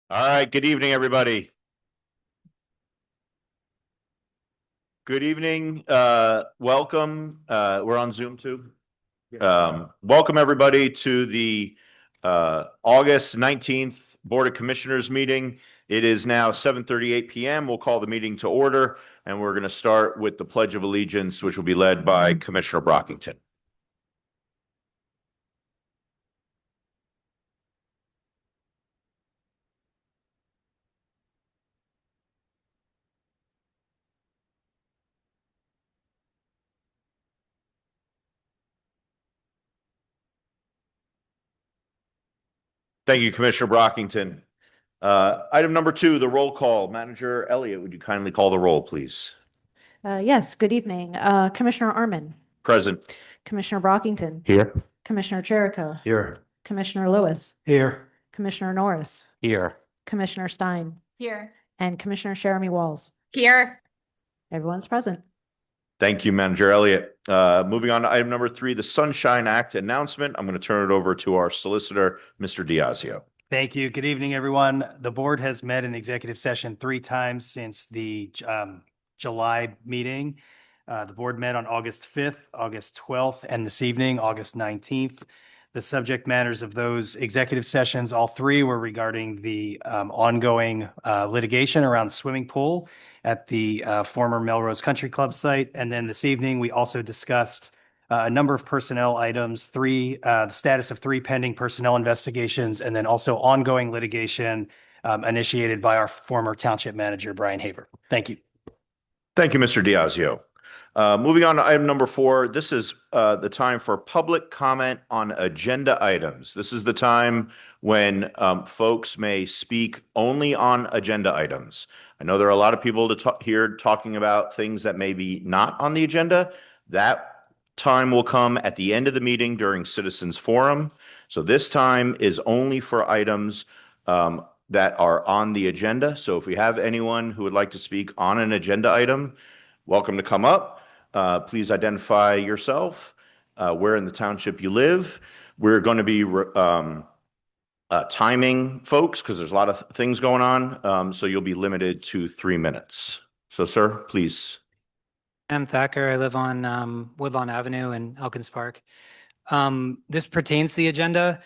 All right, good evening, everybody. Good evening. Welcome. We're on Zoom too. Welcome everybody to the August 19th Board of Commissioners meeting. It is now 7:38 p.m. We'll call the meeting to order, and we're going to start with the Pledge of Allegiance, which will be led by Commissioner Brockington. Thank you, Commissioner Brockington. Item number 2, the roll call. Manager Elliott, would you kindly call the roll, please? Yes, good evening. Commissioner Arman, Present. Commissioner Brockington, Here. Commissioner Jericho, Here. Commissioner Lewis, Here. Commissioner Norris, Here. Commissioner Stein, Here. and Commissioner Jeremy Walls. Here. Everyone's present. Thank you, Manager Elliott. Moving on to item number 3, the Sunshine Act announcement. I'm going to turn it over to our solicitor, Mr. Diazio. Thank you. Good evening, everyone. The board has met in executive session 3 times since the July meeting. The board met on August 5th, August 12th, and this evening, August 19th. The subject matters of those executive sessions, all 3 were regarding the ongoing litigation around the swimming pool at the former Melrose Country Club site. And then this evening, we also discussed a number of personnel items, the status of 3 pending personnel investigations, and then also ongoing litigation initiated by our former township manager, Brian Haver. Thank you. Thank you, Mr. Diazio. Moving on to item number 4, this is the time for public comment on agenda items. This is the time when folks may speak only on agenda items. I know there are a lot of people here talking about things that may be not on the agenda. That time will come at the end of the meeting during Citizens Forum. So this time is only for items that are on the agenda. So if we have anyone who would like to speak on an agenda item, welcome to come up. Please identify yourself, where in the township you live. We're going to be timing folks because there's a lot of things going on. So you'll be limited to 3 minutes. So, sir, please. I'm Thacker. I live on Woodlawn Avenue in Elkins Park. This pertains to the agenda.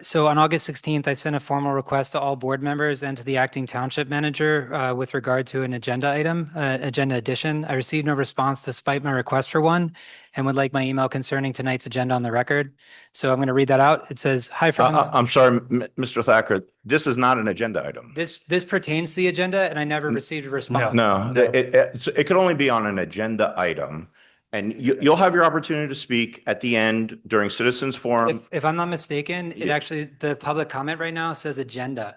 So on August 16th, I sent a formal request to all board members and to the acting township manager with regard to an agenda item, agenda addition. I received no response despite my request for one and would like my email concerning tonight's agenda on the record. So I'm going to read that out. It says, "Hi friends." I'm sorry, Mr. Thacker. This is not an agenda item. This pertains to the agenda and I never received a response. No, it could only be on an agenda item. And you'll have your opportunity to speak at the end during Citizens Forum. If I'm not mistaken, it actually, the public comment right now says agenda.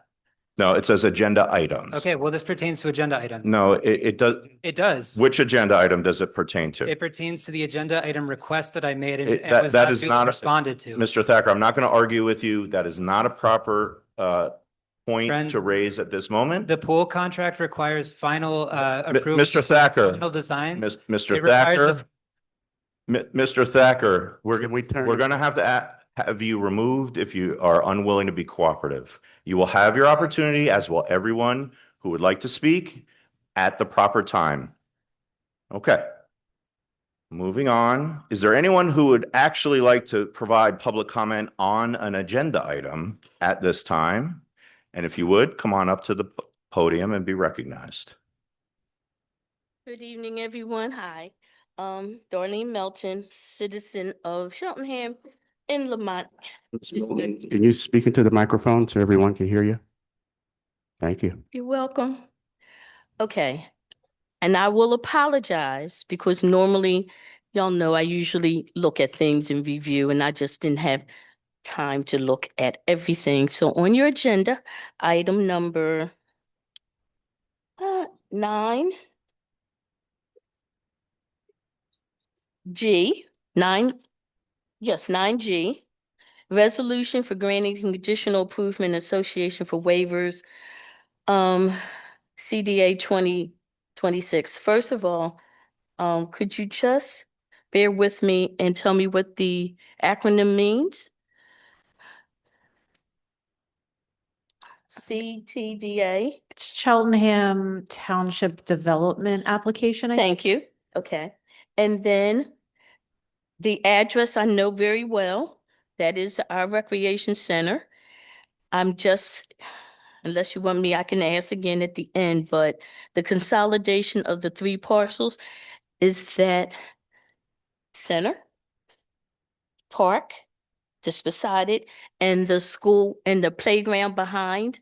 No, it says agenda items. Okay, well, this pertains to agenda item. No, it does. It does. Which agenda item does it pertain to? It pertains to the agenda item request that I made and That was is not responded to. Mr. Thacker, I'm not going to argue with you. That is not a proper point Friend, to raise at this moment. The pool contract requires final approval. Mr. Thacker, Final designs. Mr. Thacker, Mr. Thacker, we're going to have to have you removed if you are unwilling to be cooperative. You will have your opportunity, as will everyone who would like to speak, at the proper time. Okay. Moving on. Is there anyone who would actually like to provide public comment on an agenda item at this time? And if you would, come on up to the podium and be recognized. Good evening, everyone. Hi. Darlene Melton, citizen of Cheltenham in Lamont. Can you speak into the microphone so everyone can hear you? Thank you. You're welcome. Okay. And I will apologize because normally, y'all know I usually look at things in review and I just didn't have time to look at everything. So on your agenda, item number 9G, 9G, resolution for granting conditional approval and association for waivers, CDA 2026. First of all, could you just bear with me and tell me what the acronym means? CTDA. It's Cheltenham Township Development Application. Thank you. Okay. And then the address I know very well. That is our recreation center. I'm just, unless you want me, I can ask again at the end, but the consolidation of the 3 parcels, is that center, park, just beside it, and the school and the playground behind?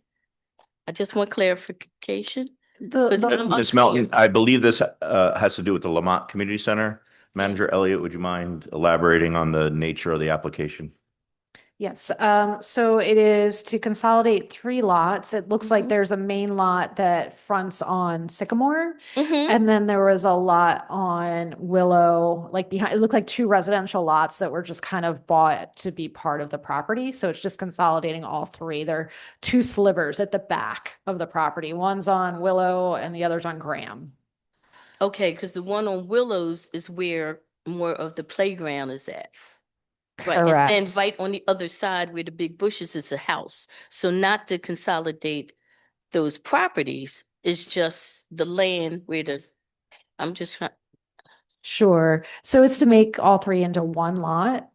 I just want clarification. The, 'Cause the, I'm Ms. unclear. Melton, I believe this has to do with the Mott Community Center. Manager Elliott, would you mind elaborating on the nature of the application? yes, so it is to consolidate 3 lots. It looks like Mhm. there's a main lot that fronts on Sycamore. Mhm. And then there was a lot on Willow, like behind, it looked like 2 residential lots that were just kind of bought to be part of the property. So it's just consolidating all 3. There are 2 slivers at the back of the property. One's on Willow and the other's on Graham. Okay, because the one on Willows is where more of the playground is at. Right, and then Correct. right on the other side where the big bushes is a house. So not to consolidate those properties, it's just the land where I'm just trying. Sure. So it's to make all 3 into 1 lot.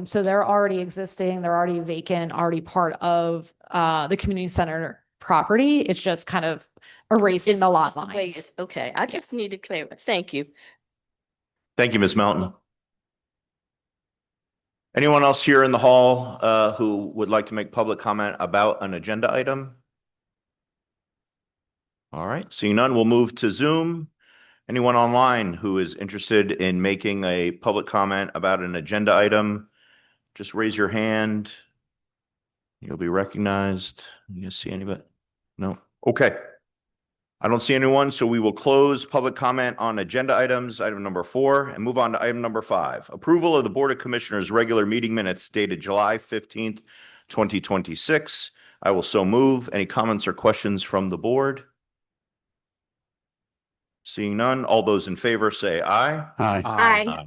So they're already existing, they're already vacant, already part of the community center property. It's just kind of erasing the lot lines. Okay, I just need to clarify. Thank you. Thank you, Ms. Melton. Anyone else here in the hall who would like to make public comment about an agenda item? All right, seeing none, we'll move to Zoom. Anyone online who is interested in making a public comment about an agenda item, just raise your hand. You'll be recognized. You see anybody? No? Okay. I don't see anyone, so we will close public comment on agenda items, item number 4, and move on to item number 5. Approval of the Board of Commissioners' regular meeting minutes dated July 15th, 2026. I will so move. Any comments or questions from the board? Seeing none, all those in favor say aye. Aye.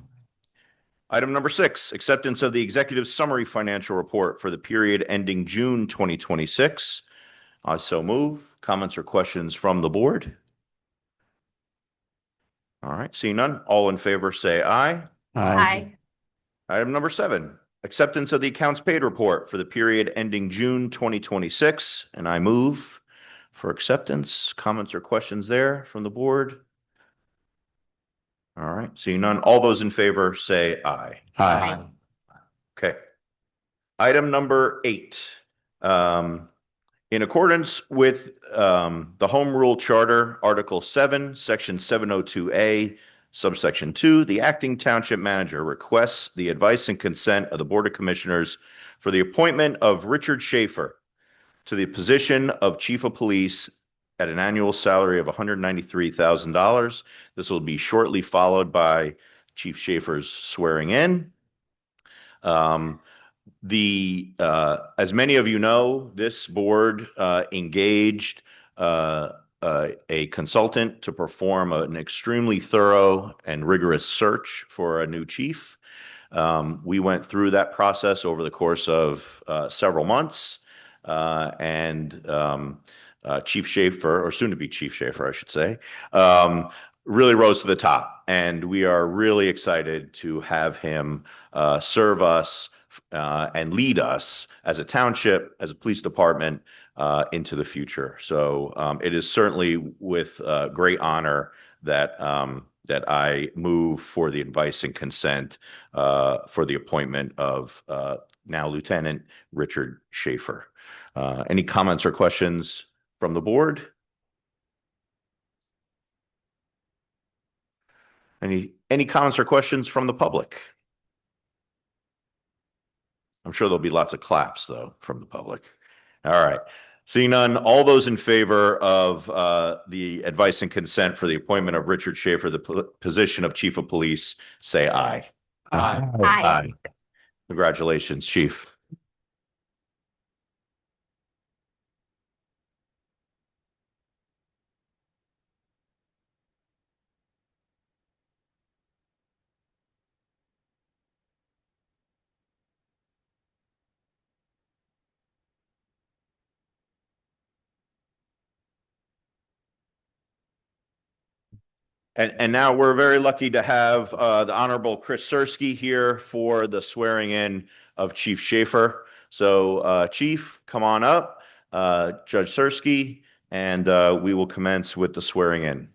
Item number 6, acceptance of the executive summary financial report for the period ending June 2026. I so move. Comments or questions from the board? All right, seeing none, all in favor say aye. Item number 7, acceptance of the accounts paid report for the period ending June 2026, and I move for acceptance. Comments or questions there from the board? All right, seeing none, all those in favor say aye. Aye. Okay. Item number 8. In accordance with the Home Rule Charter, Article 7, Section 702A, Subsection 2, the acting township manager requests the advice and consent of the Board of Commissioners for the appointment of Richard Schaffer to the position of Chief of Police at an annual salary of $193,000. This will be shortly followed by Chief Schaffer's swearing in. As many of you know, this board engaged a consultant to perform an extremely thorough and rigorous search for a new chief. We went through that process over the course of several months, and Chief Schaffer, or soon to be Chief Schaffer, I should say, really rose to the top. And we are really excited to have him serve us and lead us as a township, as a police department, into the future. So it is certainly with great honor that I move for the advice and consent for the appointment of now Lieutenant Richard Schaffer. Any comments or questions from the board? Any comments or questions from the public? I'm sure there'll be lots of claps, though, from the public. All right. Seeing none, all those in favor of the advice and consent for the appointment of Richard Schaffer, the position of Chief of Police, say aye. Aye. Congratulations, Chief. And now we're very lucky to have the Honorable Chris Sersky here for the swearing in of Chief Schaffer. So Chief, come on up, Judge Sersky, and we will commence with the swearing in.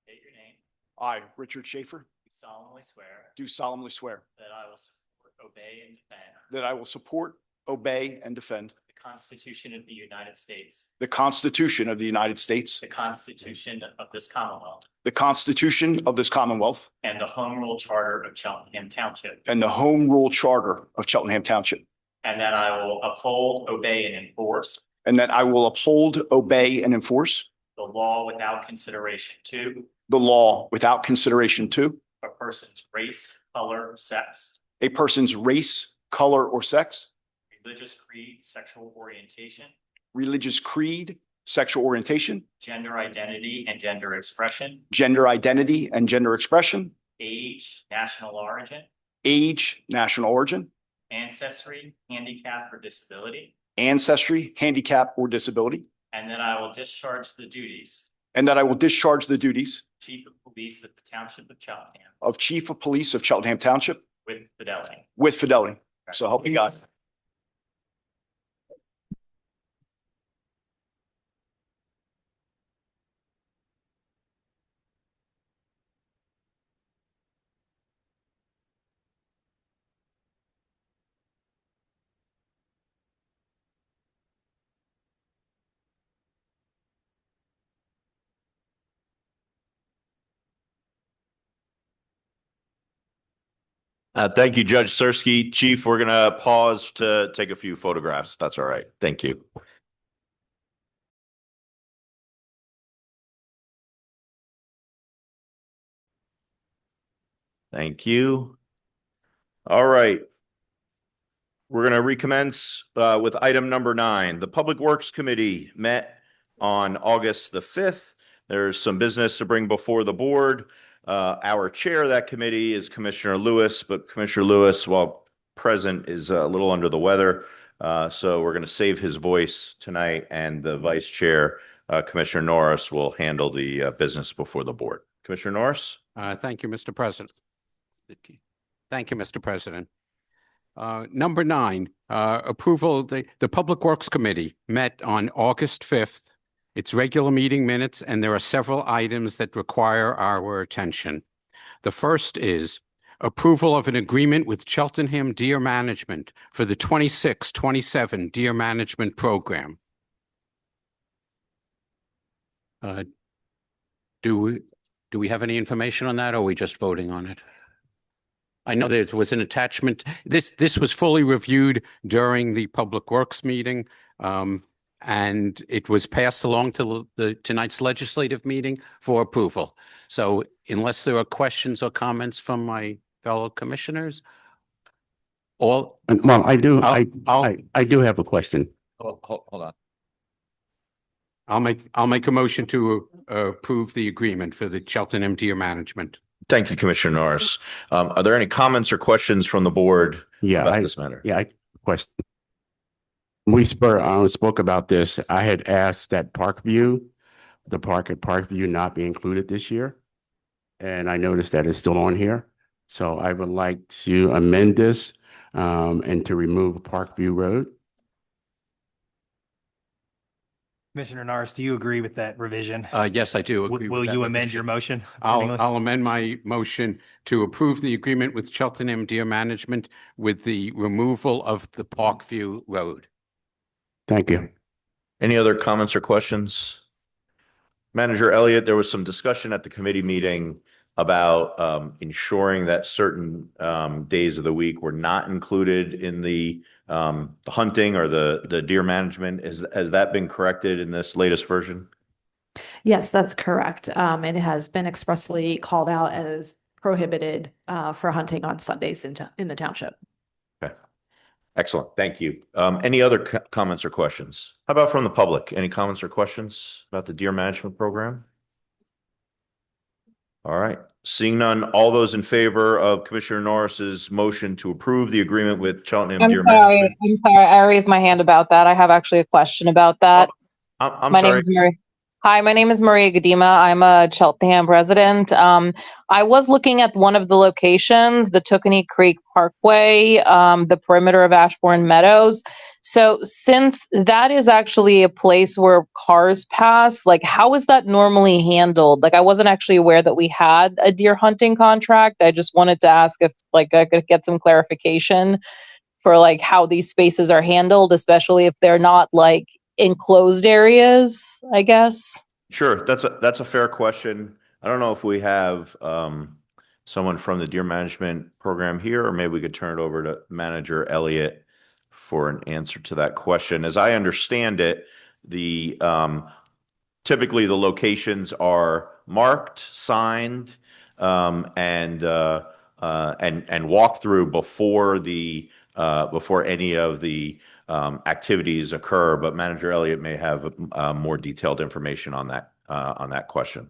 State your name. I, Richard Schaffer, Do solemnly swear do solemnly swear that I will support, obey, and defend that I will support, obey, and defend the Constitution of the United States, the Constitution of the United States, the Constitution of this Commonwealth, the Constitution of this Commonwealth, and the Home Rule Charter of Cheltenham Township, and the Home Rule Charter of Cheltenham Township, and that I will uphold, obey, and enforce and that I will uphold, obey, and enforce the law without consideration to the law without consideration to a person's race, color, sex, a person's race, color, or sex, religious creed, sexual orientation, religious creed, sexual orientation, gender identity and gender expression, gender identity and gender expression, age, national origin, age, national origin, ancestry, handicap, or disability, ancestry, handicap, or disability, and that I will discharge the duties and that I will discharge the duties Chief of Police of the Township of Cheltenham of Chief of Police of Cheltenham Township with fidelity. with fidelity. So help me God. Thank you, Judge Sersky. Chief, we're going to pause to take a few photographs. That's all right. Thank you. Thank you. All right. We're going to recommence with item number 9. The Public Works Committee met on August the 5th. There's some business to bring before the board. Our chair of that committee is Commissioner Lewis, but Commissioner Lewis, while present, is a little under the weather. So we're going to save his voice tonight, and the vice chair, Commissioner Norris, will handle the business before the board. Commissioner Norris? Thank you, Mr. President. Thank you, Mr. President. Number 9, approval. The Public Works Committee met on August 5th. Its regular meeting minutes, and there are several items that require our attention. The first is approval of an agreement with Cheltenham Deer Management for the 26-27 Deer Management Program. Do we have any information on that, or are we just voting on it? I know there was an attachment. This was fully reviewed during the Public Works meeting, and it was passed along to tonight's legislative meeting for approval. So unless there are questions or comments from my fellow commissioners, Well, I do. I'll- I do have a question. hold on. I'll make a motion to approve the agreement for the Cheltenham Deer Management. Thank you, Commissioner Norris. Are there any comments or questions from the board about this matter? Question. We spoke about this. I had asked that the park at Parkview not be included this year. And I noticed that it's still on here. So I would like to amend this and to remove Parkview Road. Commissioner Norris, do you agree with that revision? Yes, I do agree. Will with that you amend revision. your motion? I'll amend my motion to approve the agreement with Cheltenham Deer Management with the removal of the Parkview Road. Thank you. Any other comments or questions? Manager Elliott, there was some discussion at the committee meeting about ensuring that certain days of the week were not included in the hunting or the deer management. Has that been corrected in this latest version? Yes, that's correct. It has been expressly called out as prohibited for hunting on Sundays in the township. Okay. Excellent. Thank you. Any other comments or questions? How about from the public? Any comments or questions about the deer management program? All right. Seeing none, all those in favor of Commissioner Norris's motion to approve the agreement with Cheltenham I'm Deer sorry. Management. I'm sorry. I raised my hand about that. I have actually a question about that. I'm My name sorry. is Mary. Hi, my name is Maria Gadima. I'm a Cheltenham resident. I was looking at one of the locations, the Tookaney Creek Parkway, the perimeter of Ashbourne Meadows. So since that is actually a place where cars pass, like how is that normally handled? Like I wasn't actually aware that we had a deer hunting contract. I just wanted to ask if like I could get some clarification for like how these spaces are handled, especially if they're not like enclosed areas, I guess. Sure. That's a fair question. I don't know if we have someone from the deer management program here, or maybe we could turn it over to Manager Elliott for an answer to that question. As I understand it, the typically the locations are marked, signed, and walked through before the before any of the activities occur. But Manager Elliott may have more detailed information on that question.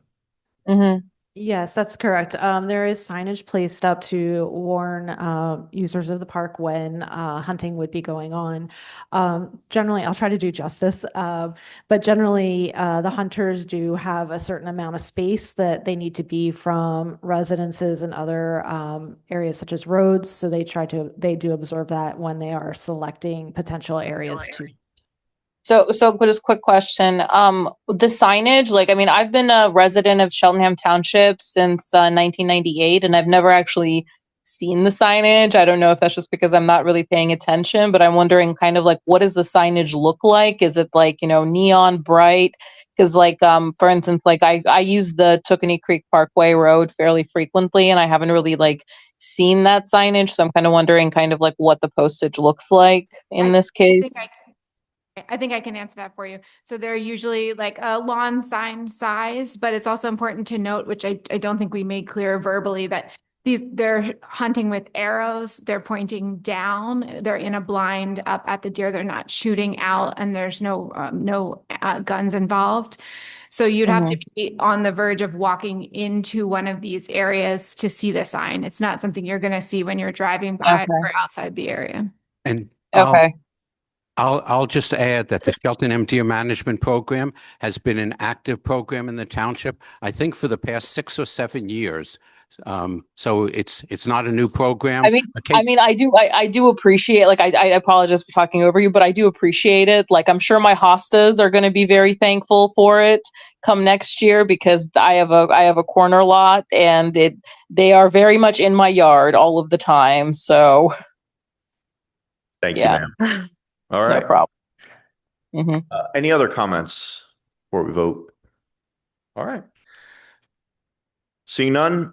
Mm-hmm. Yes, that's correct. There is signage placed up to warn users of the park when hunting would be going on. Generally, I'll try to do justice, but generally, the hunters do have a certain amount of space that they need to be from residences and other areas such as roads. So they do observe that when they are selecting potential areas to. So just quick question. The signage, like, I mean, I've been a resident of Cheltenham Township since 1998, and I've never actually seen the signage. I don't know if that's just because I'm not really paying attention, but I'm wondering kind of like, what does the signage look like? Is it like, you know, neon bright? Because like, for instance, like I use the Tookaney Creek Parkway Road fairly frequently, and I haven't really like seen that signage. So I'm kind of wondering kind of like what the postage looks like in this case. I think I can answer that for you. So they're usually like a lawn sign size, but it's also important to note, which I don't think we made clear verbally, that they're hunting with arrows. They're pointing down. They're in a blind up at the deer. They're not shooting out, and there's no guns involved. So you'd have to be on the verge of walking into one of these areas to see the sign. It's not something you're going to see when you're driving by or outside the area. And Okay. I'll just add that the Cheltenham Deer Management Program has been an active program in the township, I think for the past 6 or 7 years. So it's not a new program. I mean, I do appreciate, like, I apologize for talking over you, but I do appreciate it. Like, I'm sure my hostas are going to be very thankful for it come next year, because I have a corner lot, and they are very much in my yard all of the time. So Thank you, ma'am. All right. No problem. Mm-hmm. Any other comments before we vote? All right. Seeing none,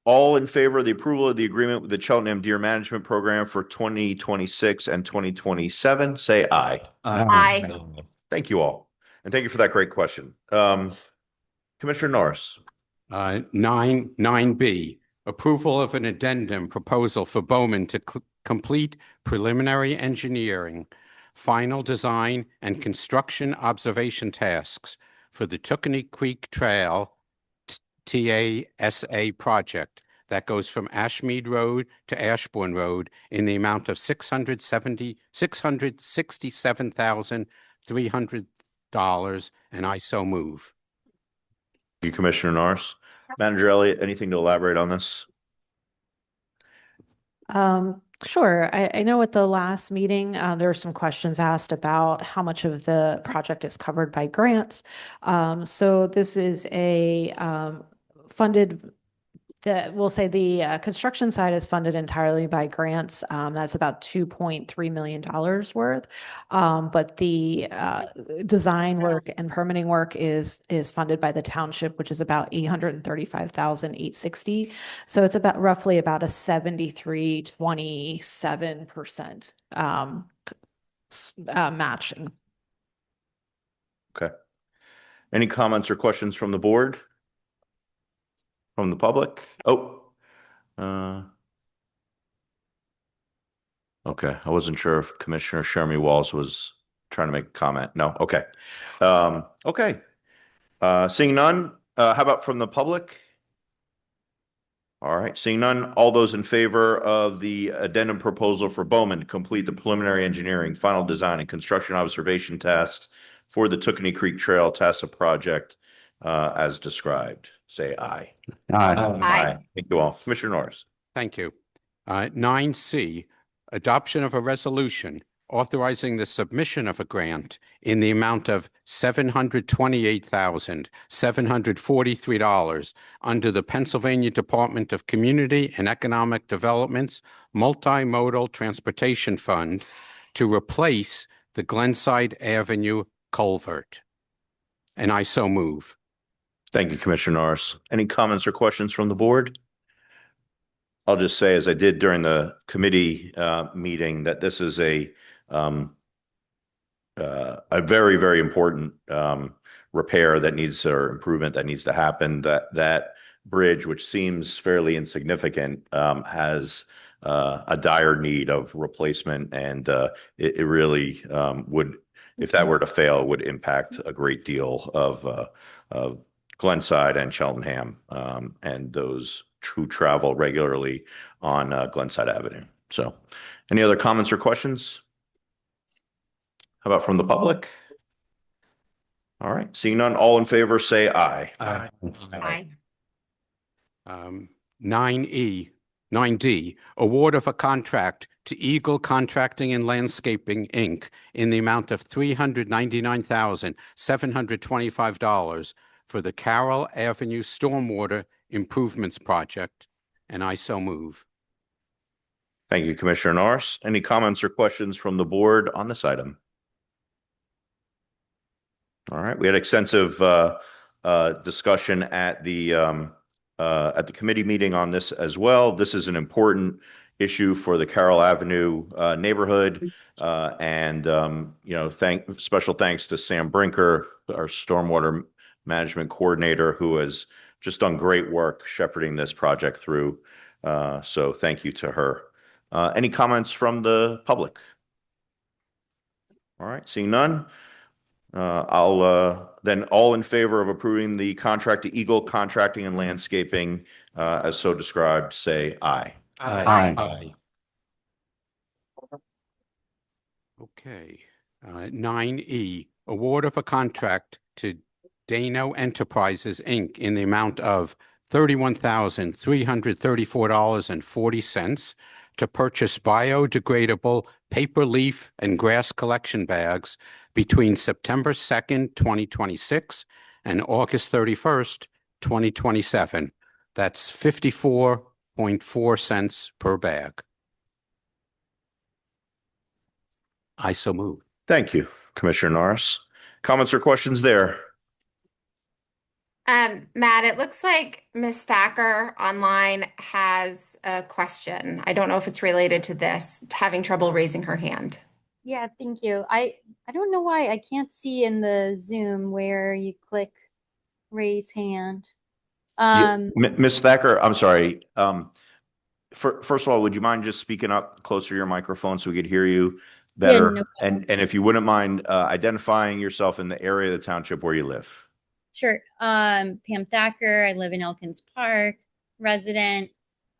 all in favor of the approval of the agreement with the Cheltenham Deer Management Program for 2026 and 2027, say aye. Aye. Thank you all. And thank you for that great question. Commissioner Norris. 9B, approval of an addendum proposal for Bowman to complete preliminary engineering, final design, and construction observation tasks for the Tookaney Creek Trail TASA project that goes from Ashmead Road to Ashbourne Road in the amount of $667,300, and I so move. Thank you, Commissioner Norris. Manager Elliott, anything to elaborate on this? Sure. I know at the last meeting, there were some questions asked about how much of the project is covered by grants. So this is a funded we'll say the construction side is funded entirely by grants. That's about $2.3 million worth. But the design work and permitting work is funded by the township, which is about $835,860. So it's about roughly about a 73-27% matching. Okay. Any comments or questions from the board? From the public? Okay. I wasn't sure if Commissioner Shermy Walls was trying to make a comment. No. Okay. Okay. Seeing none, how about from the public? All right. Seeing none, all those in favor of the addendum proposal for Bowman to complete the preliminary engineering, final design, and construction observation tasks for the Tookenny Creek Trail TASA project as described, say aye. Aye. Thank you all. Commissioner Norris. Thank you. 9C, adoption of a resolution authorizing the submission of a grant in the amount of $728,743 under the Pennsylvania Department of Community and Economic Development's Multimodal Transportation Fund to replace the Glenside Avenue culvert. And I so move. Thank you, Commissioner Norris. Any comments or questions from the board? I'll just say, as I did during the committee meeting, that this is a very, very important repair that needs, or improvement that needs to happen. That bridge, which seems fairly insignificant, has a dire need of replacement, and it really would, if that were to fail, would impact a great deal of Glenside and Cheltenham and those who travel regularly on Glenside Avenue. So, any other comments or questions? How about from the public? All right. Seeing none, all in favor, say aye. Aye. Aye. 9D, award of a contract to Eagle Contracting and Landscaping, Inc. in the amount of $399,725 for the Carroll Avenue Stormwater Improvements Project, and I so move. Thank you, Commissioner Norris. Any comments or questions from the board on this item? All right. We had extensive discussion at the committee meeting on this as well. This is an important issue for the Carroll Avenue neighborhood, and special thanks to Sam Brinker, our stormwater management coordinator, who has just done great work shepherding this project through. So thank you to her. Any comments from the public? All right. Seeing none. I'll then, all in favor of approving the contract to Eagle Contracting and Landscaping as so described, say aye. Aye. Okay. 9E, award of a contract to Dano Enterprises, Inc. in the amount of $31,334.40 to purchase biodegradable paper, leaf, and grass collection bags between September 2nd, 2026 and August 31st, 2027. That's 54.4 cents per bag. I so move. Thank you, Commissioner Norris. Comments or questions there? Matt, it looks like Ms. Thacker online has a question. I don't know if it's related to this, having trouble raising her hand. Yeah, thank you. I don't know why I can't see in the Zoom where you click raise hand. Ms. Thacker, I'm sorry. First of all, would you mind just speaking up closer to your microphone so we could hear you better? Yeah, no and if you wouldn't mind identifying yourself in the area of the township where you live. Sure. Pam Thacker. I live in Elkins Park, resident.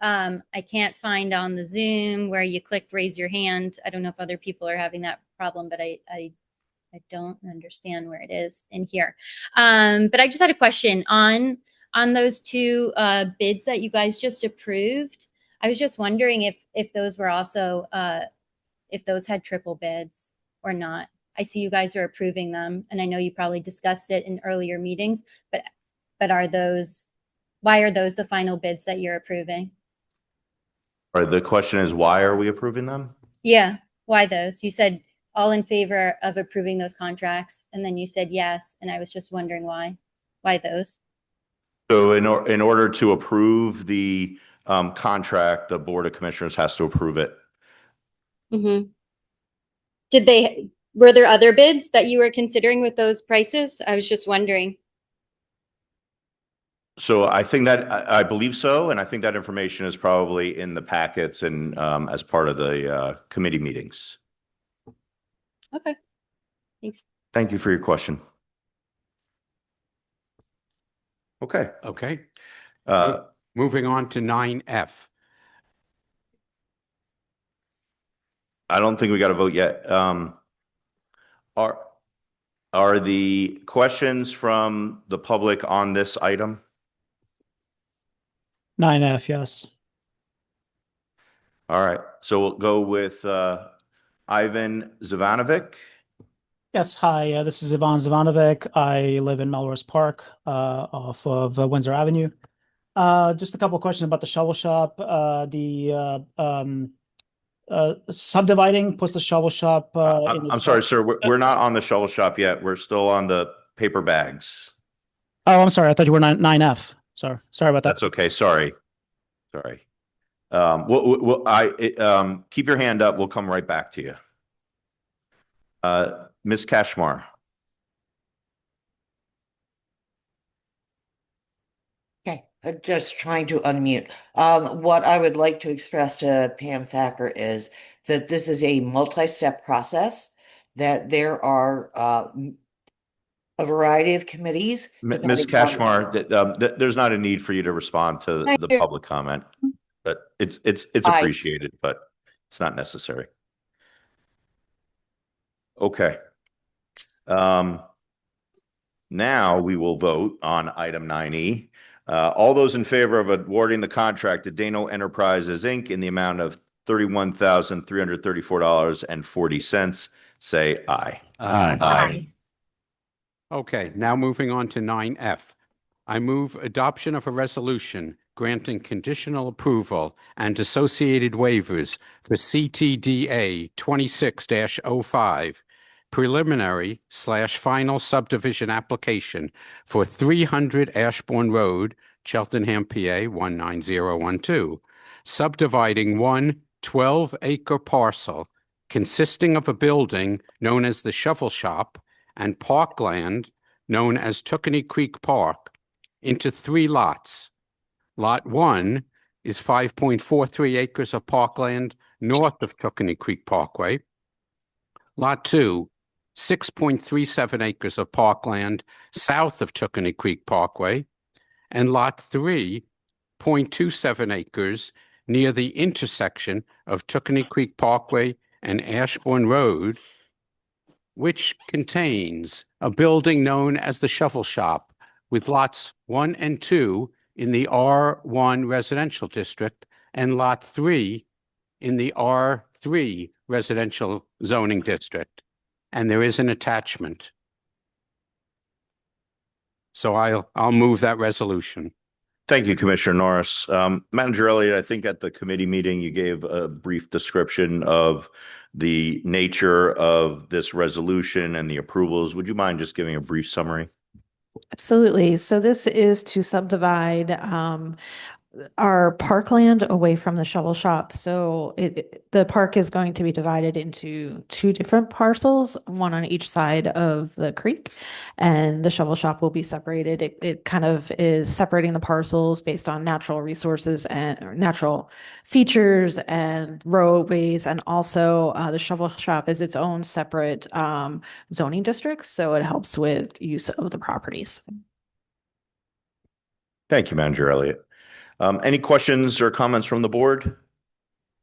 I can't find on the Zoom where you click raise your hand. I don't know if other people are having that problem, but I don't understand where it is in here. But I just had a question on those two bids that you guys just approved. I was just wondering if those were also if those had triple bids or not. I see you guys are approving them, and I know you probably discussed it in earlier meetings, but are those, Why are those the final bids that you're approving? Or the question is, why are we approving them? Yeah, why those? You said all in favor of approving those contracts, and then you said yes, and I was just wondering why. Why those? So in order to approve the contract, the Board of Commissioners has to approve it. Mm-hmm. Were there other bids that you were considering with those prices? I was just wondering. So I think that, I believe so, and I think that information is probably in the packets and as part of the committee meetings. Okay, thanks. Thank you for your question. Okay. Okay. Moving on to 9F. I don't think we got to vote yet. Are the questions from the public on this item? 9F, yes. All right, so we'll go with Ivan Zivanovic. Yes, hi, this is Ivan Zivanovic. I live in Melrose Park off of Windsor Avenue. Just a couple of questions about the shovel shop. Subdividing puts the shovel shop. I'm sorry, sir. We're not on the shovel shop yet. We're still on the paper bags. Oh, I'm sorry. I thought you were 9F. Sorry about that. That's okay. Sorry. Keep your hand up. We'll come right back to you. Ms. Kashmar. Okay, I'm just trying to unmute. What I would like to express to Pam Thacker is that this is a multi-step process, that there are a variety of committees. Ms. Kashmar, there's not a need for you to respond to the public comment, but it's appreciated, but it's not necessary. Okay. Now we will vote on item 9E. All those in favor of awarding the contract to Dano Enterprises, Inc. in the amount of $31,334.40, say aye. Aye. Okay, now moving on to 9F. I move adoption of a resolution granting conditional approval and associated waivers for CTDA 26-05 preliminary/final subdivision application for 300 Ashbourne Road, Cheltenham, PA 19012, subdividing one 12-acre parcel consisting of a building known as the Shovel Shop and parkland known as Tookenny Creek Park into 3 lots. Lot 1 is 5.43 acres of parkland north of Tookenny Creek Parkway. Lot 2, 6.37 acres of parkland south of Tookenny Creek Parkway. And Lot 3, 0.27 acres near the intersection of Tookenny Creek Parkway and Ashbourne Road, which contains a building known as the Shovel Shop with lots 1 and 2 in the R1 residential district and lot 3 in the R3 residential zoning district. And there is an attachment. So I'll move that resolution. Thank you, Commissioner Norris. Manager Elliott, I think at the committee meeting, you gave a brief description of the nature of this resolution and the approvals. Would you mind just giving a brief summary? Absolutely. So this is to subdivide our parkland away from the shovel shop. So the park is going to be divided into 2 different parcels, one on each side of the creek, and the shovel shop will be separated. It kind of is separating the parcels based on natural resources and natural features and roadways. And also the shovel shop is its own separate zoning district. So it helps with use of the properties. Thank you, Manager Elliott. Any questions or comments from the board?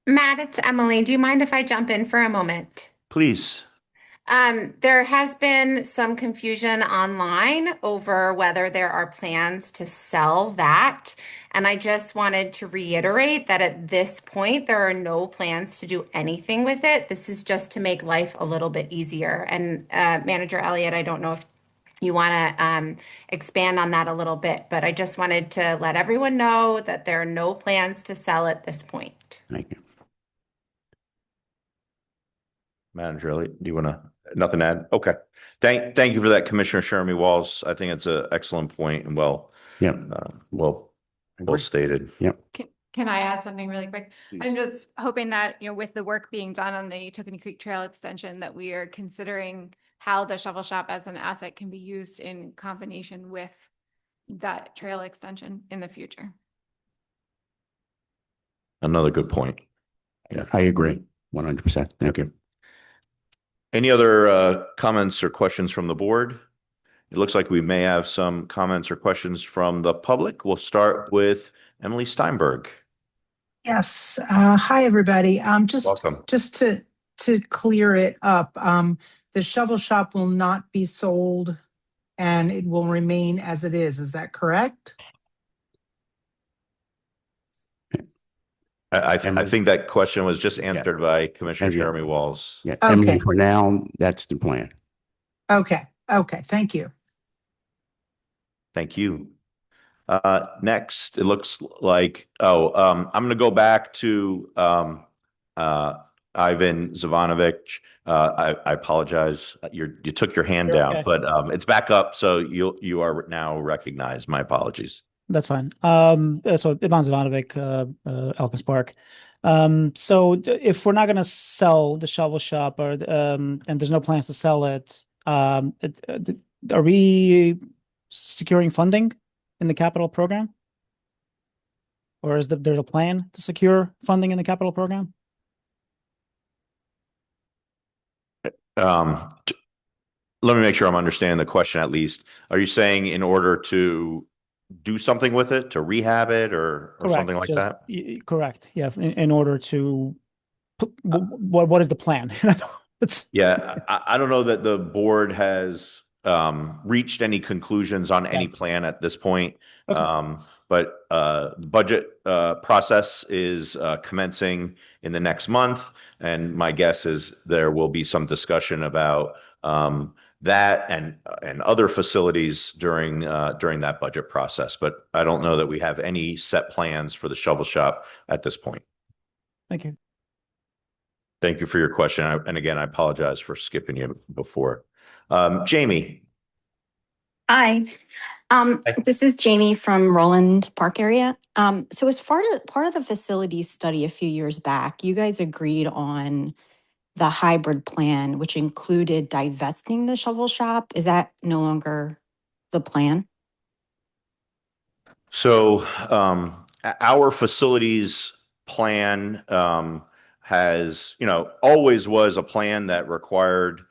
Matt, it's Emily. Do you mind if I jump in for a moment? Please. There has been some confusion online over whether there are plans to sell that. And I just wanted to reiterate that at this point, there are no plans to do anything with it. This is just to make life a little bit easier. And Manager Elliott, I don't know if you want to expand on that a little bit, but I just wanted to let everyone know that there are no plans to sell at this point. Thank you. Manager Elliott, do you want to, nothing to add? Okay. Thank you for that, Commissioner Jeremy Walls. I think it's an excellent point and well stated. Yep. Can I add something really quick? I'm just hoping that, with the work being done on the Tokenie Creek Trail extension, that we are considering how the shovel shop as an asset can be used in combination with that trail extension in the future. Another good point. Yeah, I agree 100%. Thank you. Any other comments or questions from the board? It looks like we may have some comments or questions from the public. We'll start with Emily Steinberg. Yes. Hi, everybody. Welcome. Just to clear it up, the shovel shop will not be sold and it will remain as it is. Is that correct? I think that question was just answered by Commissioner Jeremy Walls. Yeah. Okay. Emily, for now, that's the plan. Okay. Okay. Thank you. Thank you. Next, it looks like, I'm going to go back to Ivan Zivanovic. I apologize. You took your hand You're down, okay. but it's back up, so you are now recognized. My apologies. That's fine. So Ivan Zivanovic, Elkins Park. So if we're not going to sell the shovel shop and there's no plans to sell it, are we securing funding in the capital program? Or is there's a plan to secure funding in the capital program? Let me make sure I'm understanding the question at least. Are you saying in order to do something with it, to rehab it or something like that? Correct. Yeah. In order to, what is the plan? Yeah, I don't know that the board has reached any conclusions on any plan at this point. Okay. But the budget process is commencing in the next month, and my guess is there will be some discussion about that and other facilities during that budget process. But I don't know that we have any set plans for the shovel shop at this point. Thank you. Thank you for your question. And again, I apologize for skipping you before. Jamie. Hi. This is Jamie from Rowland Park area. So as part of the facilities study a few years back, you guys agreed on the hybrid plan, which included divesting the shovel shop. Is that no longer the plan? So our facilities plan has, always was a plan that required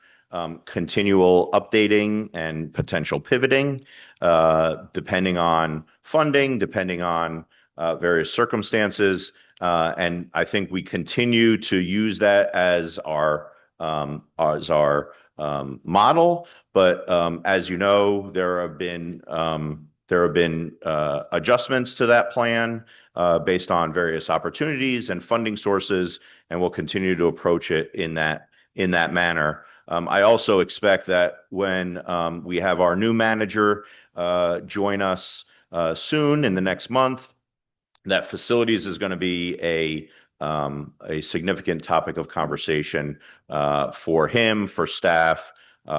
continual updating and potential pivoting, depending on funding, depending on various circumstances. And I think we continue to use that as our model. But as you know, there have been adjustments to that plan based on various opportunities and funding sources, and we'll continue to approach it in that manner. I also expect that when we have our new manager join us soon in the next month, that facilities is going to be a significant topic of conversation for him, for staff,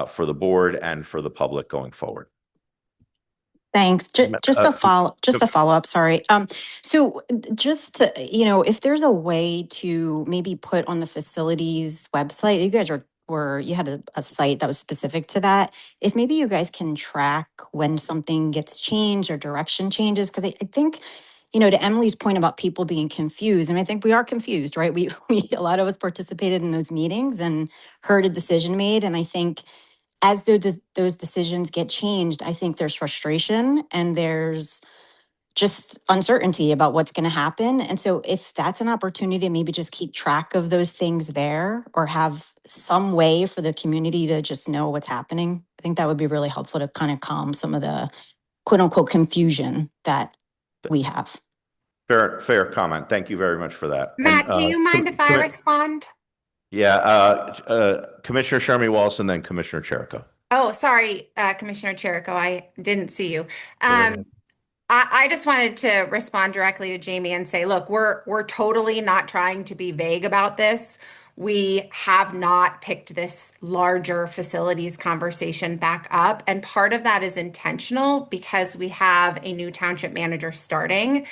for the board, and for the public going forward. Thanks. Just a follow up. Sorry. So just to, if there's a way to maybe put on the facilities website, you guys you had a site that was specific to that. If maybe you guys can track when something gets changed or direction changes, because I think, to Emily's point about people being confused, I think we are confused, right? We a lot of us participated in those meetings and heard a decision made, and I think as those decisions get changed, I think there's frustration and there's just uncertainty about what's going to happen. And so if that's an opportunity to maybe just keep track of those things there or have some way for the community to just know what's happening, I think that would be really helpful to kind of calm some of the quote unquote confusion that we have. Fair comment. Thank you very much for that. Matt, do you mind if I respond? Yeah, Commissioner Shermy Walls and then Commissioner Cherico. Oh, sorry, Commissioner Cherico, I didn't see you. ahead. I just wanted to respond directly to Jamie and say, look, we're totally not trying to be vague about this. We have not picked this larger facilities conversation back up. And part of that is intentional because we have a new township manager starting.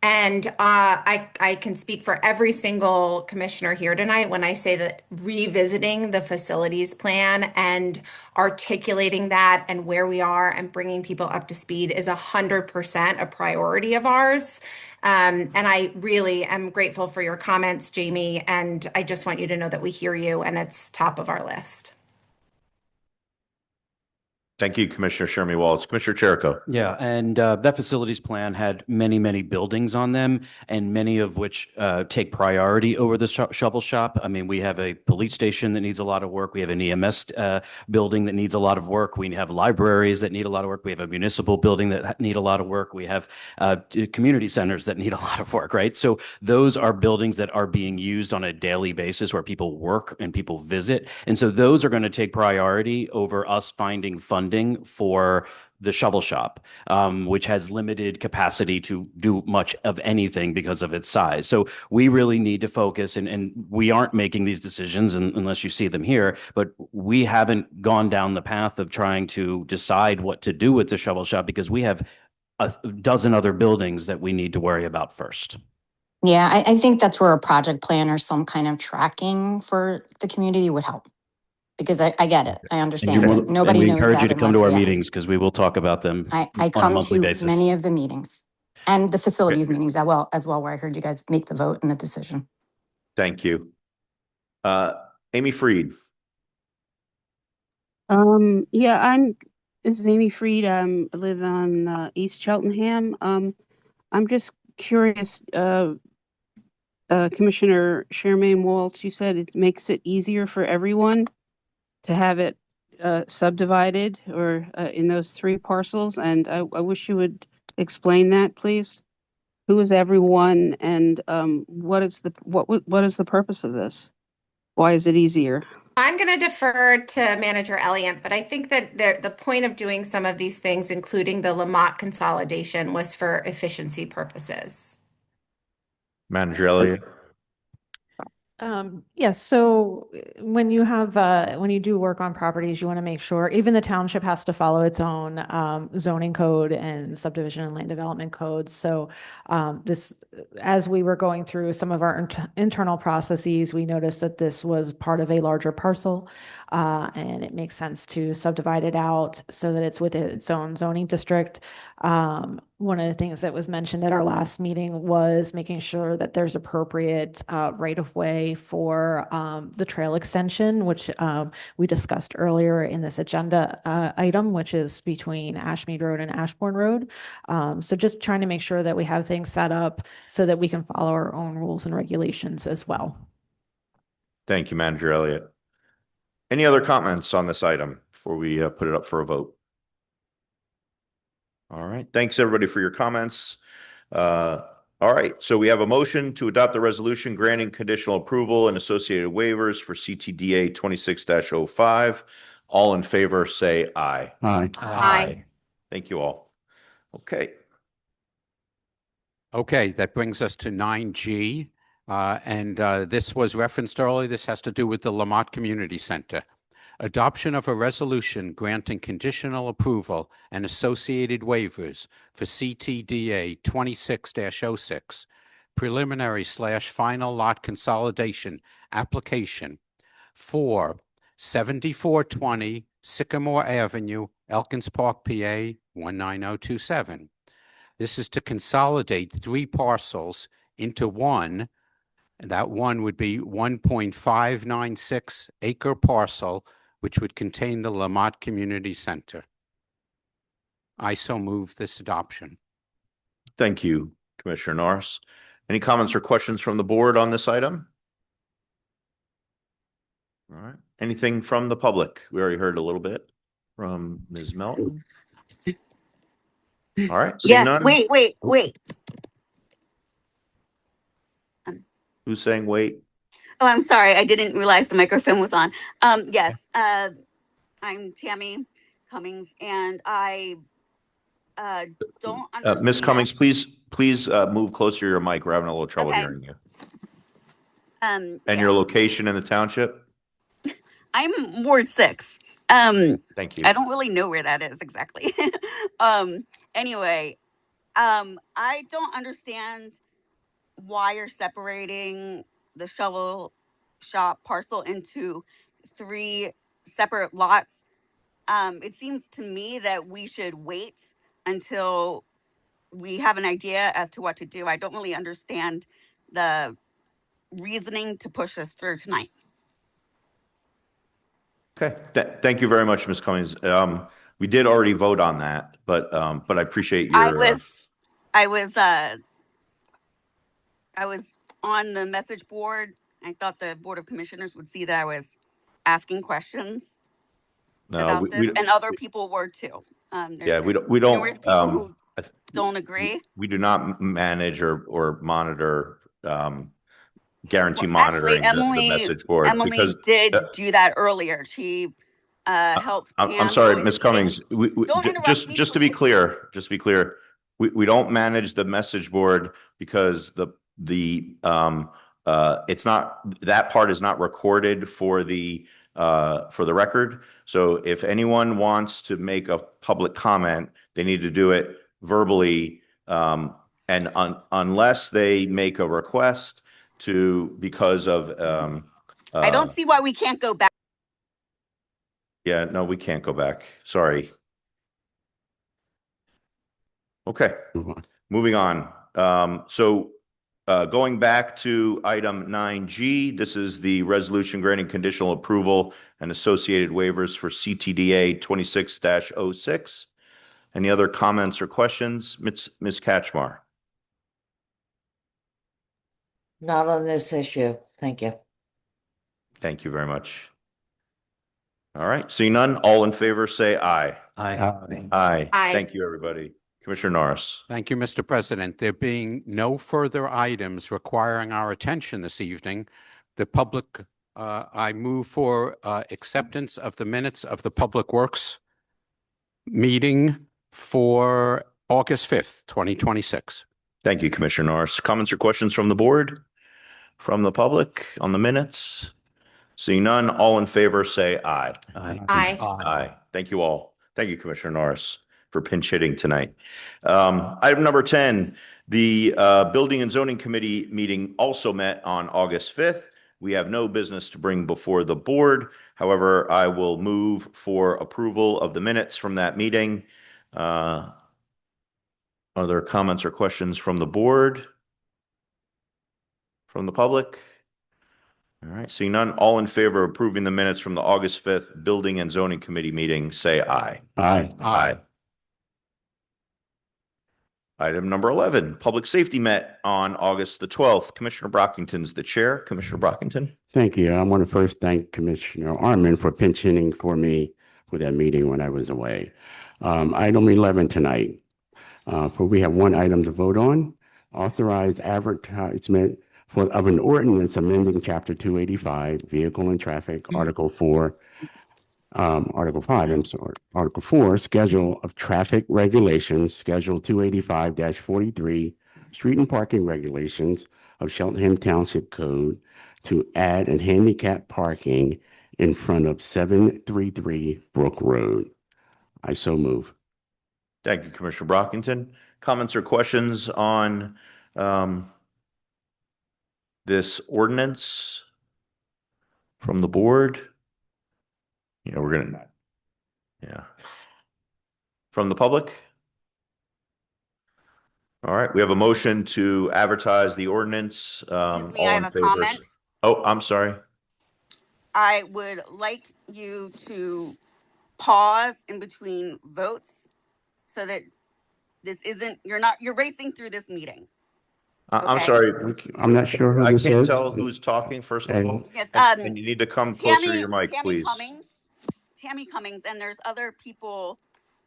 And I can speak for every single commissioner here tonight when I say that revisiting the facilities plan and articulating that and where we are and bringing people up to speed is 100% a priority of ours. And I really am grateful for your comments, Jamie. And I just want you to know that we hear you and it's top of our list. Thank you, Commissioner Shermy Wallace. Commissioner Cherico. Yeah, and that facilities plan had many, many buildings on them, and many of which take priority over the shovel shop. I mean, we have a police station that needs a lot of work. We have an EMS building that needs a lot of work. We have libraries that need a lot of work. We have a municipal building that need a lot of work. We have community centers that need a lot of work, right? So those are buildings that are being used on a daily basis where people work and people visit. And so those are going to take priority over us finding funding for the shovel shop, which has limited capacity to do much of anything because of its size. So we really need to focus, and we aren't making these decisions unless you see them here, but we haven't gone down the path of trying to decide what to do with the shovel shop because we have a dozen other buildings that we need to worry about first. Yeah, I think that's where a project plan or some kind of tracking for the community would help. Because I get it. I understand it. Nobody we knows encourage that you to come unless to our we ask. meetings because we will talk about them I on a come monthly to basis. many of the meetings and the facilities meetings as well, where I heard you guys make the vote and the decision. Thank you. Amy Freed. Yeah, this is Amy Freed. I live on East Cheltenham. I'm just curious, Commissioner Sherman Waltz, you said it makes it easier for everyone to have it subdivided or in those 3 parcels, and I wish you would explain that, please. Who is everyone, and what is the purpose of this? Why is it easier? I'm going to defer to Manager Elliott, but I think that the point of doing some of these things, including the Mott consolidation, was for efficiency purposes. Manager Elliott. Yes. So when you have when you do work on properties, you want to make sure even the township has to follow its own zoning code and subdivision and land development codes. So as we were going through some of our internal processes, we noticed that this was part of a larger parcel, and it makes sense to subdivide it out so that it's within its own zoning district. One of the things that was mentioned at our last meeting was making sure that there's appropriate right of way for the trail extension, which we discussed earlier in this agenda item, which is between Ashmead Road and Ashbourne Road. So just trying to make sure that we have things set up so that we can follow our own rules and regulations as well. Thank you, Manager Elliott. Any other comments on this item before we put it up for a vote? All right. Thanks, everybody, for your comments. All right. So we have a motion to adopt the resolution granting conditional approval and associated waivers for CTDA 26-05. All in favor, say aye. Aye. Aye. Thank you all. Okay. Okay, that brings us to 9G. And this was referenced earlier. This has to do with the Mott Community Center. Adoption of a resolution granting conditional approval and associated waivers for CTDA 26-06, preliminary/final lot consolidation application for 7420 Sycamore Avenue, Elkins Park, PA 19027. This is to consolidate 3 parcels into one, and that one would be 1.596 acre parcel, which would contain the Mott Community Center. I so move this adoption. Thank you, Commissioner Norris. Any comments or questions from the board on this item? All right. Anything from the public? We already heard a little bit from Ms. Melton. All right. Seeing Yes, none. wait. Who's saying wait? Oh, I'm sorry. I didn't realize the microphone was on. Yes. I'm Tammy Cummings, and I don't Ms. Cummings, understand. please move closer to your mic. We're having a little trouble Okay. hearing you. And Yes. your location in the township? I'm Ward 6. Thank you. I don't really know where that is exactly. Anyway, I don't understand why you're separating the shovel shop parcel into 3 separate lots. It seems to me that we should wait until we have an idea as to what to do. I don't really understand the reasoning to push this through tonight. Okay. Thank you very much, Ms. Cummings. We did already vote on that, but I appreciate your. I was on the message board. I thought the Board of Commissioners would see that I was asking questions about this, and other people were too. Yeah, we don't. numerous people who don't agree. We do not manage or monitor, guarantee Actually, monitoring the message board Emily because. did do that earlier. She helped I'm Pam sorry, go in Ms. the meeting. Cummings. Don't interrupt Just me, to be clear, we don't manage the message board because it's not, that part is not recorded for the record. So if anyone wants to make a public comment, they need to do it verbally. And unless they make a request because of I don't see why we can't go back. yeah, no, we can't go back. Sorry. Okay, moving on. Going back to item 9G, this is the resolution granting conditional approval and associated waivers for CTDA 26-06. Any other comments or questions? Ms. Catchmar. Not on this issue. Thank you. Thank you very much. All right, seeing none, all in favor say aye. Aye. Aye. Aye. Thank you, everybody. Commissioner Norris. Thank you, Mr. President. There being no further items requiring our attention this evening, I move for acceptance of the minutes of the Public Works meeting for August 5th, 2026. Thank you, Commissioner Norris. Comments or questions from the board? From the public on the minutes? Seeing none, all in favor say aye. Aye. Aye. Aye. Thank you all. Thank you, Commissioner Norris, for pinch hitting tonight. Item number 10, the Building and Zoning Committee meeting also met on August 5th. We have no business to bring before the board. However, I will move for approval of the minutes from that meeting. Are there comments or questions from the board? From the public? All right, seeing none, all in favor of approving the minutes from the August 5th Building and Zoning Committee meeting, say aye. Aye. Aye. Item number 11, Public Safety met on August the 12th. Commissioner Brockington's the chair. Commissioner Brockington. Thank you. I want to first thank Commissioner Arman for pinch hitting for me for that meeting when I was away. Item 11 tonight, we have one item to vote on, authorized advertisement of an ordinance amending Chapter 285, Vehicle and Traffic, Article 4, Article 4, Schedule of Traffic Regulations, Schedule 285-43, Street and Parking Regulations of Cheltenham Township Code to add an handicap parking in front of 733 Brook Road. I so move. Thank you, Commissioner Brockington. Comments or questions on this ordinance from the board? From the public? All right, we have a motion to advertise the ordinance. Excuse me, I have a comment. Oh, I'm sorry. I would like you to pause in between votes so that this isn't, you're racing through this meeting. I'm Okay. sorry. I'm not sure who I this can't is. tell who's talking, first of all. Yes, And you need to come closer to your mic, please. Tammy Cummings, and there's other people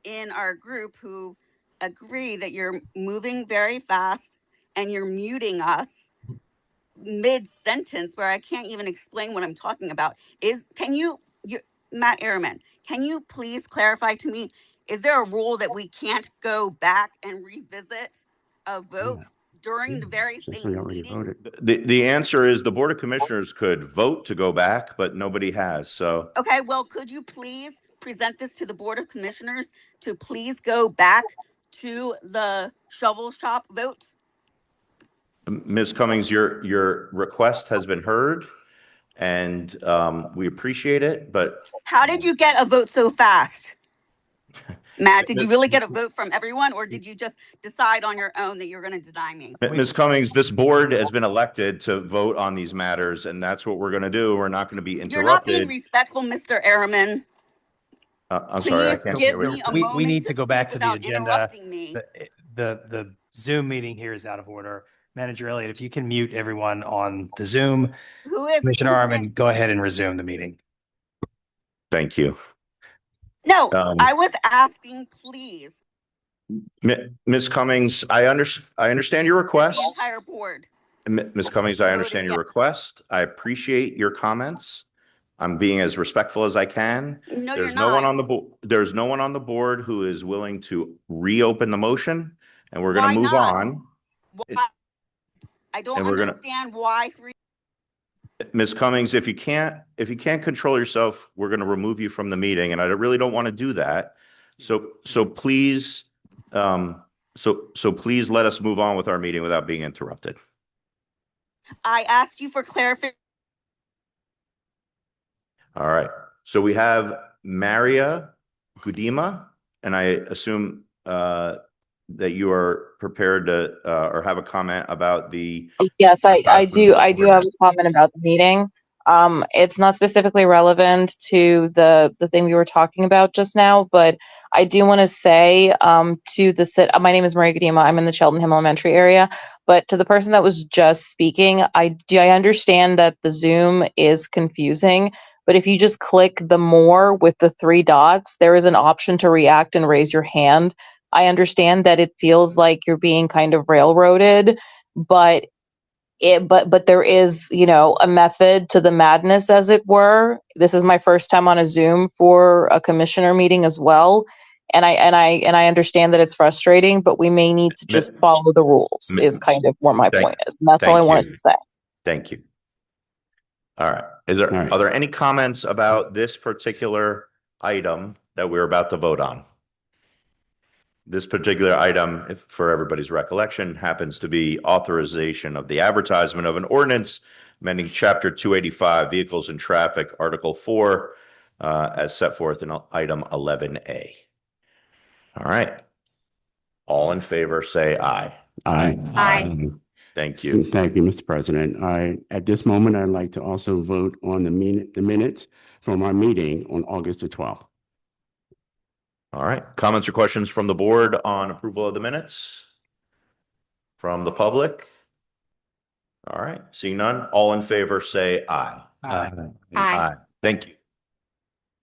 in our group who agree that you're moving very fast and you're muting us mid-sentence where I can't even explain what I'm talking about. Matt Ehrman, can you please clarify to me, is there a rule that we can't go back and revisit a vote during the very Since same we already meeting? voted. The answer is the Board of Commissioners could vote to go back, but nobody has. So Okay, well, could you please present this to the Board of Commissioners to please go back to the shovel shop vote? Ms. Cummings, your request has been heard, and we appreciate it, but How did you get a vote so fast? Matt, did you really get a vote from everyone, or did you just decide on your own that you're going to deny me? Ms. Cummings, this board has been elected to vote on these matters, and that's what we're going to do. We're not going to be You're not being interrupted. respectful, Mr. Ehrman. I'm sorry, I Please can't give hear me you. a We moment need to go back to the without agenda. interrupting me. The Zoom meeting here is out of order. Manager Elliott, if you can mute everyone on the Zoom. Who is Commissioner Arman, go ahead and resume the meeting. Thank you. No, I was asking, please. Ms. Cummings, I understand your The request. entire board. Ms. Cummings, I understand your request. I appreciate your comments. I'm being as respectful as I can. No, There's you're no one not. on the board. There's no one on the board who is willing to reopen the motion, and we're going Why to move not? on. Why? I don't And we're gonna- understand why three. Ms. Cummings, if you can't control yourself, we're going to remove you from the meeting, and I really don't want to do that. So please, please let us move on with our meeting without being interrupted. I asked you for clarification. All right. So we have Maria Gudima, and I assume that you are prepared to or have a comment about the. Yes, I do have a comment about the meeting. It's not specifically relevant to the thing we were talking about just now, but I do want to say my name is Maria Gadima. I'm in the Cheltenham Elementary area, but to the person that was just speaking, I understand that the Zoom is confusing, but if you just click the more with the three dots, there is an option to react and raise your hand. I understand that it feels like you're being kind of railroaded, but there is, a method to the madness, as it were. This is my first time on a Zoom for a commissioner meeting as well. And I understand that it's frustrating, but we may need to just follow the rules is kind of what my point is. And that's all I wanted to say. Thank you. All right. Are there any comments about this particular item that we're about to vote on? This particular item, for everybody's recollection, happens to be authorization of the advertisement of an ordinance amending Chapter 285, Vehicles and Traffic, Article 4, as set forth in item 11A. All right. All in favor, say aye. Aye. Aye. Thank you. Thank you, Mr. President. At this moment, I'd like to also vote on the minutes from our meeting on August the 12th. All right. Comments or questions from the board on approval of the minutes? From the public? All right. Seeing none, all in favor, say aye. Aye. Aye. Thank you.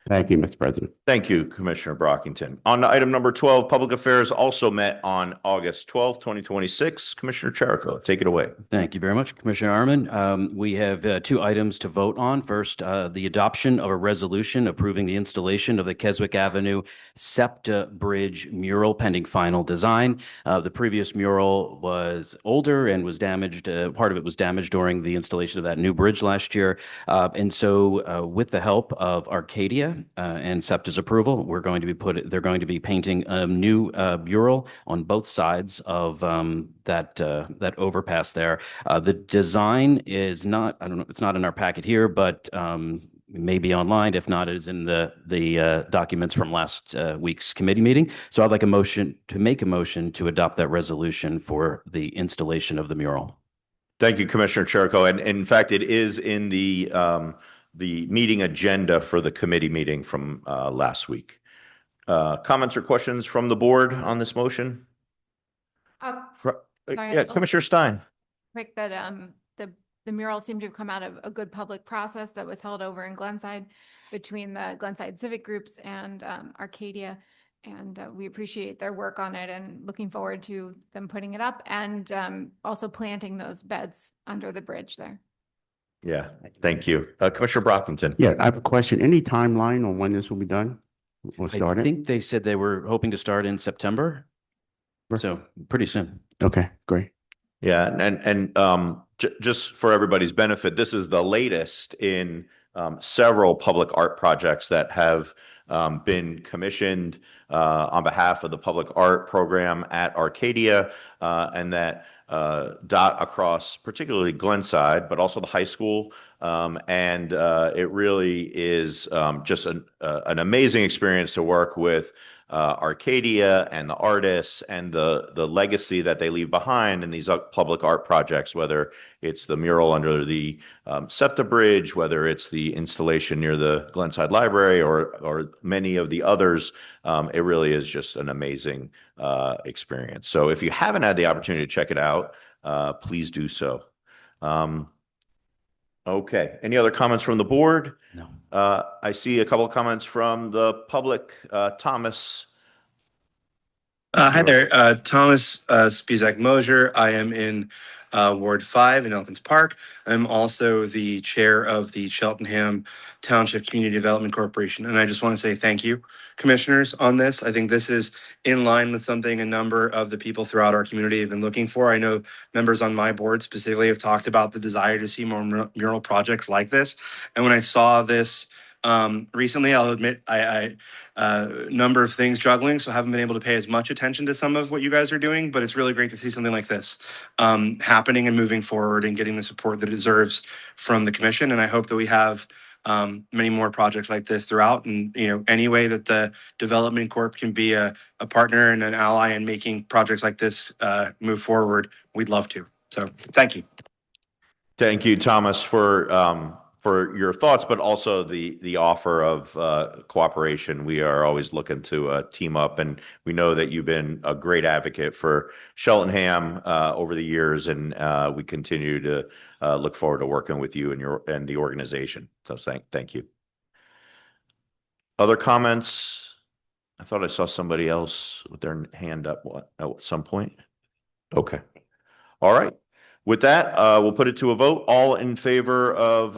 Thank you, Mr. President. Thank you, Commissioner Brockington. On to item number 12, Public Affairs also met on August 12th, 2026. Commissioner Cherico, take it away. Thank you very much, Commissioner Arman. We have two items to vote on. First, the adoption of a resolution approving the installation of the Keswick Avenue SEPTA Bridge mural pending final design. The previous mural was older and was damaged. Part of it was damaged during the installation of that new bridge last year. And so with the help of Arcadia and SEPTA's approval, they're going to be painting a new mural on both sides of that overpass there. The design is not, I don't know, it's not in our packet here, but maybe online. If not, it is in the documents from last week's committee meeting. So I'd like to make a motion to adopt that resolution for the installation of the mural. Thank you, Commissioner Cherico. And in fact, it is in the meeting agenda for the committee meeting from last week. Comments or questions from the board on this motion? Yeah, Commissioner Stein. Quick, that the mural seemed to have come out of a good public process that was held over in Glenside between the Glenside civic groups and Arcadia. And we appreciate their work on it and looking forward to them putting it up and also planting those beds under the bridge there. Yeah, thank you. Commissioner Brockington. Yeah, I have a question. Any timeline on when this will be done? We'll start I it? think they said they were hoping to start in September. So pretty soon. Okay, great. Yeah, and just for everybody's benefit, this is the latest in several public art projects that have been commissioned on behalf of the public art program at Arcadia, and that dot across particularly Glenside, but also the high school. And it really is just an amazing experience to work with Arcadia and the artists and the legacy that they leave behind in these public art projects, whether it's the mural under the SEPTA Bridge, whether it's the installation near the Glenside Library, or many of the others. It really is just an amazing experience. So if you haven't had the opportunity to check it out, please do so. Okay. Any other comments from the board? No. I see a couple of comments from the public. Thomas. Hi there, Thomas Spizak Mosier. I am in Ward 5 in Elkins Park. I'm also the chair of the Cheltenham Township Community Development Corporation. And I just want to say thank you, commissioners, on this. I think this is in line with something a number of the people throughout our community have been looking for. I know members on my board specifically have talked about the desire to see more mural projects like this. And when I saw this recently, I'll admit I number of things juggling, so I haven't been able to pay as much attention to some of what you guys are doing, but it's really great to see something like this happening and moving forward and getting the support that it deserves from the commission. And I hope that we have many more projects like this throughout. And, you know, any way that the Development Corp can be a partner and an ally in making projects like this move forward, we'd love to. So thank you. Thank you, Thomas, for your thoughts, but also the offer of cooperation. We are always looking to team up, and we know that you've been a great advocate for Cheltenham over the years, and we continue to look forward to working with you and the organization. So thank you. Other comments? I thought I saw somebody else with their hand up at some point. Okay. All right. With that, we'll put it to a vote. All in favor of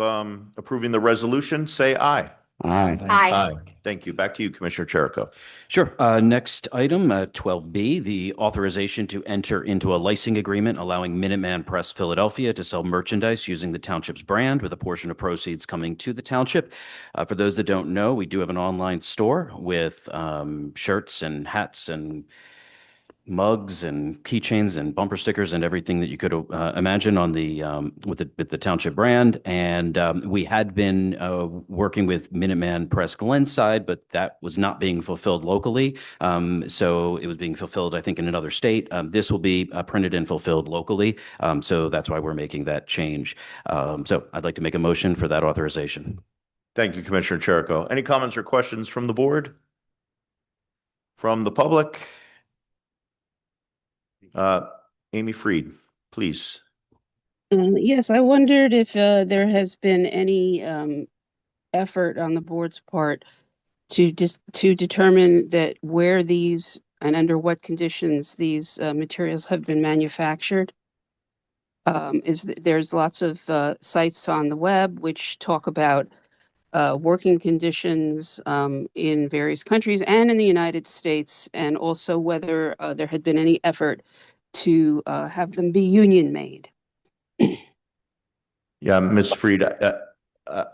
approving the resolution, say aye. Aye. Aye. Thank you. Back to you, Commissioner Cherico. Sure. Next item, 12B, the authorization to enter into a licensing agreement allowing Minuteman Press Philadelphia to sell merchandise using the township's brand, with a portion of proceeds coming to the township. For those that don't know, we do have an online store with shirts and hats and mugs and keychains and bumper stickers and everything that you could imagine on the with the township brand. And we had been working with Minuteman Press Glenside, but that was not being fulfilled locally. So it was being fulfilled, I think, in another state. This will be printed and fulfilled locally. So that's why we're making that change. So I'd like to make a motion for that authorization. Thank you, Commissioner Cherico. Any comments or questions from the board? From the public? Amy Freed, please. Yes, I wondered if there has been any effort on the board's part to determine that where these and under what conditions these materials have been manufactured. There's lots of sites on the web which talk about working conditions in various countries and in the United States, and also whether there had been any effort to have them be union made. Yeah, Ms. Freed,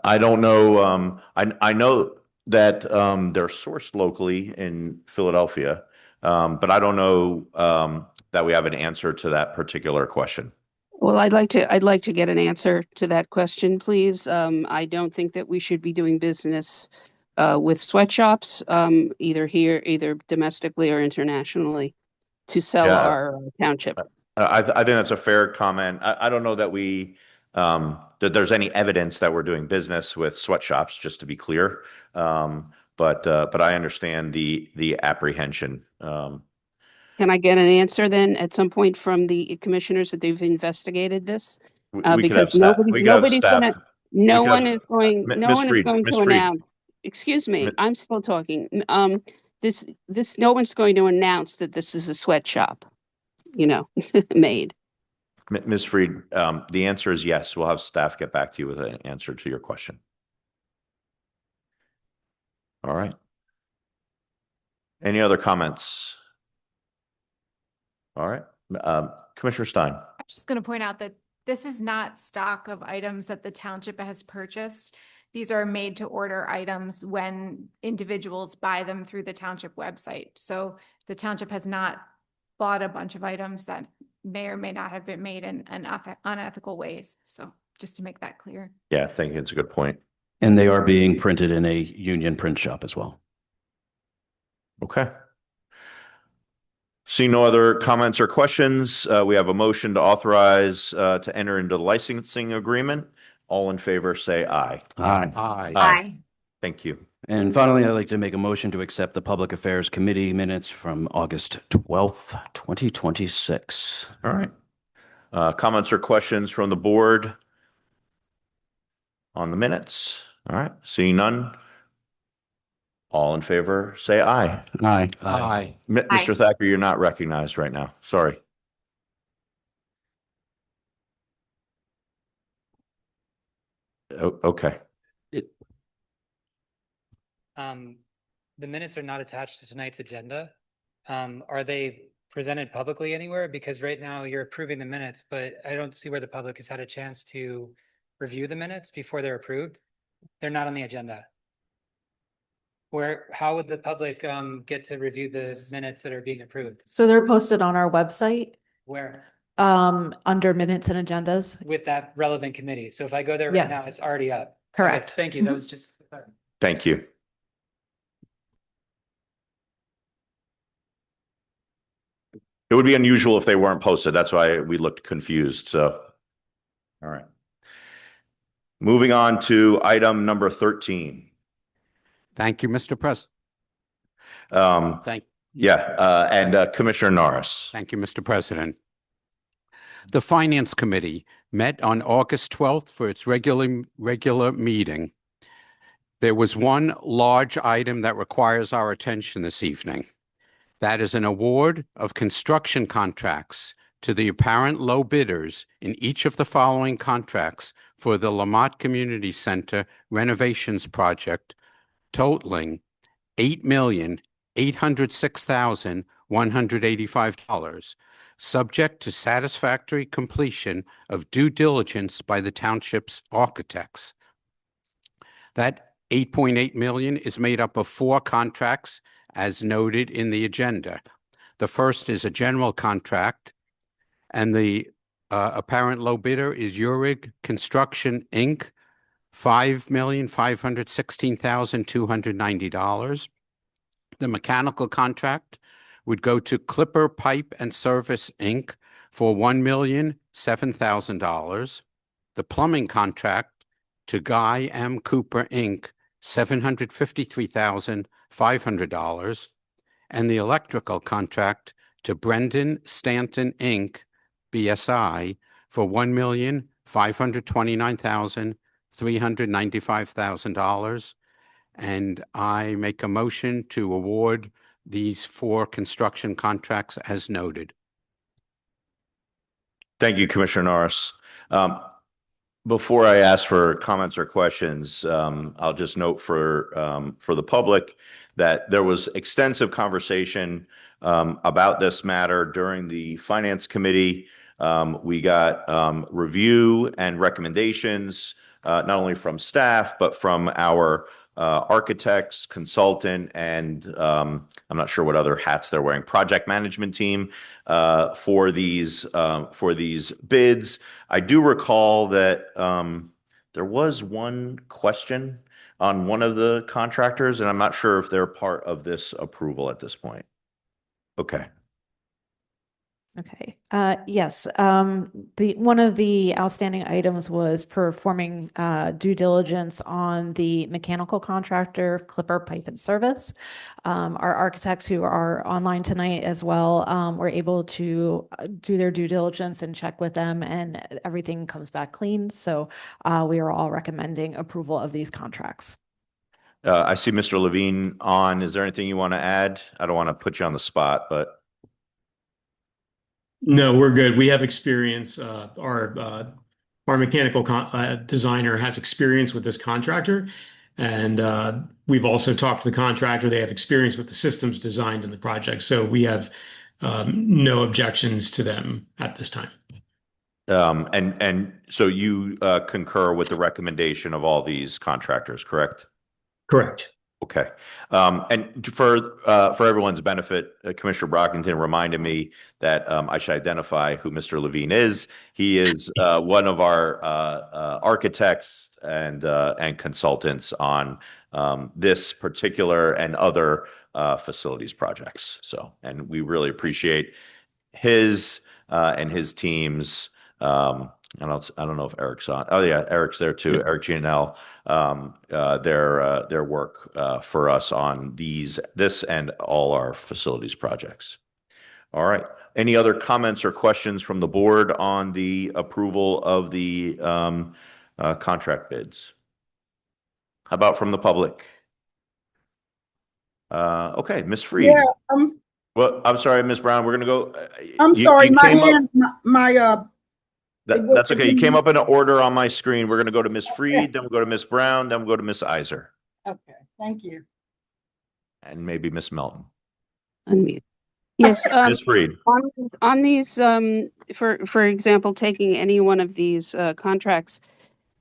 I don't know. I know that they're sourced locally in Philadelphia, but I don't know that we have an answer to that particular question. Well, I'd like to get an answer to that question, please. I don't think that we should be doing business with sweatshops, either domestically or internationally, to sell our township. I think that's a fair comment. I don't know that that there's any evidence that we're doing business with sweatshops, just to be clear. But I understand the apprehension. Can I get an answer then at some point from the commissioners that they've investigated this? Because no one is going to announce. Excuse me, I'm still talking. No one's going to announce that this is a sweatshop, made. Ms. Freed, the answer is yes. We'll have staff get back to you with an answer to your question. All right. Any other comments? All right. Commissioner Stein. I'm just going to point out that this is not stock of items that the township has purchased. These are made to order items when individuals buy them through the township website. So the township has not bought a bunch of items that may or may not have been made in unethical ways. So just to make that clear. Yeah, I think it's a good point. And they are being printed in a union print shop as well. Okay. See no other comments or questions. We have a motion to authorize to enter into the licensing agreement. All in favor, say aye. Aye. Aye. Thank you. And finally, I'd like to make a motion to accept the Public Affairs Committee minutes from August 12th, 2026. All right. Comments or questions from the board on the minutes? All right. Seeing none. All in favor, say aye. Aye. Aye. Mr. Thacker, you're not recognized right now. Sorry. Okay. The minutes are not attached to tonight's agenda. Are they presented publicly anywhere? Because right now you're approving the minutes, but I don't see where the public has had a chance to review the minutes before they're approved. They're not on the agenda. How would the public get to review the minutes that are being approved? So they're posted on our website, Where? under minutes and agendas. With that relevant committee. So if I go there right now, Yes. it's already up. Correct. Okay, thank you. That was just. Thank you. It would be unusual if they weren't posted. That's why we looked confused. So, all right. Moving on to item number 13. Thank you, Mr. President. And Commissioner Norris. Thank you, Mr. President. The Finance Committee met on August 12th for its regular meeting. There was one large item that requires our attention this evening. That is an award of construction contracts to the apparent low bidders in each of the following contracts for the Mott Community Center renovations project, totaling $8,806,185, subject to satisfactory completion of due diligence by the township's architects. That $8.8 million is made up of 4 contracts, as noted in the agenda. The first is a general contract, and the apparent low bidder is Urig Construction, Inc., $5,516,290. The mechanical contract would go to Clipper Pipe and Service, Inc. for $1,007,000. The plumbing contract to Guy M. Cooper, Inc., $753,500. And the electrical contract to Brendan Stanton, Inc., BSI, for $1,529,395,000. And I make a motion to award these 4 construction contracts as noted. Thank you, Commissioner Norris. Before I ask for comments or questions, I'll just note for the public that there was extensive conversation about this matter during the Finance Committee. We got review and recommendations, not only from staff, but from our architects, consultant, and I'm not sure what other hats they're wearing, project management team for these bids. I do recall that there was one question on one of the contractors, and I'm not sure if they're part of this approval at this point. Okay. Okay. Yes. One of the outstanding items was performing due diligence on the mechanical contractor, Clipper Pipe and Service. Our architects who are online tonight as well were able to do their due diligence and check with them, and everything comes back clean. So we are all recommending approval of these contracts. I see Mr. Levine on. Is there anything you want to add? I don't want to put you on the spot, but. No, we're good. We have experience. Our mechanical designer has experience with this contractor, and we've also talked to the contractor. They have experience with the systems designed in the project, so we have no objections to them at this time. And so you concur with the recommendation of all these contractors, correct? Correct. Okay. And for everyone's benefit, Commissioner Brockington reminded me that I should identify who Mr. Levine is. He is one of our architects and consultants on this particular and other facilities projects. So, and we really appreciate his and his team's. I don't know if Eric's on. Oh yeah, Eric's there too. Eric Gianell, their work for us on this and all our facilities projects. All right. Any other comments or questions from the board on the approval of the contract bids? How about from the public? Okay, Ms. Freed. Yeah, Well, I'm sorry, Ms. Brown. We're gonna go. I'm sorry, you my came up- hand, my That's okay. You came up in an order on my screen. We're going to go to Ms. Freed, then we'll go to Ms. Brown, then we'll go to Ms. Iser, Okay, thank you. and maybe Ms. Melton. Unmute. Yes. Ms. Freed. On these, for example, taking any one of these contracts,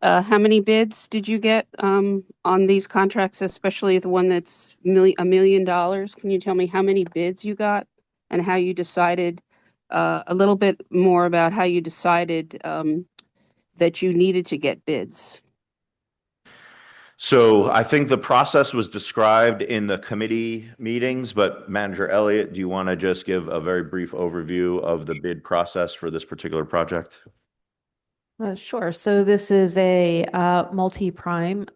how many bids did you get on these contracts, especially the one that's $1 million? Can you tell me how many bids you got and how you decided? A little bit more about how you decided that you needed to get bids. So I think the process was described in the committee meetings, but Manager Elliott, do you want to just give a very brief overview of the bid process for this particular project? Sure. So this is a multi-prime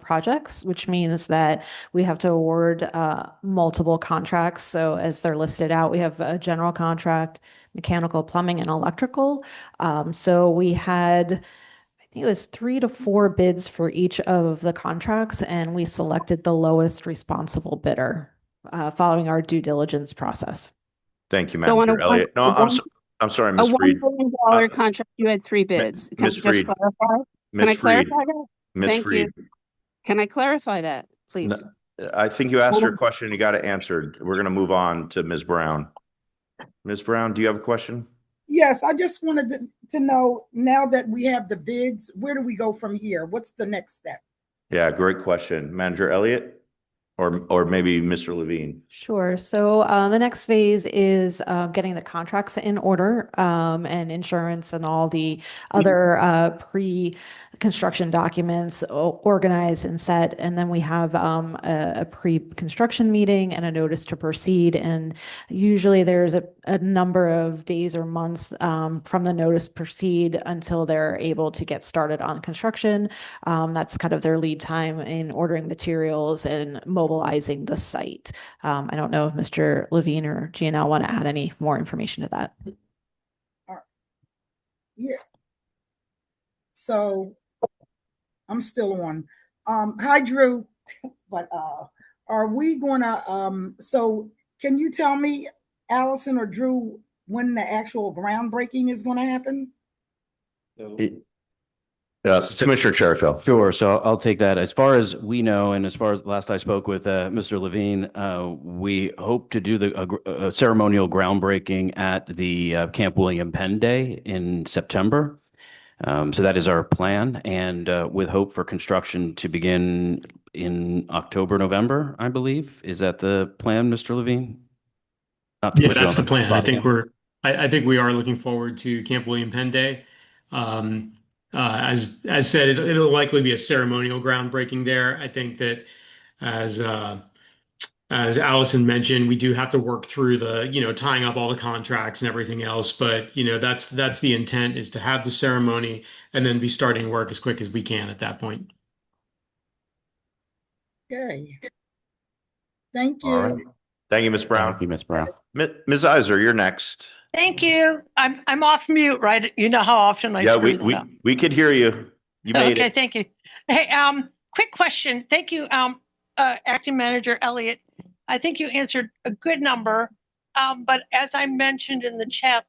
projects, which means that we have to award multiple contracts. So as they're listed out, we have a general contract, mechanical, plumbing, and electrical. So we had, I think it was 3 to 4 bids for each of the contracts, and we selected the lowest responsible bidder following our due diligence process. Thank you, Manager Elliott. No, I'm sorry, Ms. Freed. A $1 billion contract, you had 3 bids. Can I just clarify? Can I clarify that? Thank you. Can I clarify that, please? No, I think you asked your question. You got it answered. We're going to move on to Ms. Brown. Ms. Brown, do you have a question? Yes, I just wanted to know, now that we have the bids, where do we go from here? What's the next step? Yeah, great question. Manager Elliott? Or maybe Mr. Levine. Sure. So the next phase is getting the contracts in order and insurance and all the other pre-construction documents organized and set. And then we have a pre-construction meeting and a notice to proceed. And usually there's a number of days or months from the notice to proceed until they're able to get started on construction. That's kind of their lead time in ordering materials and mobilizing the site. I don't know if Mr. Levine or GNL want to add any more information to that. Yeah. So I'm still on. Hi, Drew. But are we going to, so can you tell me, Allison or Drew, when the actual groundbreaking is going to happen? Commissioner Cherrifield. Sure. So I'll take that. As far as we know, and as far as last I spoke with Mr. Levine, we hope to do the ceremonial groundbreaking at the Camp William Penn Day in September. So that is our plan, and with hope for construction to begin in October, November, I believe. Is that the plan, Mr. Levine? Yeah, that's the plan. I think we are looking forward to Camp William Penn Day. As said, it'll likely be a ceremonial groundbreaking there. I think that as Allison mentioned, we do have to work through the, tying up all the contracts and everything else. But, that's the intent, is to have the ceremony and then be starting work as quick as we can at that point. Okay. Thank you. All right. Thank you, Ms. Brown. Thank you, Ms. Brown. Ms. Iser, you're next. Thank you. I'm off mute, right? You know how often I screw this up. we could hear you. You made Okay, it. thank you. Hey, quick question. Thank you, Acting Manager Elliott. I think you answered a good number, but as I mentioned in the chat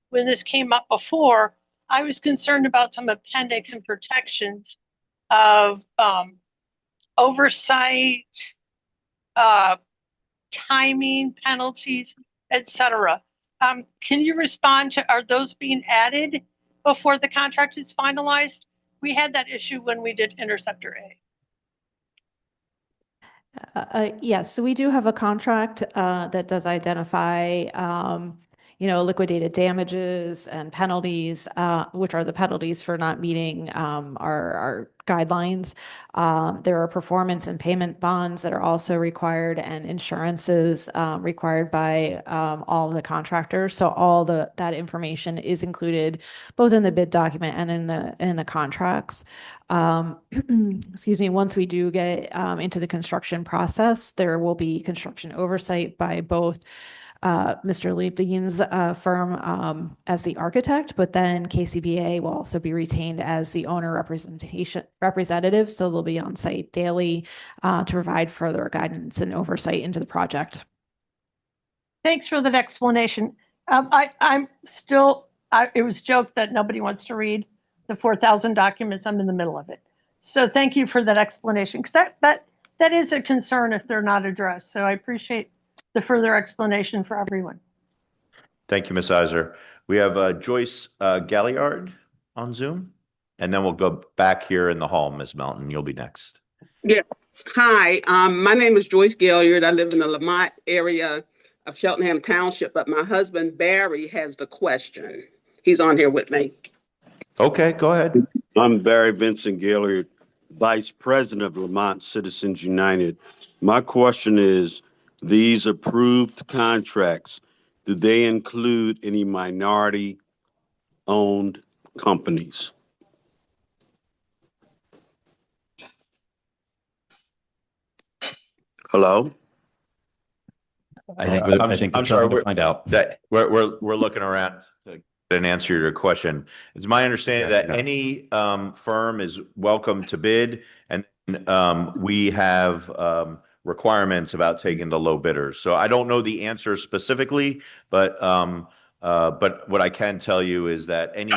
when this came up before, I was concerned about some appendix and protections of oversight, timing, penalties, etc. Can you respond to, are those being added before the contract is finalized? We had that issue when we did Interceptor A. Yes, so we do have a contract that does identify, liquidated damages and penalties, which are the penalties for not meeting our guidelines. There are performance and payment bonds that are also required, and insurances required by all of the contractors. So all that information is included both in the bid document and in the contracts. Excuse me, once we do get into the construction process, there will be construction oversight by both Mr. Levine's firm as the architect, but then KCBA will also be retained as the owner representative. So they'll be on site daily to provide further guidance and oversight into the project. Thanks for that explanation. It was joked that nobody wants to read the 4,000 documents. I'm in the middle of it. So thank you for that explanation, because that is a concern if they're not addressed. So I appreciate the further explanation for everyone. Thank you, Ms. Iser. We have Joyce Galliard on Zoom, and then we'll go back here in the hall. Ms. Melton, you'll be next. Yeah. Hi, my name is Joyce Galliard. I live in the Mott area of Cheltenham Township, but my husband Barry has the question. He's on here with me. Okay, go ahead. I'm Barry Vincent Galliard, Vice President of Lamont Citizens United. My question is, these approved contracts, do they include any minority-owned companies? Hello? I think they're trying to find out. That we're looking around to get an answer to your question. It's my understanding that any firm is welcome to bid, and we have requirements about taking the low bidders. So I don't know the answer specifically, but what I can tell you is that any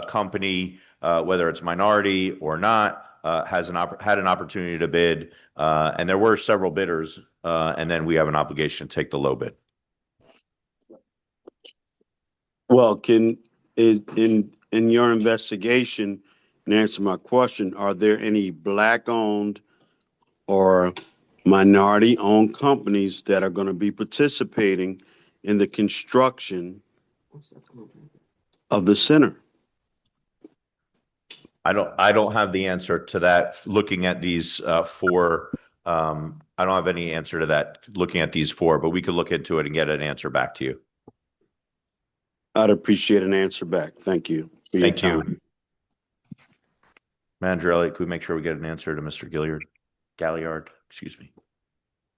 company, whether it's minority or not, had an opportunity to bid, and there were several bidders, and then we have an obligation to take the low bid. Well, in your investigation, and answer my question, are there any Black-owned or minority-owned companies that are going to be participating in the construction of the center? I don't have the answer to that. Looking at these four, I don't have any answer to that. Looking at these four, but we could look into it and get an answer back to you. I'd appreciate an answer back. Thank you. Thank you. Manager Elliott, could we make sure we get an answer to Mr. Galliard? Excuse me.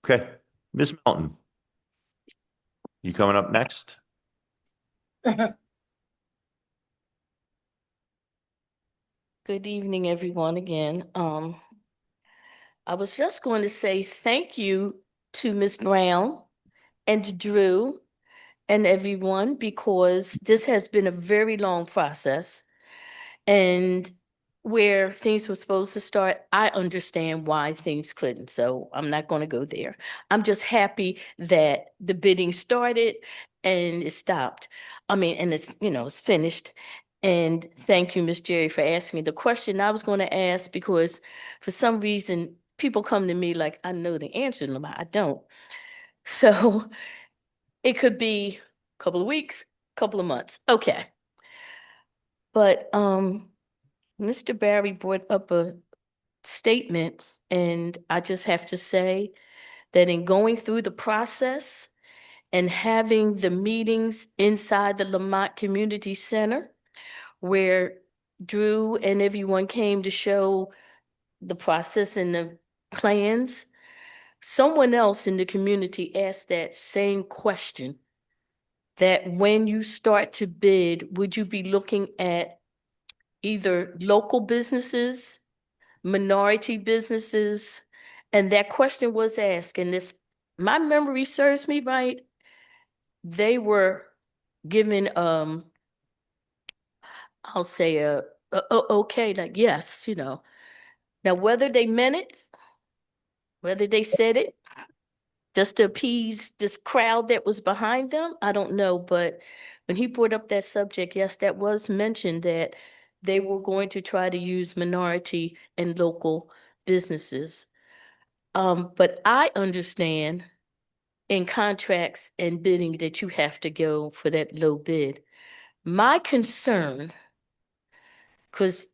Okay. Ms. Melton, you coming up next? Good evening, everyone, again. I was just going to say thank you to Ms. Brown and Drew and everyone, because this has been a very long process. And where things were supposed to start, I understand why things couldn't. So I'm not going to go there. I'm just happy that the bidding started and it stopped. I mean, and it's, it's finished. And thank you, Ms. Jerry, for asking me the question I was going to ask, because for some reason, people come to me like I know the answer to them. I don't. So it could be a couple of weeks, couple of months. Okay. But Mr. Barry brought up a statement, and I just have to say that in going through the process and having the meetings inside the Lamont Community Center, where Drew and everyone came to show the process and the plans, someone else in the community asked that same question, that when you start to bid, would you be looking at either local businesses, minority businesses? And that question was asked. And if my memory serves me right, they were given I'll say okay, like yes, you know. Now whether they meant it, whether they said it just to appease this crowd that was behind them, I don't know. But when he brought up that subject, yes, that was mentioned that they were going to try to use minority and local businesses. But I understand in contracts and bidding that you have to go for that low bid. My concern, because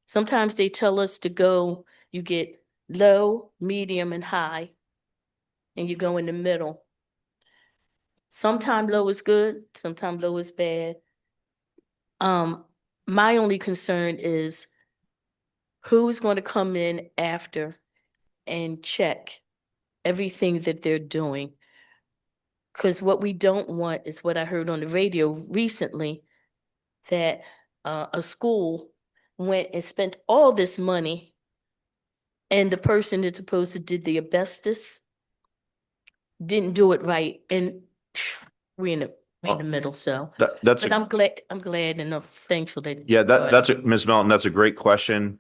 sometimes they tell us to go, you get low, medium, and high, and you go in the middle. Sometimes low is good, sometimes low is bad. My only concern is who's going to come in after and check everything that they're doing. Because what we don't want is what I heard on the radio recently, that a school went and spent all this money and the person that's supposed to did the asbestos didn't do it right. And we're in the middle. So That's but I'm glad and thankful that Yeah, that's Ms. Melton, that's a great question.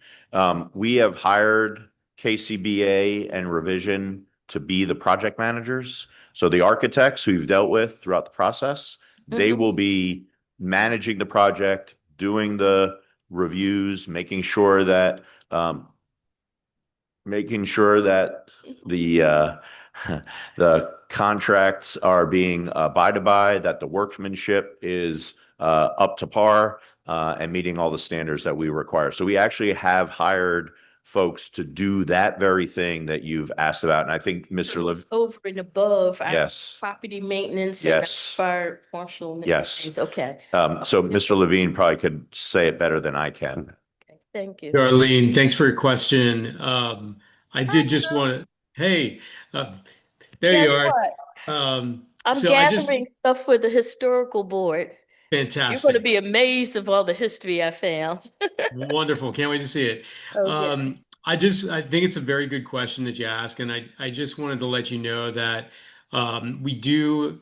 We have hired KCBA and Revision to be the project managers. So the architects who you've dealt with throughout the process, they will be managing the project, doing the reviews, making sure that the the contracts are being abided by, that the workmanship is up to par and meeting all the standards that we require. So we actually have hired folks to do that very thing that you've asked about. And I think Mr. Liv. Over and above our Yes. property maintenance Yes. and fire marshal and Yes. things. Okay. So Mr. Levine probably could say it better than I can. Thank you. Darlene, thanks for your question. I did just want to, hey, there Guess you are. what? I'm So I just, gathering stuff for the historical board. You're going to fantastic. be amazed of all the history I found. Wonderful. Can't wait to see it. Okay. I think it's a very good question that you ask. And I just wanted to let you know that we do,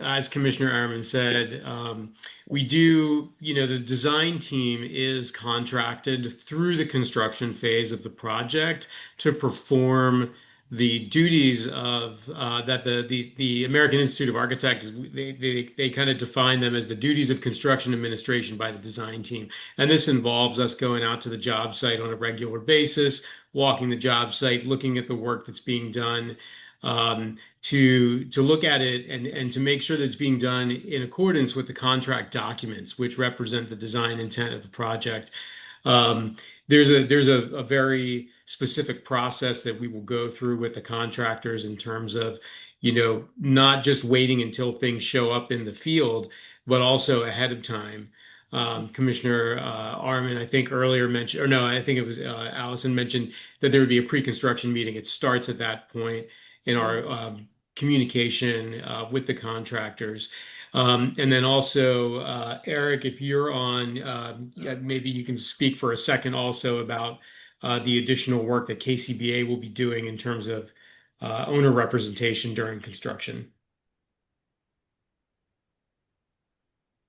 as Commissioner Ehrman said, we do, the design team is contracted through the construction phase of the project to perform the duties of that the American Institute of Architects, they kind of define them as the duties of construction administration by the design team. And this involves us going out to the job site on a regular basis, walking the job site, looking at the work that's being done, to look at it and to make sure that it's being done in accordance with the contract documents, which represent the design intent of the project. There's a very specific process that we will go through with the contractors in terms of, not just waiting until things show up in the field, but also ahead of time. Commissioner Arman, I think earlier mentioned, or no, I think it was Allison mentioned that there would be a pre-construction meeting. It starts at that point in our communication with the contractors. And then also, Eric, if you're on, maybe you can speak for a second also about the additional work that KCBA will be doing in terms of owner representation during construction.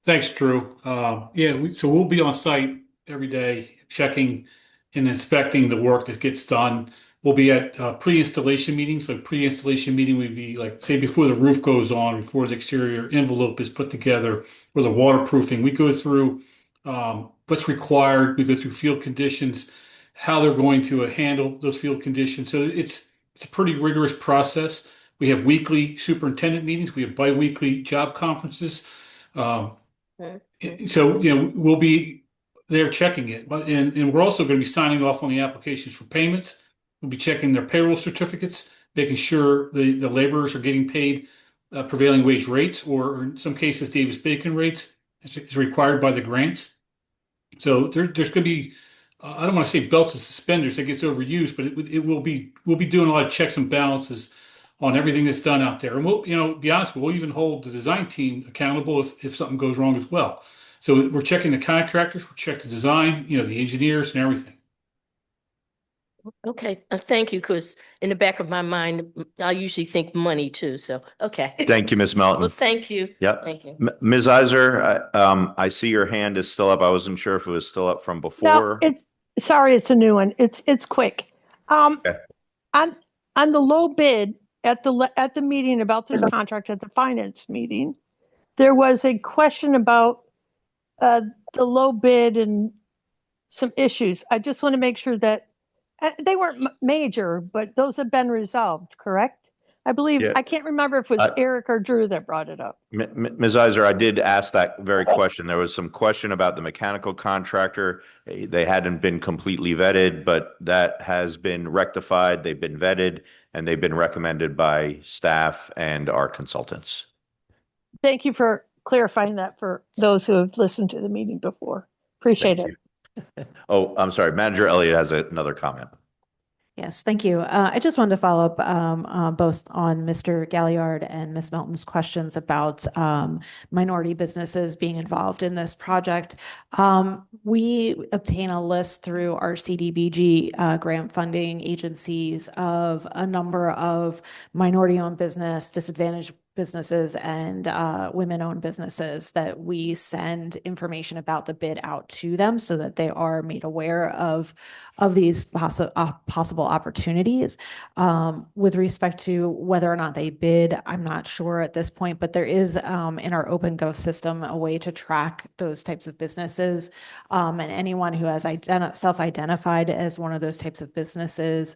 Thanks, Drew. So we'll be on site every day, checking and inspecting the work that gets done. We'll be at pre-installation meetings. So pre-installation meeting would be like, say, before the roof goes on, before the exterior envelope is put together, or the waterproofing. We go through what's required. We go through field conditions, how they're going to handle those field conditions. So it's a pretty rigorous process. We have weekly superintendent meetings. We have biweekly job conferences. So, we'll be there checking it, and we're also going to be signing off on the applications for payments. We'll be checking their payroll certificates, making sure the laborers are getting paid prevailing wage rates, or in some cases, Davis-Bacon rates is required by the grants. So there's going to be, I don't want to say belts and suspenders, that gets overused, but we'll be doing a lot of checks and balances on everything that's done out there. And we'll, be honest, we'll even hold the design team accountable if something goes wrong as well. So we're checking the contractors, we're checking the design, the engineers and everything. Okay, thank you, because in the back of my mind, I usually think money too, so, okay. Thank you, Ms. Melton. Well, thank you. Yep. Thank you. Ms. Iser, I see your hand is still up. I wasn't sure if it was still up from No, before. sorry, it's a new one. It's quick. Okay. On the low bid at the meeting about this contract at the finance meeting, there was a question about the low bid and some issues. I just want to make sure that they weren't major, but those have been resolved, correct? I believe, Yeah. I can't remember if it was Eric or Drew that brought it up. Ms. Iser, I did ask that very question. There was some question about the mechanical contractor. They hadn't been completely vetted, but that has been rectified. They've been vetted and they've been recommended by staff and our consultants. Thank you for clarifying that for those who have listened to the meeting before. Appreciate it. Oh, I'm sorry. Manager Elliott has another comment. Yes, thank you. I just wanted to follow up both on Mr. Galliard and Ms. Melton's questions about minority businesses being involved in this project. We obtain a list through our CDBG grant funding agencies of a number of minority-owned business, disadvantaged businesses, and women-owned businesses that we send information about the bid out to them so that they are made aware of these possible opportunities. With respect to whether or not they bid, I'm not sure at this point, but there is in our OpenGov system a way to track those types of businesses. And anyone who has self-identified as one of those types of businesses,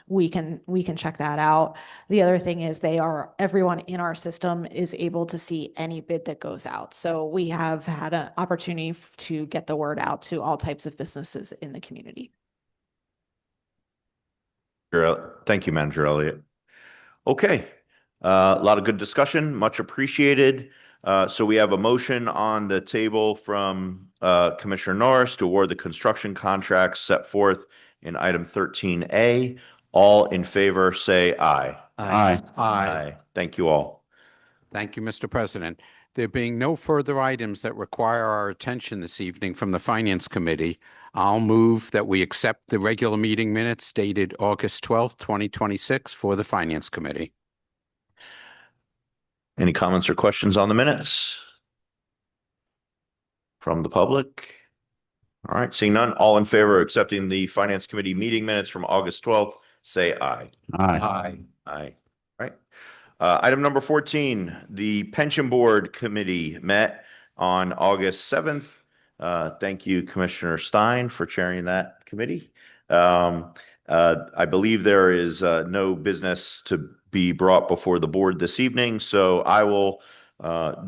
we can check that out. The other thing is everyone in our system is able to see any bid that goes out. So we have had an opportunity to get the word out to all types of businesses in the community. Thank you, Manager Elliott. Okay. A lot of good discussion. Much appreciated. So we have a motion on the table from Commissioner Norris to award the construction contracts set forth in item 13A. All in favor, say aye. Aye. Aye. Thank you all. Thank you, Mr. President. There being no further items that require our attention this evening from the Finance Committee, I'll move that we accept the regular meeting minutes dated August 12th, 2026 for the Finance Committee. Any comments or questions on the minutes from the public? All right, seeing none, all in favor of accepting the Finance Committee meeting minutes from August 12th, say aye. Aye. Aye. All right. Item number 14, the Pension Board Committee met on August 7th. Thank you, Commissioner Stein, for chairing that committee. I believe there is no business to be brought before the board this evening, so I will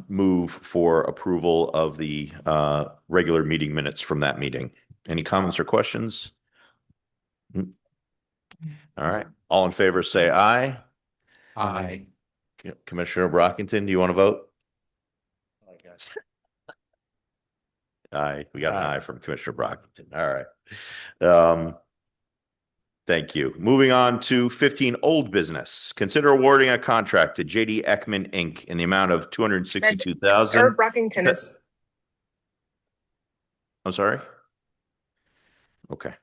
move for approval of the regular meeting minutes from that meeting. Any comments or questions? All right. All in favor, say aye. Aye. Commissioner Brockington, do you want to vote? I guess. Aye. We got an aye from Commissioner Brockington. All right. Thank you. Moving on to 15 old business. Consider awarding a contract to JD Ekman Inc. in the amount of $262,000. Brockington is. I'm sorry. Okay.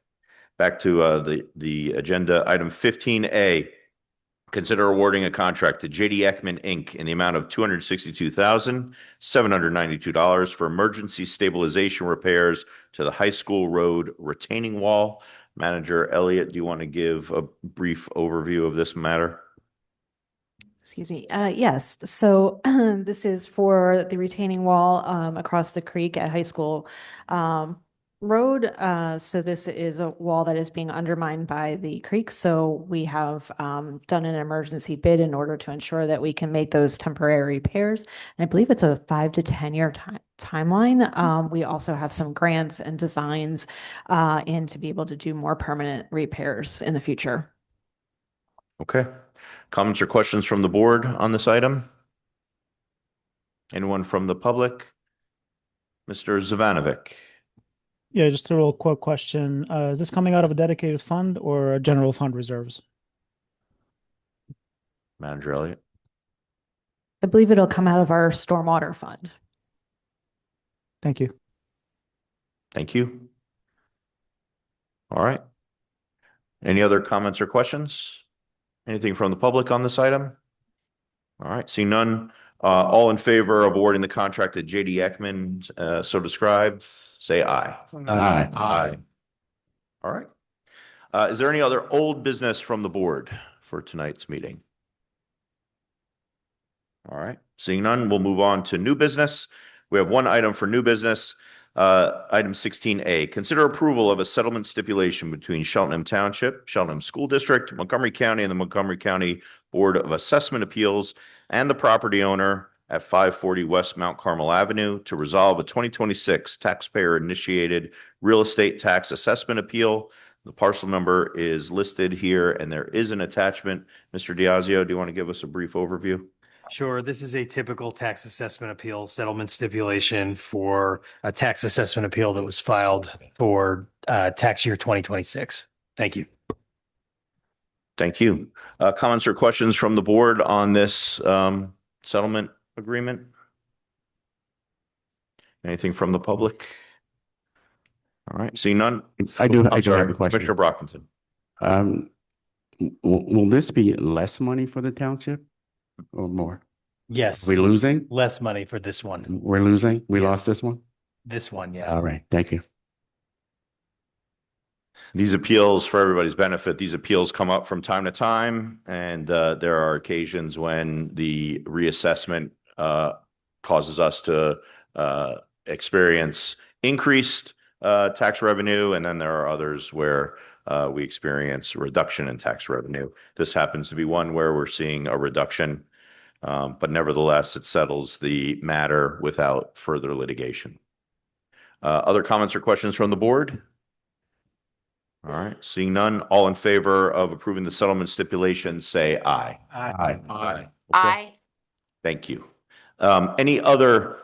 Back to the agenda. Item 15A. Consider awarding a contract to JD Ekman Inc. in the amount of $262,792 for emergency stabilization repairs to the high school road retaining wall. Manager Elliott, do you want to give a brief overview of this matter? Excuse me. Yes. So this is for the retaining wall across the creek at High School Road. So this is a wall that is being undermined by the creek. So we have done an emergency bid in order to ensure that we can make those temporary repairs. And I believe it's a 5 to 10 year timeline. We also have some grants and designs in to be able to do more permanent repairs in the future. Okay. Comments or questions from the board on this item? Anyone from the public? Mr. Zavanovic. Yeah, just a real quick question. Is this coming out of a dedicated fund or a general fund reserves? Manager Elliott. I believe it'll come out of our stormwater fund. Thank you. Thank you. All right. Any other comments or questions? Anything from the public on this item? All right, seeing none. All in favor of awarding the contract to JD Ekman, so described, say aye. Aye. Aye. All right. Is there any other old business from the board for tonight's meeting? All right, seeing none, we'll move on to new business. We have one item for new business. Item 16A, consider approval of a settlement stipulation between Cheltenham Township, Cheltenham School District, Montgomery County, and the Montgomery County Board of Assessment Appeals and the property owner at 540 West Mount Carmel Avenue to resolve a 2026 taxpayer-initiated real estate tax assessment appeal. The parcel number is listed here, and there is an attachment. Mr. Diazio, do you want to give us a brief overview? Sure. This is a typical tax assessment appeal settlement stipulation for a tax assessment appeal that was filed for tax year 2026. Thank you. Thank you. Comments or questions from the board on this settlement agreement? Anything from the public? All right, seeing none. I do have sorry, a question. Commissioner Brockington. Will this be less money for the township or more? Yes. We losing? Less money for this one. We're losing? We Yes. lost this one? This one, yeah. All right, thank you. These appeals, for everybody's benefit, these appeals come up from time to time, and there are occasions when the reassessment causes us to experience increased tax revenue, and then there are others where we experience a reduction in tax revenue. This happens to be one where we're seeing a reduction, but nevertheless, it settles the matter without further litigation. Other comments or questions from the board? All right, seeing none, all in favor of approving the settlement stipulation, say aye. Aye. Aye. Aye. Thank you. Any other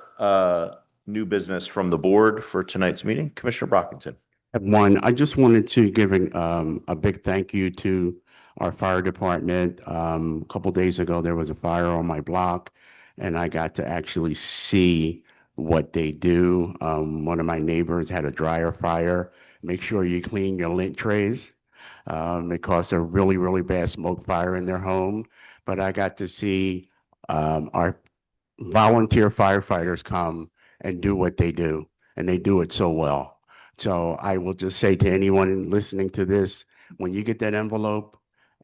new business from the board for tonight's meeting? Commissioner Brockington. One, I just wanted to give a big thank you to our fire department. A couple days ago, there was a fire on my block, and I got to actually see what they do. One of my neighbors had a dryer fire. Make sure you clean your lint trays. It caused a really, really bad smoke fire in their home. But I got to see our volunteer firefighters come and do what they do, and they do it so well. So I will just say to anyone listening to this, when you get that envelope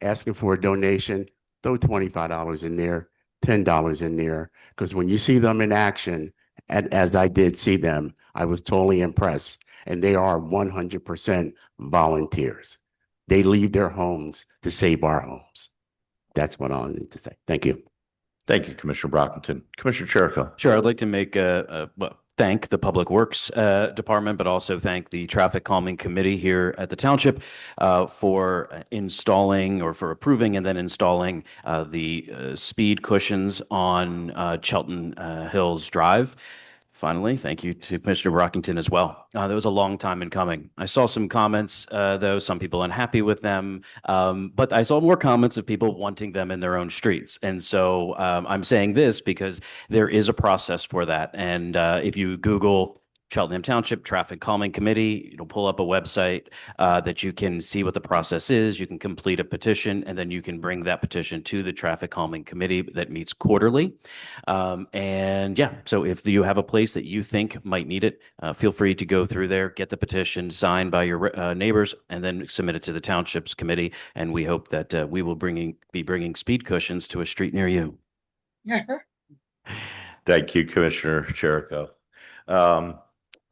asking for a donation, throw $25 in there, $10 in there, because when you see them in action, and as I did see them, I was totally impressed. And they are 100% volunteers. They leave their homes to save our homes. That's what I need to say. Thank you. Thank you, Commissioner Brockington. Commissioner Cherico. Sure, I'd like to make thank the Public Works Department, but also thank the Traffic Calming Committee here at the Township for installing or for approving and then installing the speed cushions on Cheltenham Hills Drive. Finally, thank you to Commissioner Brockington as well. That was a long time in coming. I saw some comments, though, some people unhappy with them, but I saw more comments of people wanting them in their own streets. And so I'm saying this because there is a process for that. And if you Google Cheltenham Township Traffic Calming Committee, it'll pull up a website that you can see what the process is. You can complete a petition, and then you can bring that petition to the Traffic Calming Committee that meets quarterly. And yeah, so if you have a place that you think might need it, feel free to go through there, get the petition signed by your neighbors, and then submit it to the Township's committee. And we hope that we will be bringing speed cushions to a street near you. Thank you, Commissioner Cherico.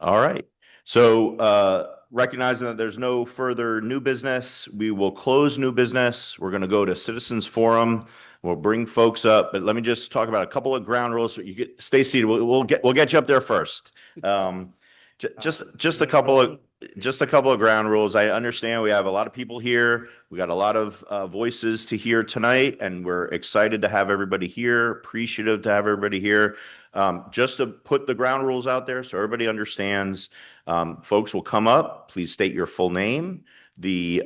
All right. So recognizing that there's no further new business, we will close new business. We're going to go to Citizens Forum. We'll bring folks up, but let me just talk about a couple of ground rules. So you stay seated. We'll get you up there first. Just a couple of ground rules. I understand we have a lot of people here. We got a lot of voices to hear tonight, and we're excited to have everybody here. Appreciative to have everybody here. Just to put the ground rules out there so everybody understands, folks will come up. Please state your full name, the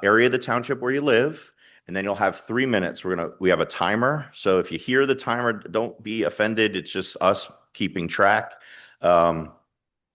area of the township where you live, and then you'll have 3 minutes. We have a timer. So if you hear the timer, don't be offended. It's just us keeping track.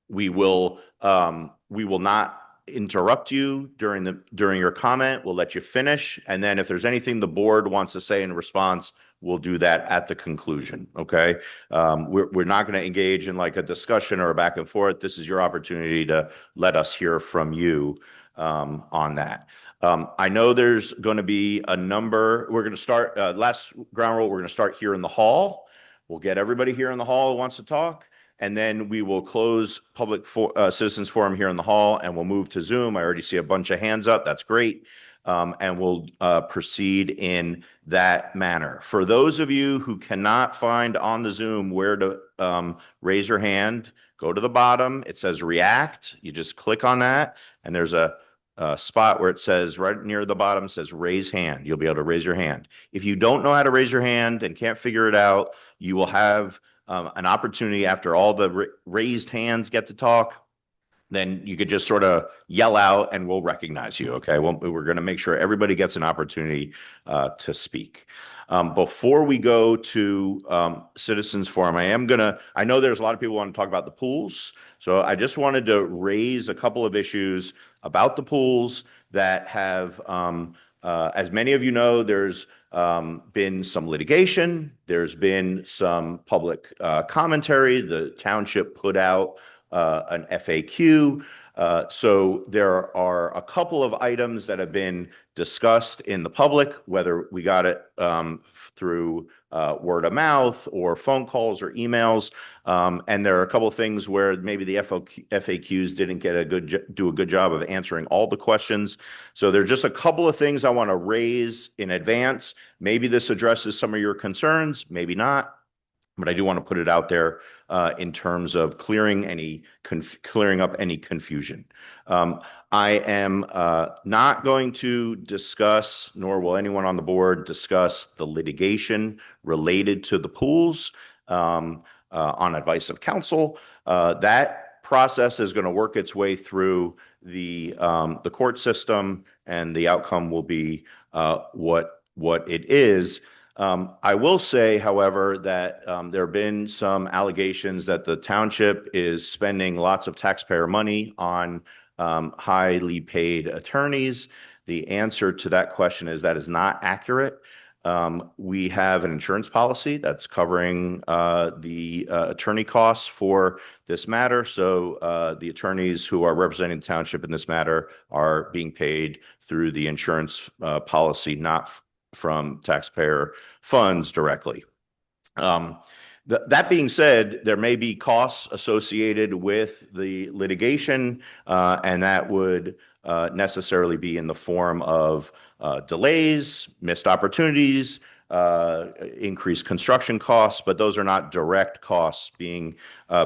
We will not interrupt you during your comment. We'll let you finish. And then if there's anything the board wants to say in response, we'll do that at the conclusion. Okay. We're not going to engage in like a discussion or a back and forth. This is your opportunity to let us hear from you on that. I know there's going to be a number. We're going to start last ground rule. We're going to start here in the hall. We'll get everybody here in the hall who wants to talk. And then we will close public citizens forum here in the hall, and we'll move to Zoom. I already see a bunch of hands up. That's great. And we'll proceed in that manner. For those of you who cannot find on the Zoom where to raise your hand, go to the bottom. It says react. You just click on that, and there's a spot where it says right near the bottom says raise hand. You'll be able to raise your hand. If you don't know how to raise your hand and can't figure it out, you will have an opportunity after all the raised hands get to talk. Then you could just sort of yell out and we'll recognize you. Okay. We're going to make sure everybody gets an opportunity to speak. Before we go to citizens forum, I know there's a lot of people who want to talk about the pools. So I just wanted to raise a couple of issues about the pools that have, as many of you know, there's been some litigation. There's been some public commentary. The township put out an FAQ. So there are a couple of items that have been discussed in the public, whether we got it through word of mouth or phone calls or emails. And there are a couple of things where maybe the FAQs didn't do a good job of answering all the questions. So there's just a couple of things I want to raise in advance. Maybe this addresses some of your concerns, maybe not. But I do want to put it out there in terms of clearing up any confusion. I am not going to discuss, nor will anyone on the board discuss, the litigation related to the pools on advice of counsel. That process is going to work its way through the court system, and the outcome will be what it is. I will say, however, that there have been some allegations that the township is spending lots of taxpayer money on highly paid attorneys. The answer to that question is that is not accurate. We have an insurance policy that's covering the attorney costs for this matter. So the attorneys who are representing the township in this matter are being paid through the insurance policy, not from taxpayer funds directly. That being said, there may be costs associated with the litigation, and that would necessarily be in the form of delays, missed opportunities, increased construction costs, but those are not direct costs being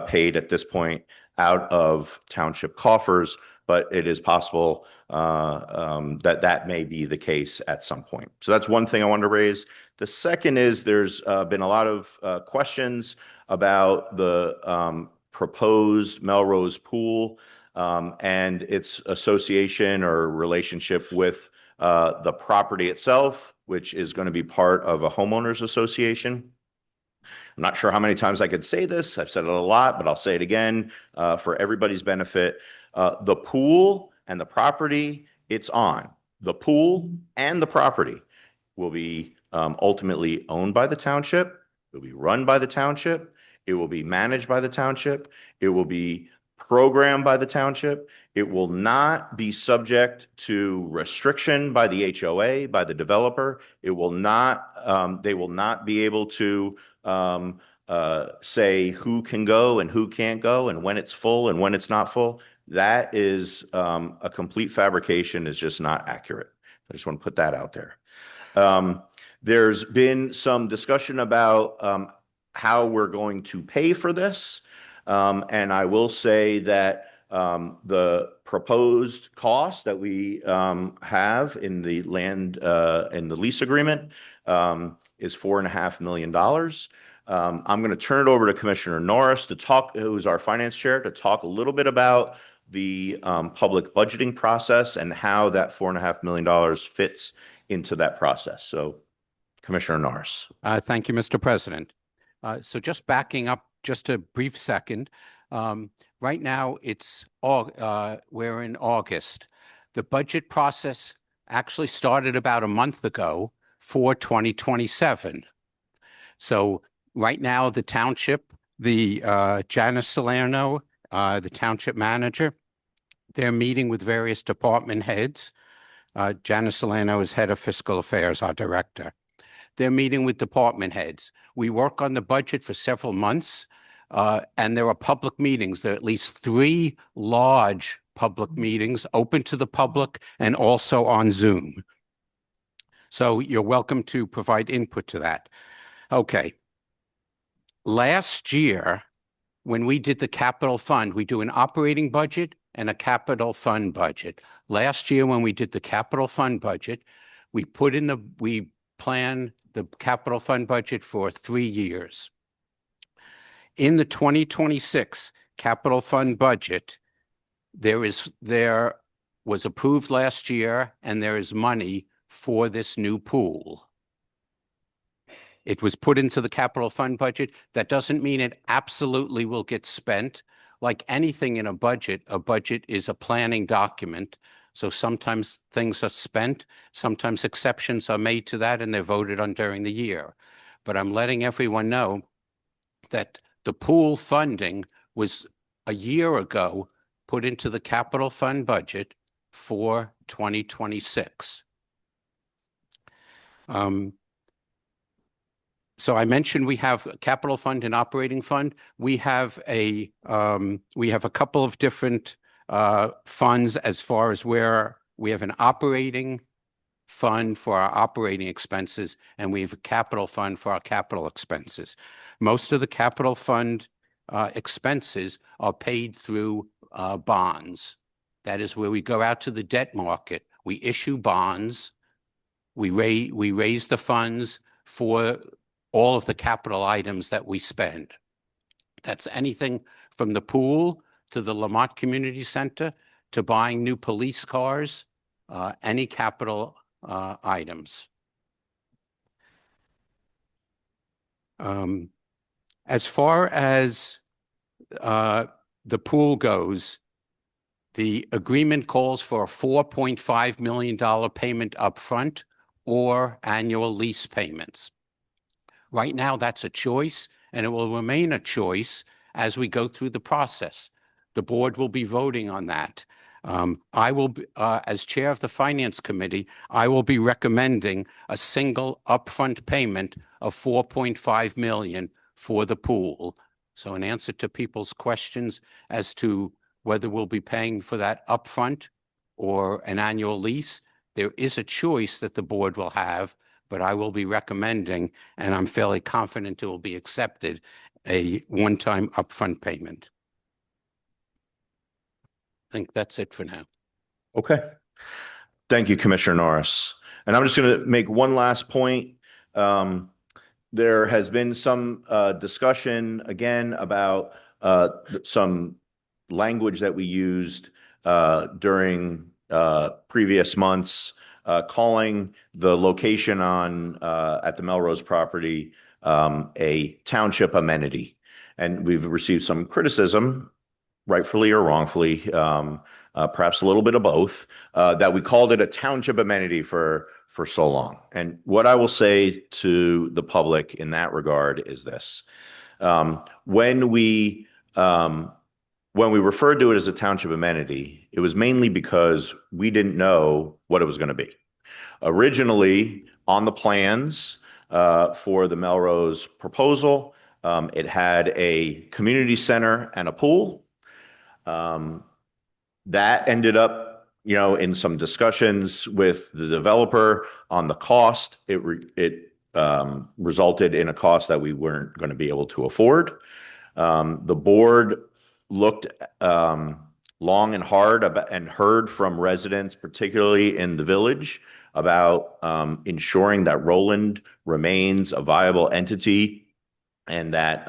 paid at this point out of township coffers, but it is possible that may be the case at some point. So that's one thing I wanted to raise. The second is there's been a lot of questions about the proposed Melrose pool and its association or relationship with the property itself, which is going to be part of a homeowners association. I'm not sure how many times I could say this. I've said it a lot, but I'll say it again for everybody's benefit. The pool and the property it's on. The pool and the property will be ultimately owned by the township. It will be run by the township. It will be managed by the township. It will be programmed by the township. It will not be subject to restriction by the HOA, by the developer. It will not, they will not be able to say who can go and who can't go and when it's full and when it's not full. That is a complete fabrication. It's just not accurate. I just want to put that out there. There's been some discussion about how we're going to pay for this. And I will say that the proposed cost that we have in the land, in the lease agreement is $4.5 million. I'm going to turn it over to Commissioner Norris to talk, who's our finance chair, to talk a little bit about the public budgeting process and how that $4.5 million fits into that process. So Commissioner Norris. Thank you, Mr. President. So just backing up just a brief second, Right now, we're in August. The budget process actually started about a month ago for 2027. So right now, the township, Janice Salerno, the township manager, they're meeting with various department heads. Janice Salerno is head of fiscal affairs, our director. They're meeting with department heads. We work on the budget for several months, and there are public meetings. There are at least 3 large public meetings open to the public and also on Zoom. So you're welcome to provide input to that. Okay. Last year, when we did the capital fund, we do an operating budget and a capital fund budget. Last year, when we did the capital fund budget, we plan the capital fund budget for 3 years. In the 2026 capital fund budget, there was approved last year, and there is money for this new pool. It was put into the capital fund budget. That doesn't mean it absolutely will get spent. Like anything in a budget is a planning document. So sometimes things are spent, sometimes exceptions are made to that, and they're voted on during the year. But I'm letting everyone know that the pool funding was a year ago put into the capital fund budget for 2026. So I mentioned we have a capital fund and operating fund. We have a couple of different funds as far as where we have an operating fund for our operating expenses, and we have a capital fund for our capital expenses. Most of the capital fund expenses are paid through bonds. That is where we go out to the debt market. We issue bonds. We raise the funds for all of the capital items that we spend. That's anything from the pool to the Mott Community Center to buying new police cars, any capital items. As far as the pool goes, the agreement calls for a $4.5 million payment upfront or annual lease payments. Right now, that's a choice, and it will remain a choice as we go through the process. The board will be voting on that. I will, as chair of the Finance Committee, I will be recommending a single upfront payment of $4.5 million for the pool. So in answer to people's questions as to whether we'll be paying for that upfront or an annual lease, there is a choice that the board will have, but I will be recommending, and I'm fairly confident it will be accepted, a one-time upfront payment. I think that's it for now. Okay. Thank you, Commissioner Norris. And I'm just going to make one last point. There has been some discussion again about some language that we used during previous months, calling the location at the Melrose property a township amenity. And we've received some criticism, rightfully or wrongfully, perhaps a little bit of both, that we called it a township amenity for so long. And what I will say to the public in that regard is this. When we referred to it as a township amenity, it was mainly because we didn't know what it was going to be. Originally, on the plans for the Melrose proposal, it had a community center and a pool. That ended up, in some discussions with the developer on the cost, it resulted in a cost that we weren't going to be able to afford. The board looked long and hard and heard from residents, particularly in the village, about ensuring that Rowland remains a viable entity and that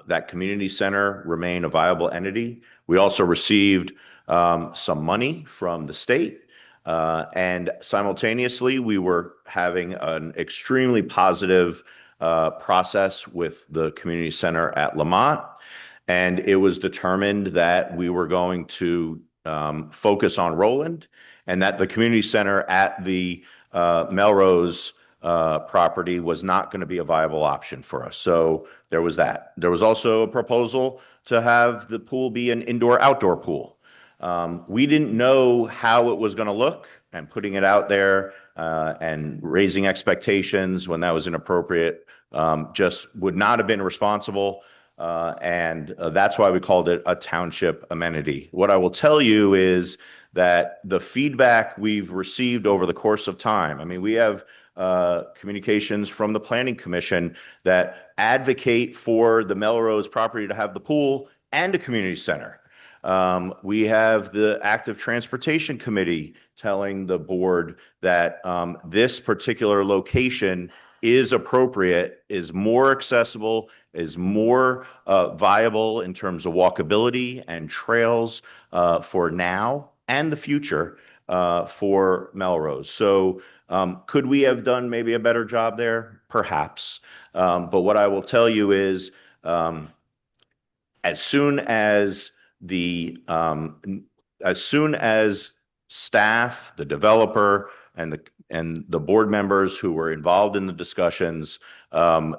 that community center remain a viable entity. We also received some money from the state, and simultaneously we were having an extremely positive process with the community center at Mott. And it was determined that we were going to focus on Rowland, and that the community center at the Melrose property was not going to be a viable option for us. So there was that. There was also a proposal to have the pool be an indoor-outdoor pool. We didn't know how it was going to look, and putting it out there and raising expectations when that was inappropriate just would not have been responsible. And that's why we called it a township amenity. What I will tell you is that the feedback we've received over the course of time, I mean, we have communications from the Planning Commission that advocate for the Melrose property to have the pool and a community center. We have the Active Transportation Committee telling the board that this particular location is appropriate, is more accessible, is more viable in terms of walkability and trails for now and the future for Melrose. So could we have done maybe a better job there? Perhaps. But what I will tell you is as soon as staff, the developer, and the board members who were involved in the discussions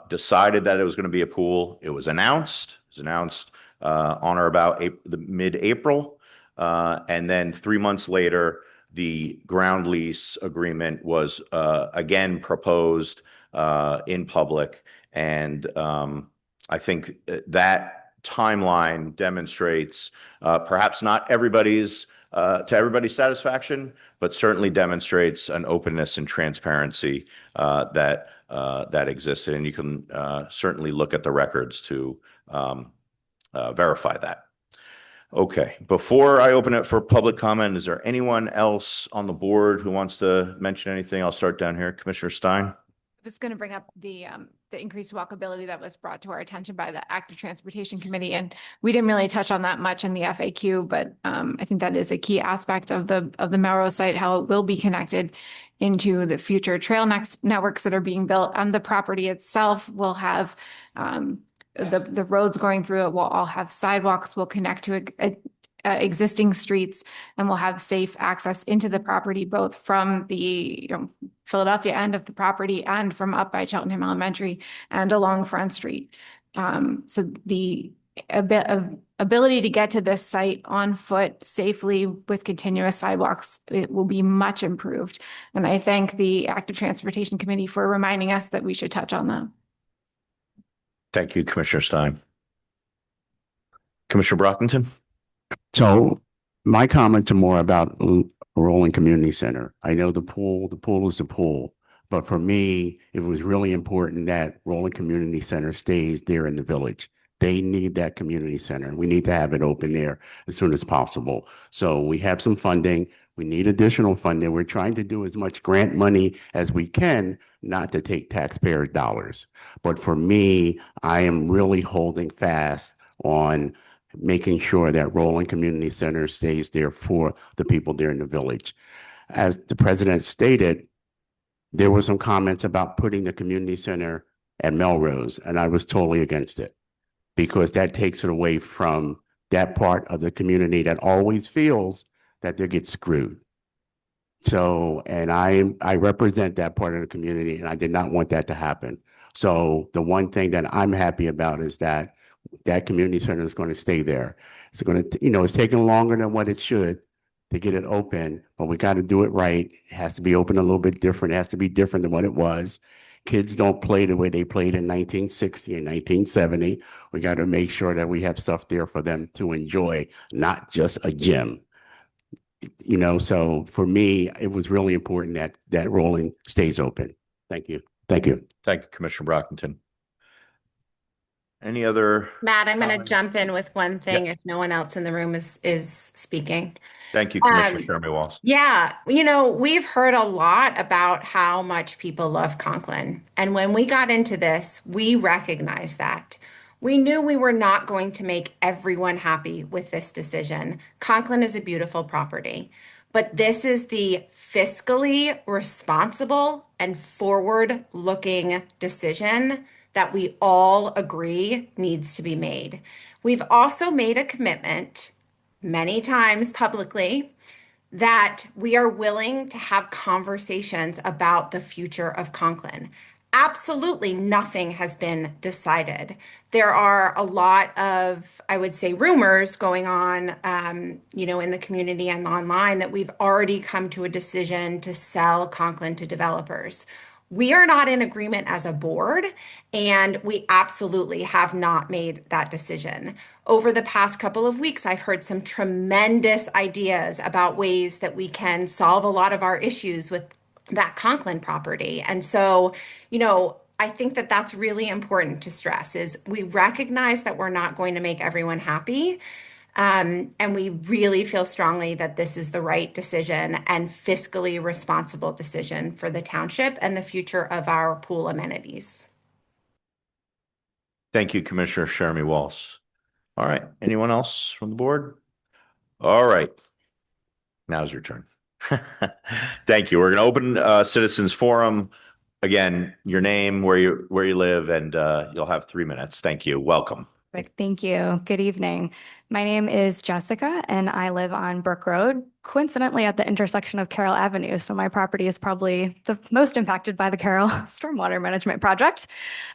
decided that it was going to be a pool, it was announced. It was announced on or about the mid-April, and then 3 months later, the ground lease agreement was again proposed in public, and I think that timeline demonstrates perhaps not everybody's to everybody's satisfaction, but certainly demonstrates an openness and transparency that existed. And you can certainly look at the records to verify that. Okay, before I open it for public comment, is there anyone else on the board who wants to mention anything? I'll start down here. Commissioner Stein. I was going to bring up the increased walkability that was brought to our attention by the Active Transportation Committee, and we didn't really touch on that much in the FAQ, but I think that is a key aspect of the Melrose site, how it will be connected into the future trail networks that are being built, and the property itself will have the roads going through it will all have sidewalks, will connect to existing streets, and will have safe access into the property, both from the Philadelphia end of the property and from up by Cheltenham Elementary and along Front Street. So the ability to get to this site on foot safely with continuous sidewalks, it will be much improved. And I thank the Active Transportation Committee for reminding us that we should touch on that. Thank you, Commissioner Stein. Commissioner Brockington. So my comments are more about Rowland Community Center. I know the pool is the pool, but for me, it was really important that Rowland Community Center stays there in the village. They need that community center. We need to have it open there as soon as possible. So we have some funding. We need additional funding. We're trying to do as much grant money as we can, not to take taxpayer dollars. But for me, I am really holding fast on making sure that Rowland Community Center stays there for the people there in the village. As the president stated, there were some comments about putting the community center at Melrose, and I was totally against it because that takes it away from that part of the community that always feels that they get screwed. So, and I represent that part of the community, and I did not want that to happen. So the one thing that I'm happy about is that that community center is going to stay there. It's going to, it's taking longer than what it should to get it open, but we got to do it right. It has to be open a little bit different. It has to be different than what it was. Kids don't play the way they played in 1960 and 1970. We got to make sure that we have stuff there for them to enjoy, not just a gym. So for me, it was really important that Rowland stays open. Thank you. Thank you. Thank you, Commissioner Brockington. Any other? Matt, I'm going to jump in with one thing if no one else in the room is speaking. Thank you, Commissioner Jeremy Walsh. Yeah, we've heard a lot about how much people love Conklin. And when we got into this, we recognized that. We knew we were not going to make everyone happy with this decision. Conklin is a beautiful property, but this is the fiscally responsible and forward-looking decision that we all agree needs to be made. We've also made a commitment many times publicly that we are willing to have conversations about the future of Conklin. Absolutely nothing has been decided. There are a lot of, I would say, rumors going on, in the community and online that we've already come to a decision to sell Conklin to developers. We are not in agreement as a board, and we absolutely have not made that decision. Over the past couple of weeks, I've heard some tremendous ideas about ways that we can solve a lot of our issues with that Conklin property. And so, I think that that's really important to stress is we recognize that we're not going to make everyone happy. And we really feel strongly that this is the right decision and fiscally responsible decision for the township and the future of our pool amenities. Thank you, Commissioner Shermy Walsh. All right. Anyone else from the board? All right. Now's your turn. Thank you. We're going to open citizens forum. Again, your name, where you live, and you'll have 3 minutes. Thank you. Welcome. Thank you. Good evening. My name is Jessica, and I live on Brook Road, coincidentally at the intersection of Carroll Avenue. So my property is probably the most impacted by the Carroll Stormwater Management Project.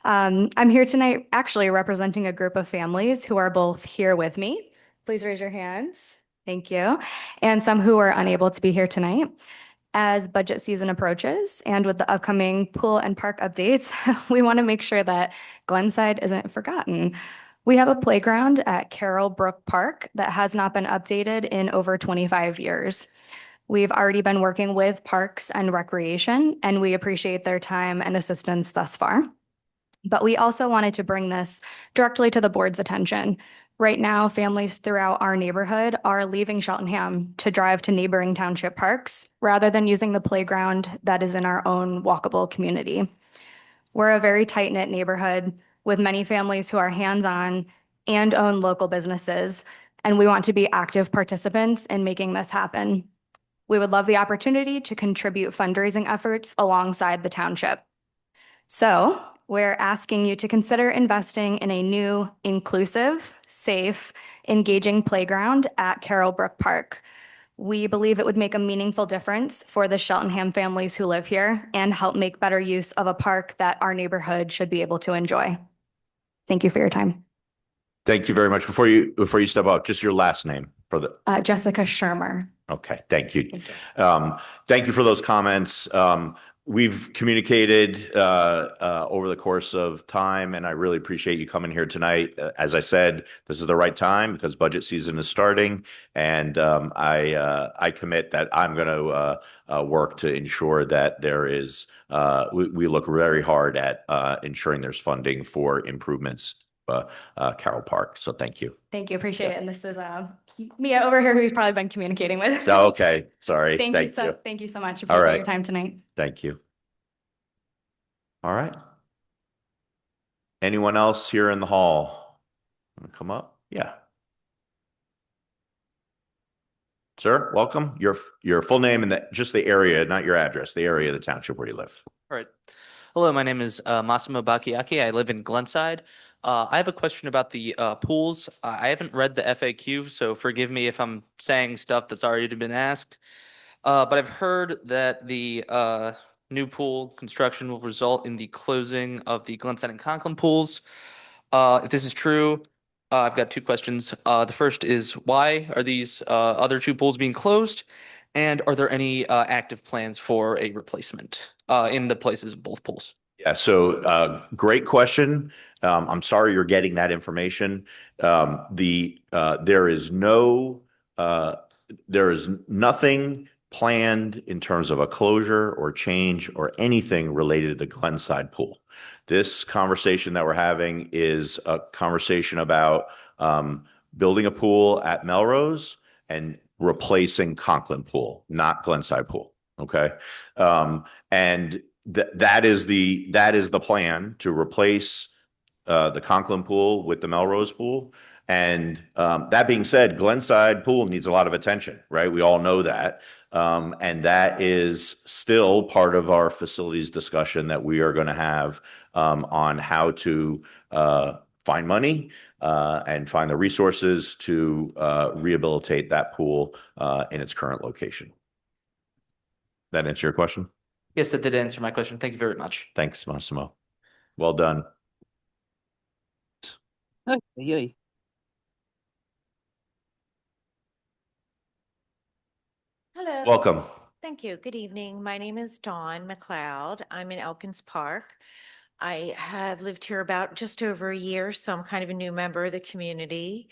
I'm here tonight actually representing a group of families who are both here with me. Please raise your hands. Thank you. And some who are unable to be here tonight. As budget season approaches and with the upcoming pool and park updates, we want to make sure that Glenside isn't forgotten. We have a playground at Carroll Brooke Park that has not been updated in over 25 years. We've already been working with Parks and Recreation, and we appreciate their time and assistance thus far. But we also wanted to bring this directly to the board's attention. Right now, families throughout our neighborhood are leaving Cheltenham to drive to neighboring township parks rather than using the playground that is in our own walkable community. We're a very tight-knit neighborhood with many families who are hands-on and own local businesses, and we want to be active participants in making this happen. We would love the opportunity to contribute fundraising efforts alongside the township. So we're asking you to consider investing in a new, inclusive, safe, engaging playground at Carroll Brooke Park. We believe it would make a meaningful difference for the Cheltenham families who live here and help make better use of a park that our neighborhood should be able to enjoy. Thank you for your time. Thank you very much. Before you step up, just your last name for the. Jessica Shermer. Okay, thank you. Thank you for those comments. We've communicated over the course of time, and I really appreciate you coming here tonight. As I said, this is the right time because budget season is starting, and I commit that I'm going to work to ensure that there is. We look very hard at ensuring there's funding for improvements. Carroll Park. So thank you. Thank you. Appreciate it. And this is Mia over here, who you've probably been communicating with. Oh, okay. Sorry. Thank you. Thank you so much. All Appreciate right. your time tonight. Thank you. All right. Anyone else here in the hall? Want to come up? Yeah. Sir, welcome. Your full name and just the area, not your address, the area of the township where you live. All right. Hello, my name is Massimo Bakayaki. I live in Glenside. I have a question about the pools. I haven't read the FAQ, so forgive me if I'm saying stuff that's already been asked. But I've heard that the new pool construction will result in the closing of the Glenside and Conklin pools. If this is true, I've got two questions. The first is, why are these other two pools being closed? And are there any active plans for a replacement in the places of both pools? Yeah, so great question. I'm sorry you're getting that information. There is nothing planned in terms of a closure or change or anything related to the Glenside pool. This conversation that we're having is a conversation about building a pool at Melrose and replacing Conklin pool, not Glenside pool. Okay, and that is the plan, to replace the Conklin pool with the Melrose pool. And that being said, Glenside Pool needs a lot of attention, right? We all know that. And that is still part of our facilities discussion that we are going to have on how to find money and find the resources to rehabilitate that pool in its current location. That answer your question? Yes, that did answer my question. Thank you very much. Thanks, Massimo. Well done. Yay. Hello. Welcome. Thank you. Good evening. My name is Dawn McLeod. I'm in Elkins Park. I have lived here about just over a year, so I'm kind of a new member of the community.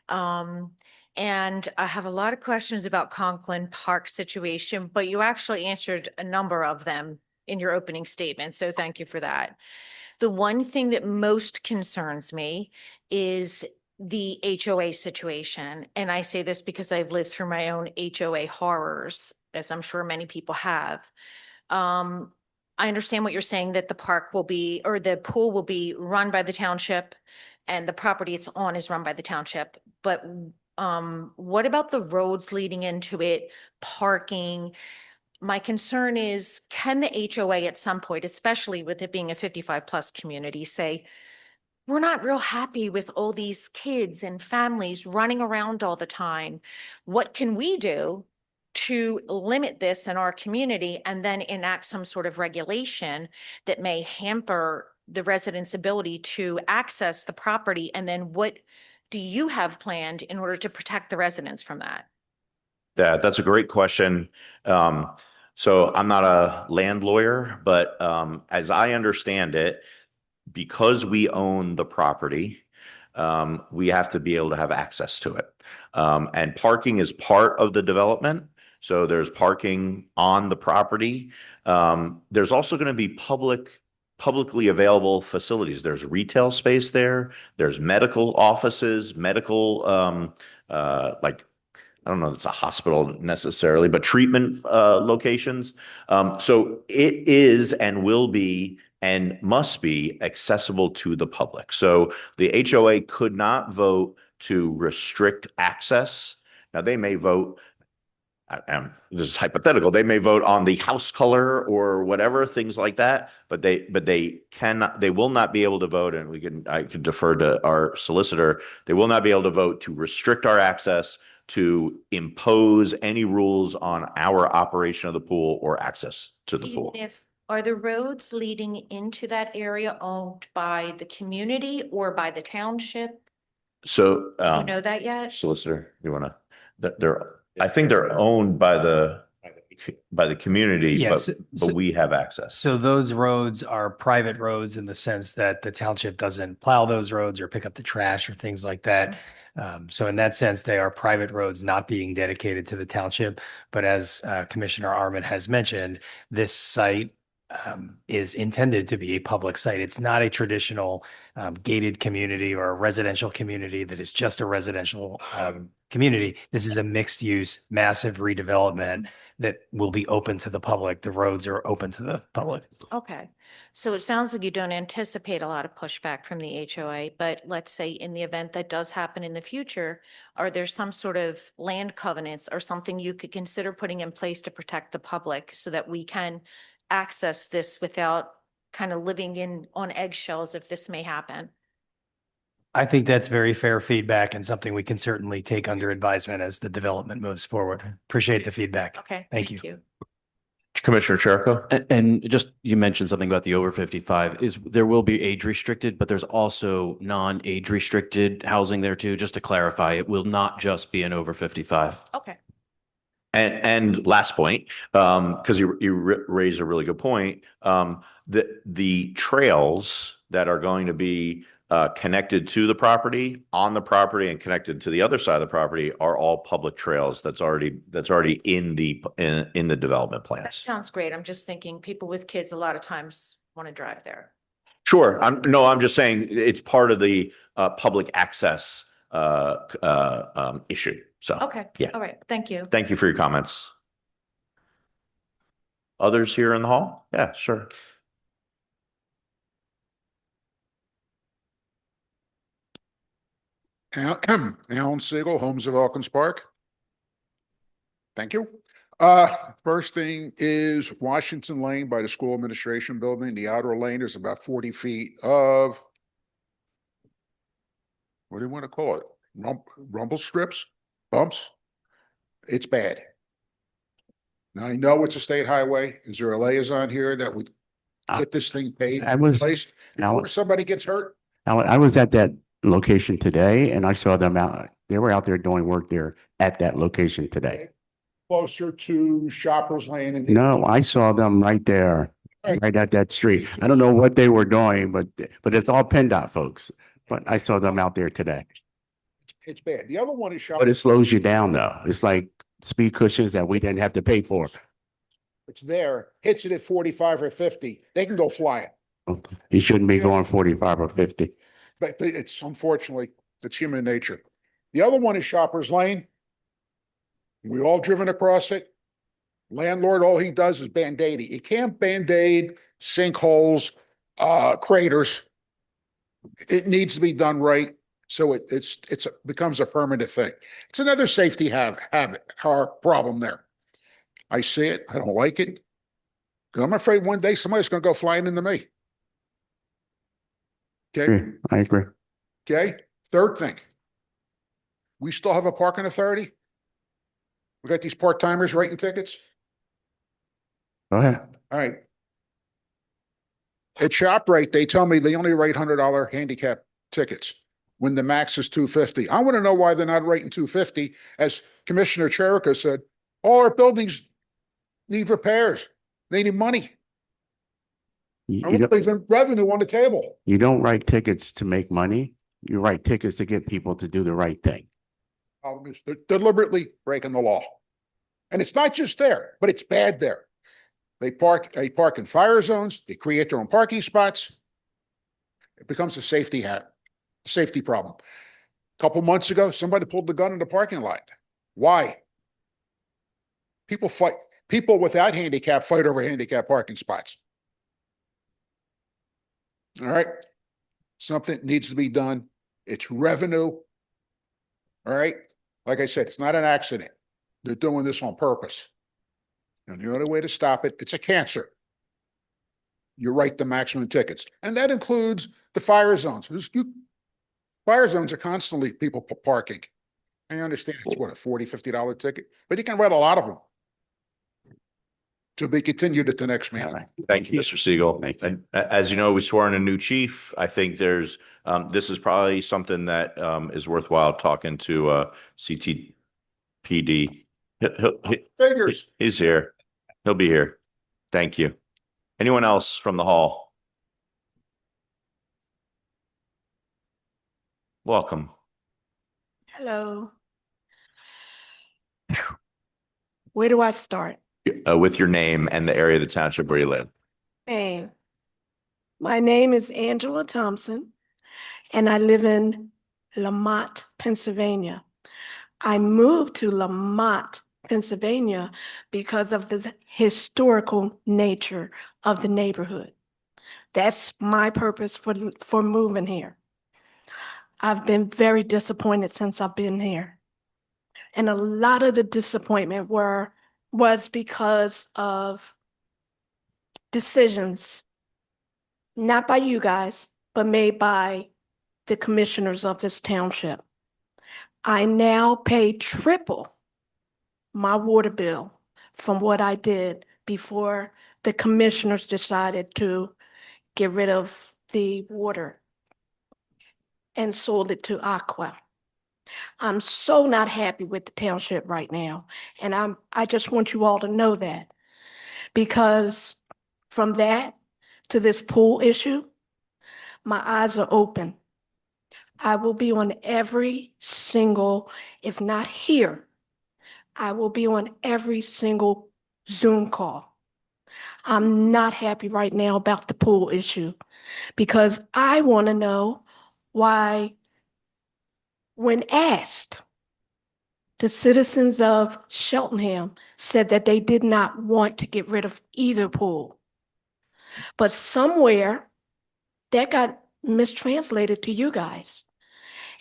And I have a lot of questions about Conklin Park situation, but you actually answered a number of them in your opening statement, so thank you for that. The one thing that most concerns me is the HOA situation. And I say this because I've lived through my own HOA horrors, as I'm sure many people have. I understand what you're saying, that the park will be, or the pool will be run by the township and the property it's on is run by the township. But what about the roads leading into it, parking? My concern is, can the HOA at some point, especially with it being a 55+ community, say, we're not real happy with all these kids and families running around all the time. What can we do to limit this in our community, and then enact some sort of regulation that may hamper the residents' ability to access the property? And then what do you have planned in order to protect the residents from that? That's a great question. So I'm not a land lawyer, but as I understand it, because we own the property, we have to be able to have access to it. And parking is part of the development. So there's parking on the property. There's also going to be publicly available facilities. There's retail space there. There's medical offices, medical, like, I don't know if it's a hospital necessarily, but treatment locations. So it is and will be and must be accessible to the public. So the HOA could not vote to restrict access. Now they may vote, this is hypothetical, they may vote on the house color or whatever, things like that, but they cannot, they will not be able to vote, and I could defer to our solicitor, they will not be able to vote to restrict our access, to impose any rules on our operation of the pool or access to the pool. Are the roads leading into that area owned by the community or by the township? So, Do you know that yet? solicitor, you want to, I think they're owned by the community, Yes, but we have access. So those roads are private roads in the sense that the township doesn't plow those roads or pick up the trash or things like that. So in that sense, they are private roads not being dedicated to the township. But as Commissioner Arman has mentioned, this site is intended to be a public site. It's not a traditional gated community or a residential community that is just a residential community. This is a mixed use, massive redevelopment that will be open to the public. The roads are open to the public. Okay, so it sounds like you don't anticipate a lot of pushback from the HOA, but let's say in the event that does happen in the future, are there some sort of land covenants or something you could consider putting in place to protect the public so that we can access this without kind of living on eggshells if this may happen? I think that's very fair feedback and something we can certainly take under advisement as the development moves forward. Appreciate the feedback. Okay, Thank you. Commissioner Cherico? And just, you mentioned something about the over 55 is there will be age restricted, but there's also non-age restricted housing there too. Just to clarify, it will not just be an over 55. Okay. And last point, because you raised a really good point, the trails that are going to be connected to the property, on the property, and connected to the other side of the property are all public trails. That's already in the development That plans. sounds great. I'm just thinking people with kids a lot of times want to drive there. Sure. I'm just saying it's part of the public access issue. So Okay. yeah. All right. Thank you. Thank you for your comments. Others here in the hall? Yeah, sure. Alan Siegel, Homes of Elkins Park. Thank you. First thing is Washington Lane by the school administration building. The outer lane is about 40 feet of, what do you want to call it? Rumble strips, bumps. It's bad. Now I know it's a state highway. Is there a liaison here that would get this thing paid I was- placed before somebody gets hurt? I was at that location today and I saw them out. They were out there doing work there at that location today. Closer to Shoppers Lane and. No, I saw them right there, right at that street. I don't know what they were doing, but it's all PennDOT folks. But I saw them out there today. It's bad. The other one is But it slows you down though. It's like speed cushions that we didn't have to pay for. It's there, hits it at 45 or 50, they can go flying. You shouldn't be going 45 or 50. But it's unfortunately, it's human nature. The other one is Shoppers Lane. We all driven across it. Landlord, all he does is Band-Aid. You can't Band-Aid sinkholes, craters. It needs to be done right. So it becomes a permanent thing. It's another safety problem there. I see it. I don't like it. Because I'm afraid one day somebody's going to go flying into me. Okay. I agree. Okay. Third thing. We still have a parking authority. We got these part-timers writing tickets. Go ahead. All right. At ShopRite, they tell me they only write $100 handicap tickets when the max is $250. I want to know why they're not writing $250. As Commissioner Cherica said, all our buildings need repairs. They need money. I want to leave revenue on the table. You don't write tickets to make money. You write tickets to get people to do the right thing. Problem is they're deliberately breaking the law. And it's not just there, but it's bad there. They park in fire zones. They create their own parking spots. It becomes a safety problem. A couple months ago, somebody pulled the gun in the parking lot. Why? People without handicap fight over handicap parking spots. All right. Something needs to be done. It's revenue. All right. Like I said, it's not an accident. They're doing this on purpose. And the only way to stop it, it's a cancer. You write the maximum tickets. And that includes the fire zones. Fire zones are constantly people parking. I understand it's what, a $40, $50 ticket, but you can write a lot of them. To be continued at the next meeting. Thank you, Mr. Siegel. And as you know, we swore in a new chief. I think this is probably something that is worthwhile talking to CTPD. Figures. He's here. He'll be here. Thank you. Anyone else from the hall? Welcome. Hello. Where do I start? With your name and the area of the township where you live. Hey, my name is Angela Thompson, and I live in Mott, Pennsylvania. I moved to Mott, Pennsylvania because of the historical nature of the neighborhood. That's my purpose for moving here. I've been very disappointed since I've been here. And a lot of the disappointment was because of decisions, not by you guys, but made by the commissioners of this township. I now pay triple my water bill from what I did before the commissioners decided to get rid of the water and sold it to Aqua. I'm so not happy with the township right now. And I just want you all to know that, because from that to this pool issue, my eyes are open. I will be on every single, if not here, I will be on every single Zoom call. I'm not happy right now about the pool issue because I want to know why, when asked, the citizens of Cheltenham said that they did not want to get rid of either pool. But somewhere that got mistranslated to you guys.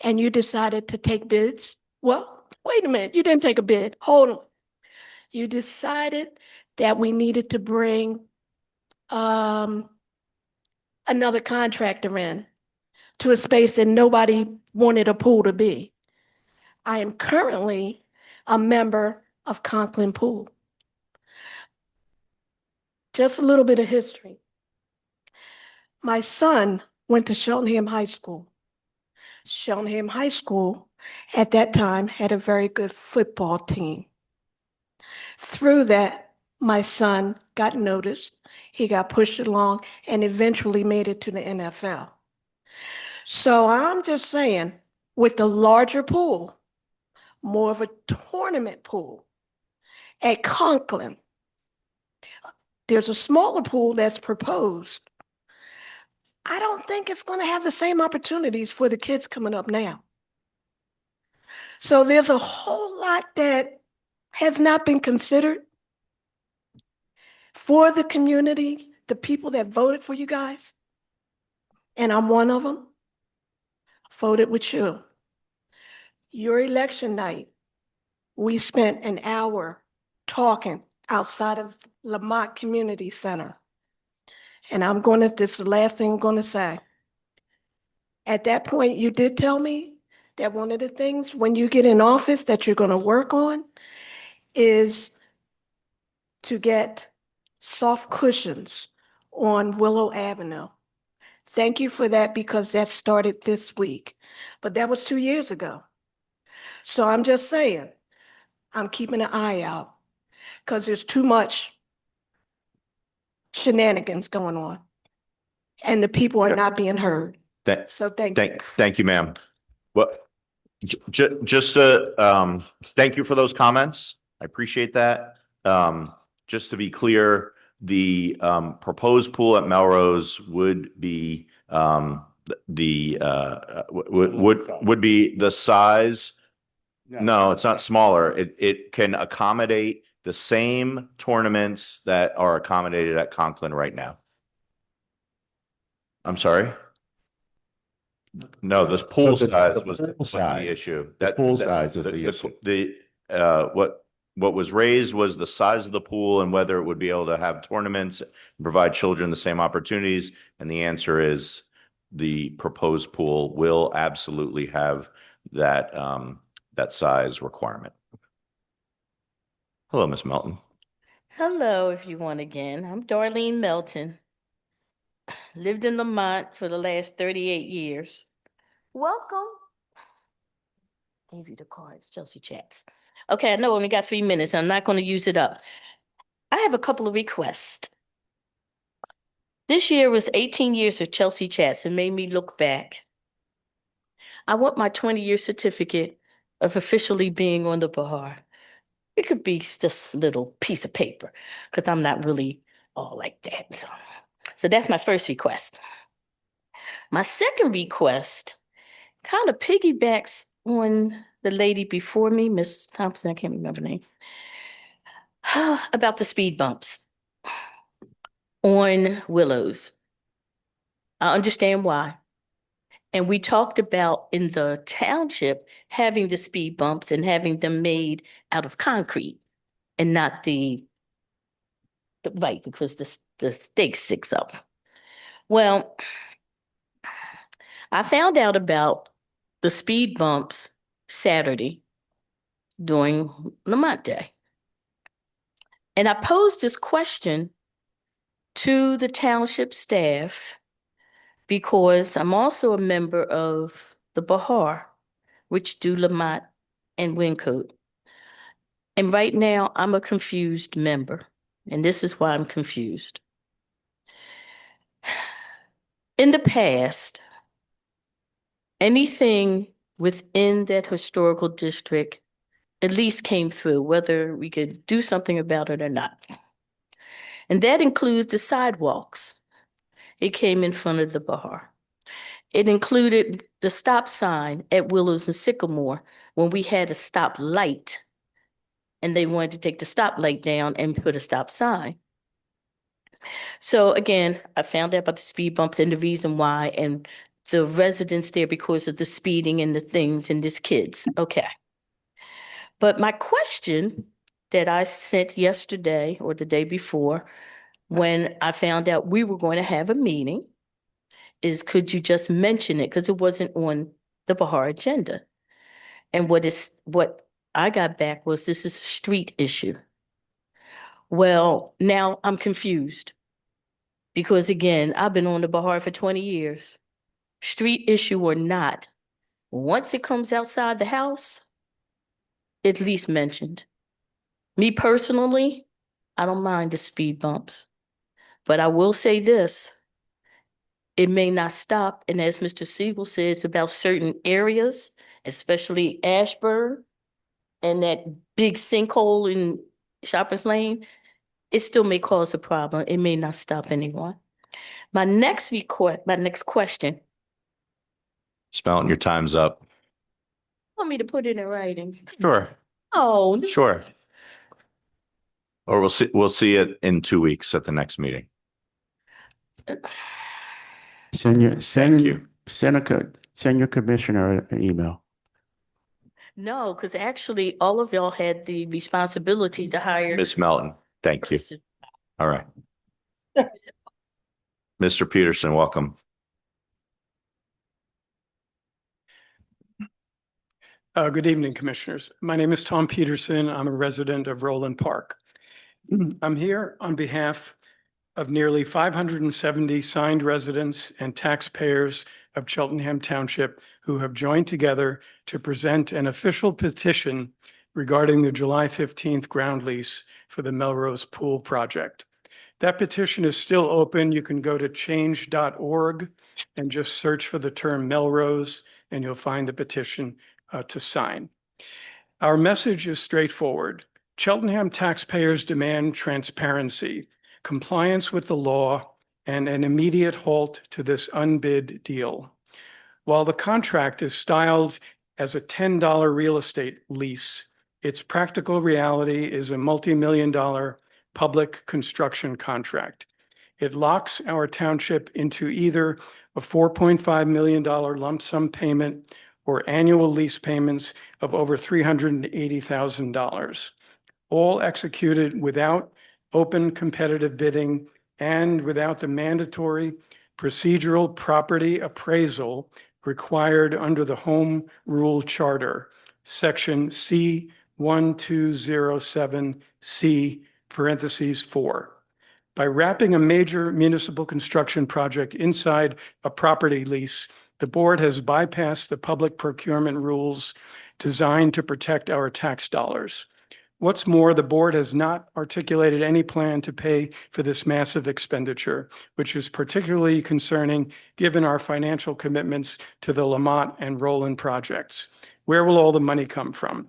and you decided to take bids. Well, wait a minute, you didn't take a bid. Hold on. You decided that we needed to bring another contractor in to a space that nobody wanted a pool to be. I am currently a member of Conklin Pool. Just a little bit of history. My son went to Cheltenham High School. Cheltenham High School at that time had a very good football team. Through that, my son got noticed. He got pushed along and eventually made it to the NFL. So I'm just saying, with the larger pool, more of a tournament pool at Conklin, there's a smaller pool that's proposed. I don't think it's going to have the same opportunities for the kids coming up now. So there's a whole lot that has not been considered for the community, the people that voted for you guys. And I'm one of them. Voted with you. Your election night, we spent an hour talking outside of Mott Community Center. And this is the last thing I'm going to say. At that point, you did tell me that one of the things when you get in office that you're going to work on is to get soft cushions on Willow Avenue. Thank you for that because that started this week, but that was 2 years ago. So I'm just saying, I'm keeping an eye out because there's too much shenanigans going on and the people are not being heard. So thank you. Thank you, ma'am. Well, just thank you for those comments. I appreciate that. Just to be clear, the proposed pool at Melrose would be would be the size. No, it's not smaller. It can accommodate the same tournaments that are accommodated at Conklin right now. I'm sorry. No, this pool size was the issue. The pool size is the issue. What was raised was the size of the pool and whether it would be able to have tournaments and provide children the same opportunities. And the answer is the proposed pool will absolutely have that that size requirement. Hello, Ms. Melton. Hello, everyone again. I'm Darlene Melton. Lived in Lamont for the last 38 years. Welcome. Gave you the cards, Chelsea Chats. Okay, I know I only got 3 minutes. I'm not going to use it up. I have a couple of requests. This year was 18 years of Chelsea Chats. It made me look back. I want my 20-year certificate of officially being on the Bahar. It could be just a little piece of paper because I'm not really all like that. So that's my first request. My second request kind of piggybacks on the lady before me, Miss Thompson, I can't remember her name, about the speed bumps on Willows. I understand why. And we talked about in the township having the speed bumps and having them made out of concrete and not the right, because the stake sticks up. Well, I found out about the speed bumps Saturday during Lamont Day. And I posed this question to the township staff because I'm also a member of the Bahar, which do Lamont and Wyncote. And right now I'm a confused member, and this is why I'm confused. In the past, anything within that historical district at least came through, whether we could do something about it or not. And that includes the sidewalks. It came in front of the Bahar. It included the stop sign at Willows and Sycamore when we had a stop light and they wanted to take the stoplight down and put a stop sign. So again, I found out about the speed bumps and the reason why, and the residents there because of the speeding and the things and this kids. Okay. But my question that I sent yesterday or the day before, when I found out we were going to have a meeting, is could you just mention it? Because it wasn't on the Bahar agenda. And what I got back was this is a street issue. Well, now I'm confused. Because again, I've been on the Bahar for 20 years. Street issue or not, once it comes outside the house, at least mentioned. Me personally, I don't mind the speed bumps. But I will say this, it may not stop. And as Mr. Siegel said, it's about certain areas, especially Ashbourne and that big sinkhole in Shoppers Lane. It still may cause a problem. It may not stop anyone. My next question. Ms. Melton, your time's up. Want me to put it in writing? Sure. Oh, no. Sure. Or we'll see it in 2 weeks at the next meeting. Send your, Thank you. send your commissioner an email. No, because actually all of y'all had the responsibility to hire. Ms. Melton, thank you. All right. Mr. Peterson, welcome. Good evening, Commissioners. My name is Tom Peterson. I'm a resident of Rowland Park. I'm here on behalf of nearly 570 signed residents and taxpayers of Cheltenham Township who have joined together to present an official petition regarding the July 15th ground lease for the Melrose Pool project. That petition is still open. You can go to change.org and just search for the term Melrose, and you'll find the petition to sign. Our message is straightforward. Cheltenham taxpayers demand transparency, compliance with the law, and an immediate halt to this unbid deal. While the contract is styled as a $10 real estate lease, its practical reality is a multi-million-dollar public construction contract. It locks our township into either a $4.5 million lump sum payment or annual lease payments of over $380,000, all executed without open competitive bidding and without the mandatory procedural property appraisal required under the Home Rule Charter, Section C1207C, parentheses 4. By wrapping a major municipal construction project inside a property lease, the board has bypassed the public procurement rules designed to protect our tax dollars. What's more, the board has not articulated any plan to pay for this massive expenditure, which is particularly concerning given our financial commitments to the Mott and Rowland projects. Where will all the money come from?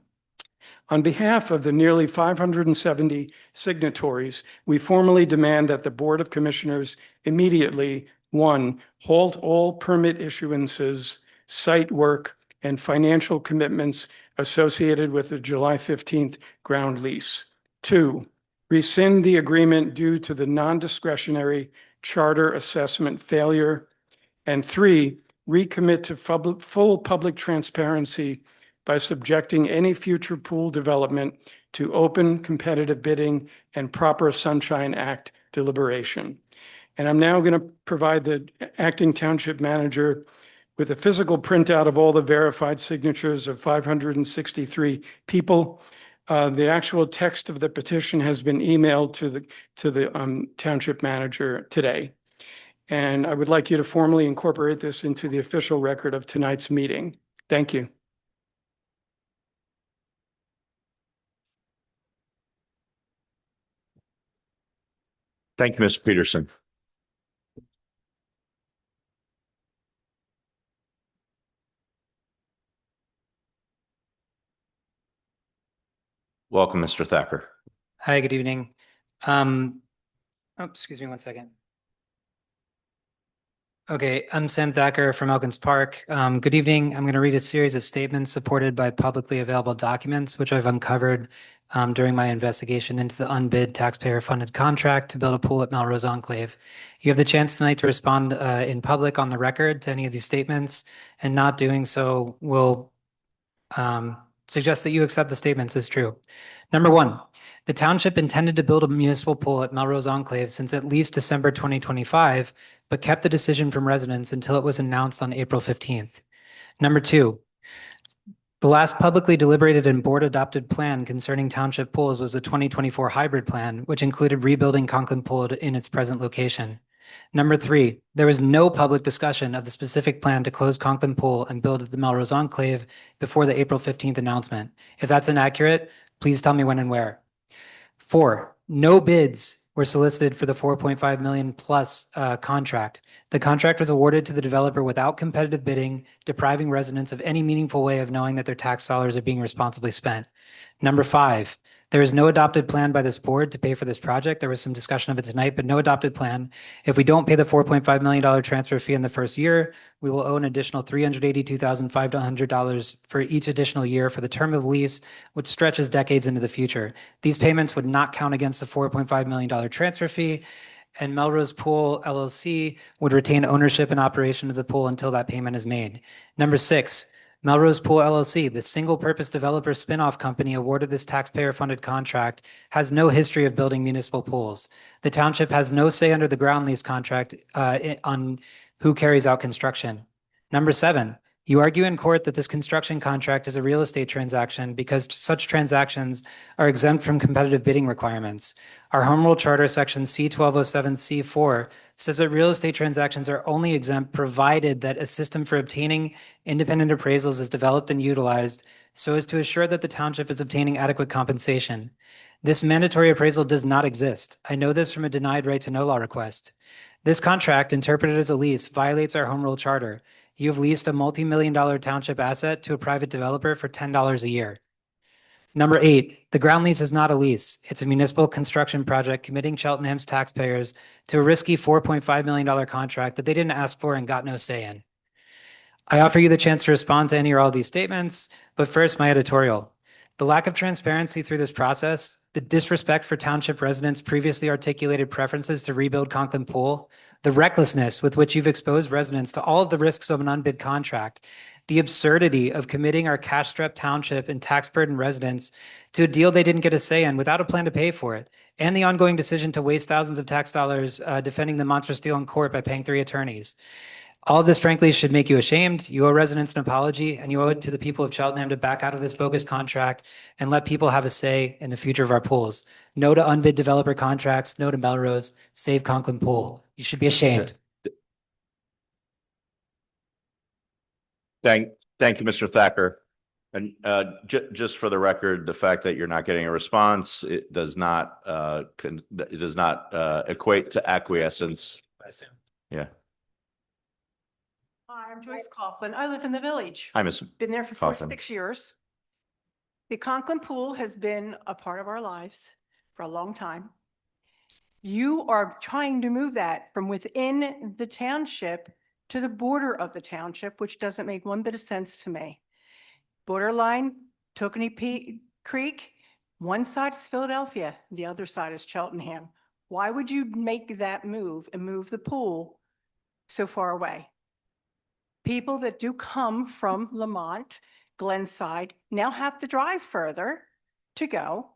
On behalf of the nearly 570 signatories, we formally demand that the Board of Commissioners immediately, 1, halt all permit issuances, site work, and financial commitments associated with the July 15th ground lease. 2, rescind the agreement due to the non-discretionary charter assessment failure. And 3, recommit to full public transparency by subjecting any future pool development to open competitive bidding and proper Sunshine Act deliberation. And I'm now going to provide the acting township manager with a physical printout of all the verified signatures of 563 people. The actual text of the petition has been emailed to the township manager today. And I would like you to formally incorporate this into the official record of tonight's meeting. Thank you. Thank you, Mr. Peterson. Welcome, Mr. Thacker. Hi, good evening. Excuse me one second. Okay, I'm Sam Thacker from Elkins Park. Good evening. I'm going to read a series of statements supported by publicly available documents, which I've uncovered during my investigation into the unbid taxpayer-funded contract to build a pool at Melrose Enclave. You have the chance tonight to respond in public on the record to any of these statements, and not doing so will suggest that you accept the statements as true. Number one, the township intended to build a municipal pool at Melrose Enclave since at least December 2025, but kept the decision from residents until it was announced on April 15th. Number two, the last publicly deliberated and board adopted plan concerning township pools was the 2024 hybrid plan, which included rebuilding Conklin Pool in its present location. Number three, there was no public discussion of the specific plan to close Conklin Pool and build at the Melrose Enclave before the April 15th announcement. If that's inaccurate, please tell me when and where. Four, no bids were solicited for the 4.5 million plus contract. The contract was awarded to the developer without competitive bidding, depriving residents of any meaningful way of knowing that their tax dollars are being responsibly spent. Number five, there is no adopted plan by this board to pay for this project. There was some discussion of it tonight, but no adopted plan. If we don't pay the $4.5 million transfer fee in the first year, we will owe an additional $382,500 for each additional year for the term of lease, which stretches decades into the future. These payments would not count against the $4.5 million transfer fee, and Melrose Pool LLC would retain ownership and operation of the pool until that payment is made. Number six, Melrose Pool LLC, the single-purpose developer spinoff company awarded this taxpayer-funded contract, has no history of building municipal pools. The township has no say under the ground lease contract on who carries out construction. Number seven, you argue in court that this construction contract is a real estate transaction because such transactions are exempt from competitive bidding requirements. Our Home Rule Charter Section C1207C4 says that real estate transactions are only exempt provided that a system for obtaining independent appraisals is developed and utilized so as to assure that the township is obtaining adequate compensation. This mandatory appraisal does not exist. I know this from a denied right to know law request. This contract, interpreted as a lease, violates our Home Rule Charter. You have leased a multi-million-dollar township asset to a private developer for $10 a year. Number eight, the ground lease is not a lease. It's a municipal construction project committing Cheltenham's taxpayers to a risky $4.5 million contract that they didn't ask for and got no say in. I offer you the chance to respond to any or all of these statements, but first, my editorial. The lack of transparency through this process, the disrespect for township residents' previously articulated preferences to rebuild Conklin Pool, the recklessness with which you've exposed residents to all of the risks of an unbid contract, the absurdity of committing our cash-strapped township and tax-burdened residents to a deal they didn't get a say in without a plan to pay for it, and the ongoing decision to waste thousands of tax dollars defending the monstrous deal in court by paying 3 attorneys. All of this, frankly, should make you ashamed. You owe residents an apology, and you owe it to the people of Cheltenham to back out of this bogus contract and let people have a say in the future of our pools. No to unbid developer contracts, no to Melrose, save Conklin Pool. You should be ashamed. Thank you, Mr. Thacker. And just for the record, the fact that you're not getting a response, it does not equate to acquiescence. I assume. Yeah. Hi, I'm Joyce Conklin. I live in the village. Hi, Ms. Been there for Coughlin. 46 years. The Conklin Pool has been a part of our lives for a long time. You are trying to move that from within the township to the border of the township, which doesn't make one bit of sense to me. Borderline, Creek, one side is Philadelphia, the other side is Cheltenham. Why would you make that move and move the pool so far away? People that do come from Lamont, Glenside, now have to drive further to go.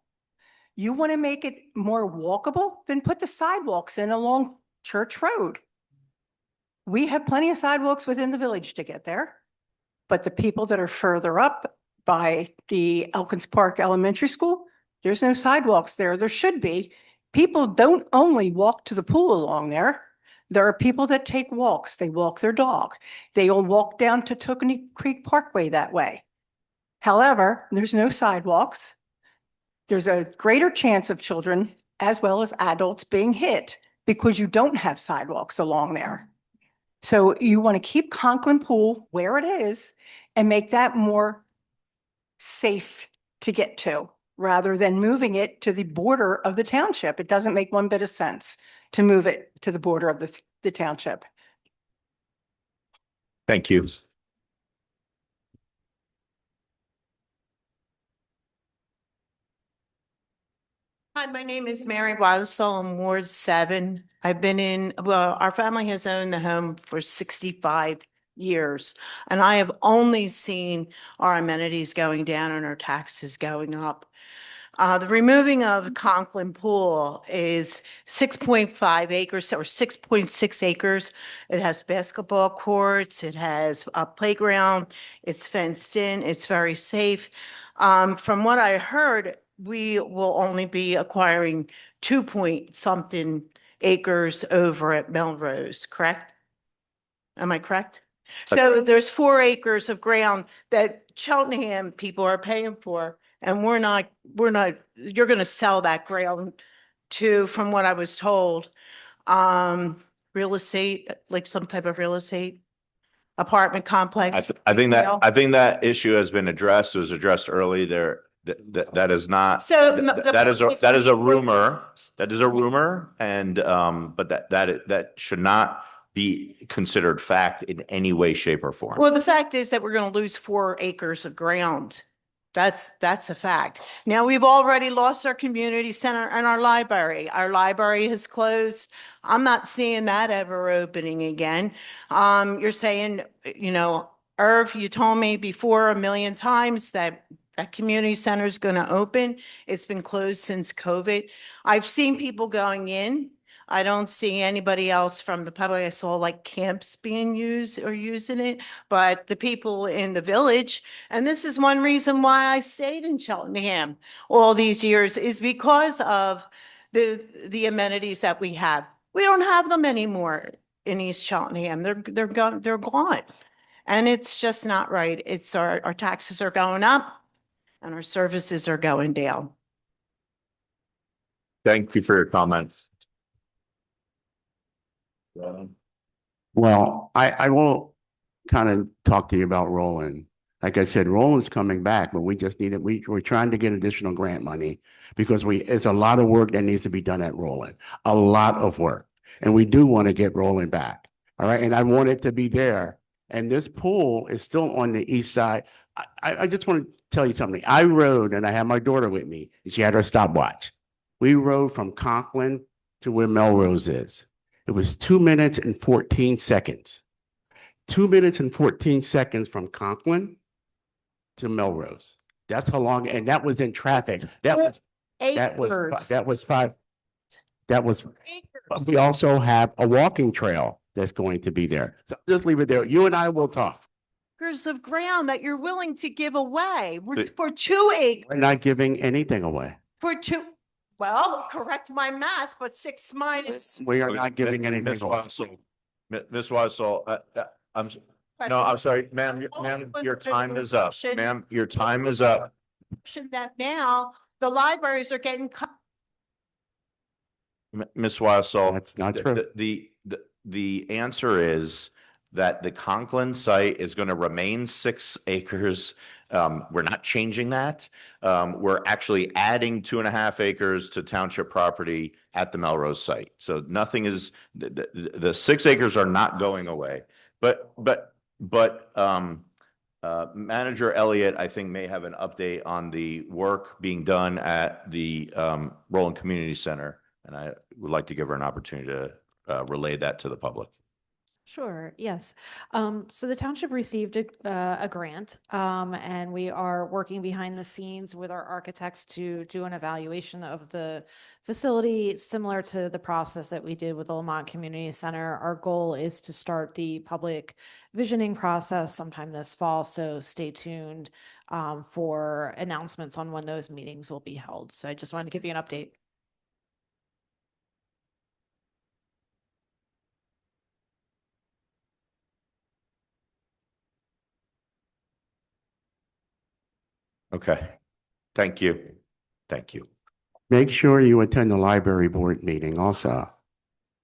You want to make it more walkable? Then put the sidewalks in along Church Road. We have plenty of sidewalks within the village to get there, but the people that are further up by the Elkins Park Elementary School, there's no sidewalks there. There should be. People don't only walk to the pool along there. There are people that take walks. They walk their dog. They will walk down to Tokenie Creek Parkway that way. However, there's no sidewalks. There's a greater chance of children as well as adults being hit because you don't have sidewalks along there. So you want to keep Conklin Pool where it is and make that more safe to get to rather than moving it to the border of the township. It doesn't make one bit of sense to move it to the border of the township. Thank you. Hi, my name is Mary Wadsell. I'm Ward 7. I've been our family has owned the home for 65 years, and I have only seen our amenities going down and our taxes going up. The removing of Conklin Pool is 6.5 acres or 6.6 acres. It has basketball courts, it has a playground, it's fenced in, it's very safe. From what I heard, we will only be acquiring 2 point something acres over at Melrose, correct? Am I correct? So there's 4 acres of ground that Cheltenham people are paying for, and we're not, you're gonna sell that ground to, from what I was told, real estate, like some type of real estate, apartment complex. I think retail. that issue has been addressed. It was addressed early there. That is not, So that is a rumor. That is a rumor. And, but that should not be considered fact in any way, shape or form. Well, the fact is that we're going to lose 4 acres of ground. That's a fact. Now, we've already lost our community center and our library. Our library has closed. I'm not seeing that ever opening again. You're saying, Irv, you told me before 1,000,000 times that that community center is going to open. It's been closed since COVID. I've seen people going in. I don't see anybody else from the public. I saw like camps being used or using it, but the people in the village, and this is one reason why I stayed in Cheltenham all these years, is because of the amenities that we have. We don't have them anymore in East Cheltenham. They're gone. And it's just not right. It's our taxes are going up and our services are going down. Thank you for your comments. Well, I will kind of talk to you about Rowland. Like I said, Rowland's coming back, but we just need it. We're trying to get additional grant money because it's a lot of work that needs to be done at Rowland, a lot of work. And we do want to get Rowland back. All right. And I want it to be there. And this pool is still on the east side. I just want to tell you something. I rode, and I had my daughter with me, and she had her stopwatch. We rode from Conklin to where Melrose is. It was 2 minutes and 14 seconds. 2 minutes and 14 seconds from Conklin to Melrose. That's how long, and that was in traffic. We also have a walking trail that's going to be there. So just leave it there. You and I will talk. Acres of ground that you're willing to give away for 2 acres. We're not giving anything away. Well, correct my math, but 6 minus. We are not giving anything away. Ms. Wadsell, I'm sorry, ma'am, your time is up. Ma'am, your time is up. That now the libraries are getting cut. Ms. Wadsell. That's not true. The answer is that the Conklin site is going to remain 6 acres. We're not changing that. We're actually adding 2.5 acres to township property at the Melrose site. So nothing is, the 6 acres are not going away. But Manager Elliott, I think, may have an update on the work being done at the Rowland Community Center. And I would like to give her an opportunity to relay that to the public. Sure, yes. So the township received a grant, and we are working behind the scenes with our architects to do an evaluation of the facility, similar to the process that we did with the Mott Community Center. Our goal is to start the public visioning process sometime this fall, so stay tuned for announcements on when those meetings will be held. So I just wanted to give you an update. Okay. Thank you. Thank you. Make sure you attend the library board meeting also.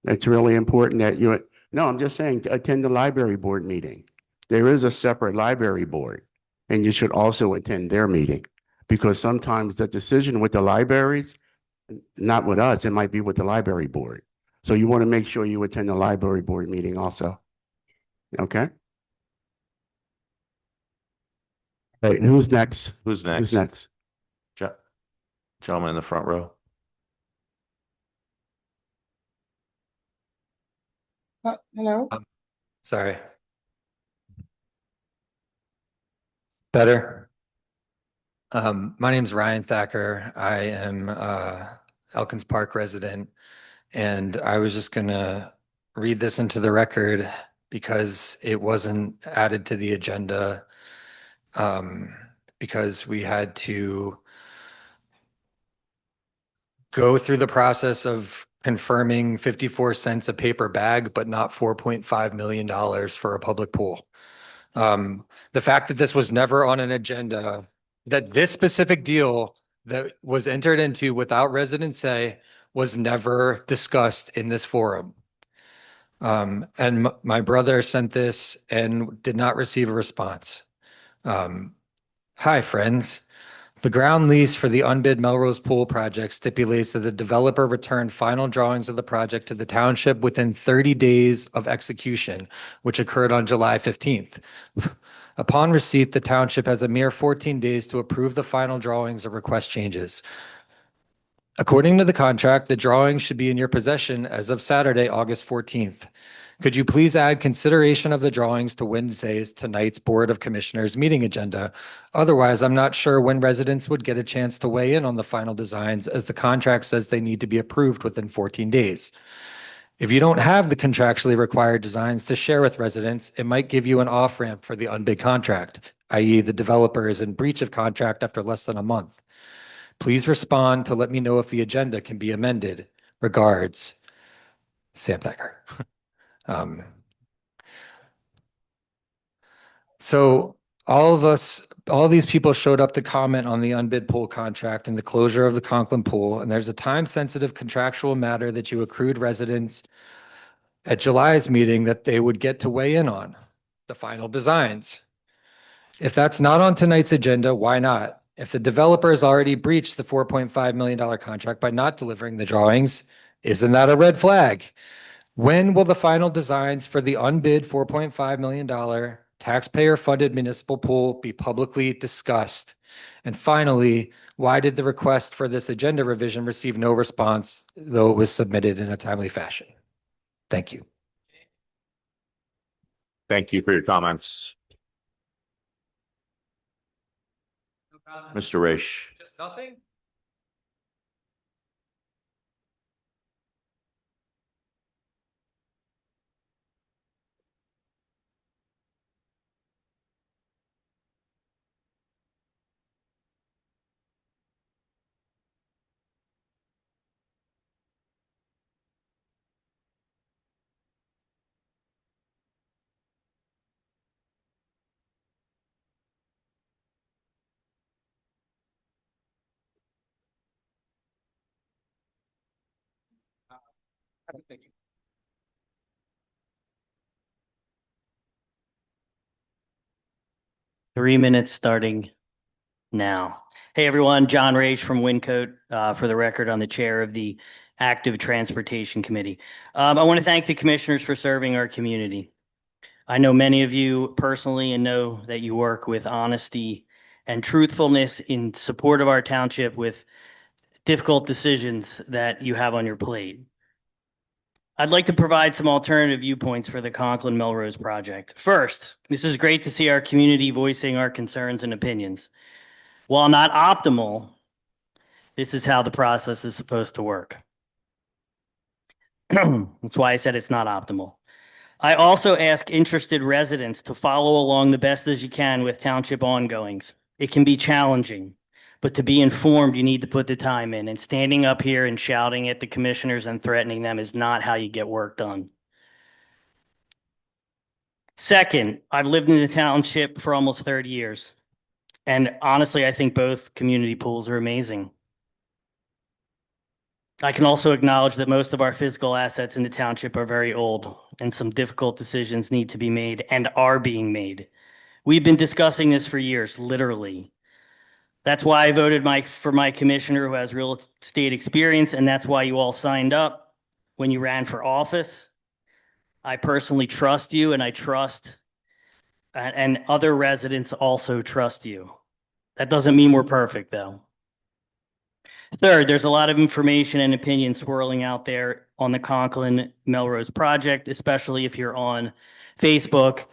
It's really important that I'm just saying to attend the library board meeting. There is a separate library board, and you should also attend their meeting because sometimes the decision with the libraries, not with us, it might be with the library board. So you want to make sure you attend the library board meeting also. Okay? Right, who's next? Who's next? Who's next? Gentleman in the front row. Hello? Sorry. Better. My name's Ryan Thacker. I am Elkins Park resident, and I was just gonna read this into the record because it wasn't added to the agenda because we had to go through the process of confirming 54 cents a paper bag, but not $4.5 million for a public pool. The fact that this was never on an agenda, that this specific deal that was entered into without residents' say was never discussed in this forum. And my brother sent this and did not receive a response. Hi, friends. The ground lease for the unbid Melrose Pool project stipulates that the developer return final drawings of the project to the township within 30 days of execution, which occurred on July 15th. Upon receipt, the township has a mere 14 days to approve the final drawings or request changes. According to the contract, the drawings should be in your possession as of Saturday, August 14th. Could you please add consideration of the drawings to tonight's Board of Commissioners meeting agenda? Otherwise, I'm not sure when residents would get a chance to weigh in on the final designs, as the contract says they need to be approved within 14 days. If you don't have the contractually required designs to share with residents, it might give you an off-ramp for the unbid contract, i.e. the developer is in breach of contract after less than a month. Please respond to let me know if the agenda can be amended. Regards, Sam Thacker. So all these people showed up to comment on the unbid pool contract and the closure of the Conklin pool. And there's a time-sensitive contractual matter that you accrued residents at July's meeting that they would get to weigh in on, the final designs. If that's not on tonight's agenda, why not? If the developer has already breached the $4.5 million contract by not delivering the drawings, isn't that a red flag? When will the final designs for the unbid $4.5 million taxpayer-funded municipal pool be publicly discussed? And finally, why did the request for this agenda revision receive no response, though it was submitted in a timely fashion? Thank you. Thank you for your comments. Mr. Raish. Just nothing? Thank you. Three minutes starting now. Hey, everyone, John Raish from Wincote, for the record, on the chair of the Active Transportation Committee. I want to thank the commissioners for serving our community. I know many of you personally and know that you work with honesty and truthfulness in support of our township with difficult decisions that you have on your plate. I'd like to provide some alternative viewpoints for the Conklin Melrose project. First, this is great to see our community voicing our concerns and opinions. While not optimal, this is how the process is supposed to work. That's why I said it's not optimal. I also ask interested residents to follow along the best as you can with township ongoings. It can be challenging, but to be informed, you need to put the time in, and standing up here and shouting at the commissioners and threatening them is not how you get work done. Second, I've lived in the township for almost 30 years. And honestly, I think both community pools are amazing. I can also acknowledge that most of our physical assets in the township are very old, and some difficult decisions need to be made and are being made. We've been discussing this for years, literally. That's why I voted for my commissioner who has real estate experience, and that's why you all signed up when you ran for office. I personally trust you, and I trust, and other residents also trust you. That doesn't mean we're perfect, though. Third, there's a lot of information and opinion swirling out there on the Conklin Melrose project, especially if you're on Facebook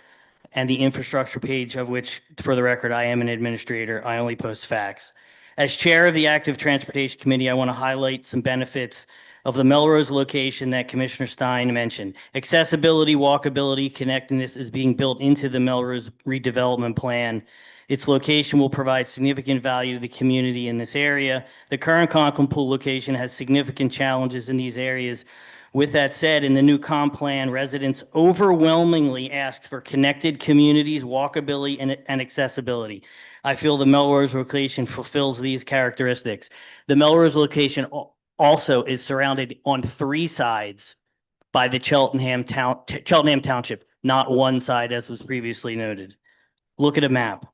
and the infrastructure page, of which, for the record, I am an administrator. I only post facts. As chair of the Active Transportation Committee, I want to highlight some benefits of the Melrose location that Commissioner Stein mentioned. Accessibility, walkability, connectedness is being built into the Melrose redevelopment plan. Its location will provide significant value to the community in this area. The current Conklin Pool location has significant challenges in these areas. With that said, in the new comp plan, residents overwhelmingly asked for connected communities, walkability, and accessibility. I feel the Melrose location fulfills these characteristics. The Melrose location also is surrounded on 3 sides by the Cheltenham Township, not one side as was previously noted. Look at a map.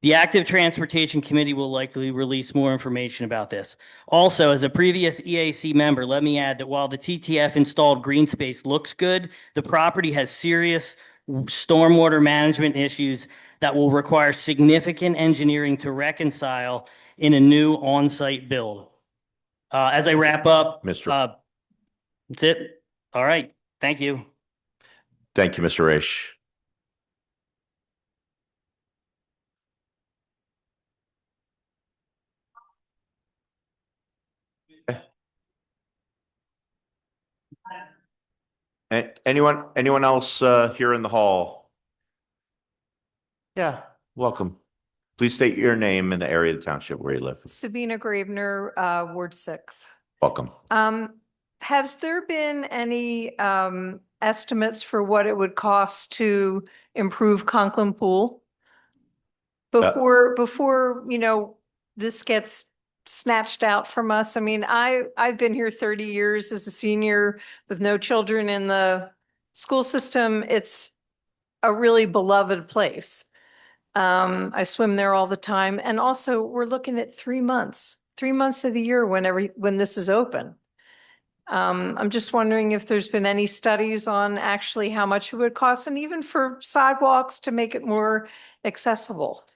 The Active Transportation Committee will likely release more information about this. Also, as a previous EAC member, let me add that while the TTF installed green space looks good, the property has serious stormwater management issues that will require significant engineering to reconcile in a new on-site build. As I wrap up, that's it. All right. Thank you. Thank you, Mr. Raish. Anyone else here in the hall? Yeah, welcome. Please state your name and the area of the township where you live. Sabina Gravener, Ward 6. Welcome. Has there been any estimates for what it would cost to improve Conklin Pool? Before this gets snatched out from us. I mean, I've been here 30 years as a senior with no children in the school system. It's a really beloved place. I swim there all the time. And also we're looking at 3 months of the year when this is open. I'm just wondering if there's been any studies on actually how much it would cost and even for sidewalks to make it more accessible.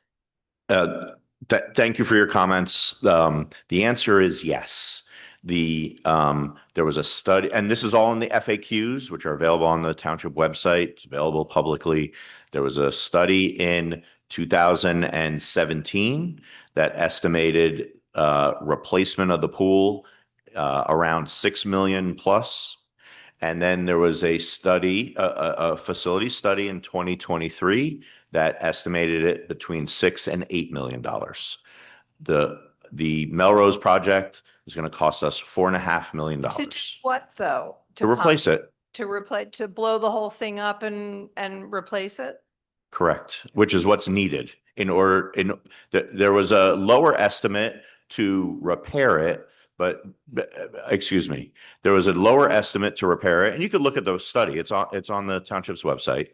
Thank you for your comments. The answer is yes. There was a study, and this is all in the FAQs, which are available on the township website. It's available publicly. There was a study in 2017 that estimated replacement of the pool around 6 million plus. And then there was a study, a facility study in 2023 that estimated it between $6 and $8 million. The Melrose project is going to cost us $4.5 million. To do what though? To replace it. To blow the whole thing up and replace it? Correct, which is what's needed there was a lower estimate to repair it, but excuse me, there was a lower estimate to repair it, and you could look at the study. It's on the township's website.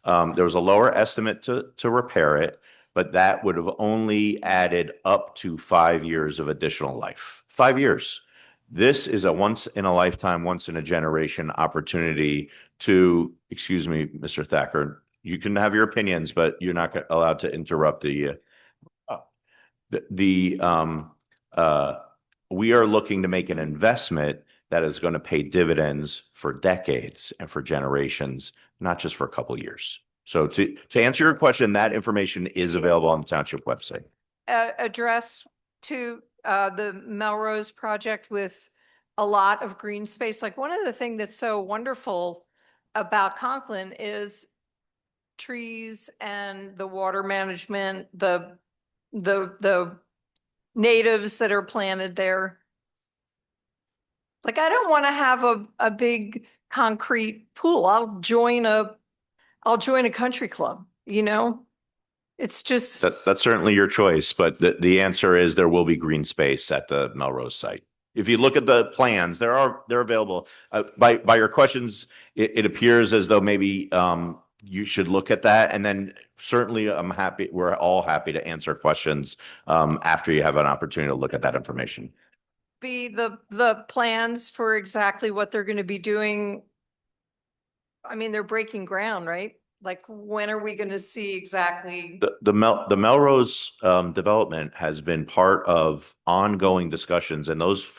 There was a lower estimate to repair it, but that would have only added up to 5 years of additional life. 5 years. This is a once in a lifetime, once in a generation opportunity to, excuse me, Mr. Thacker, you can have your opinions, but you're not allowed to interrupt we are looking to make an investment that is going to pay dividends for decades and for generations, not just for a couple of years. So to answer your question, that information is available on the township website. Address to the Melrose project with a lot of green space. Like one of the things that's so wonderful about Conklin is trees and the water management, the natives that are planted there. Like I don't want to have a big concrete pool. I'll join a country club, It's just that's certainly your choice, but the answer is there will be green space at the Melrose site. If you look at the plans, they're available. By your questions, it appears as though maybe you should look at that, and then certainly we're all happy to answer questions after you have an opportunity to look at that information. Be the plans for exactly what they're going to be doing. I mean, they're breaking ground, right? Like, when are we going to see exactly? The Melrose development has been part of ongoing discussions, and those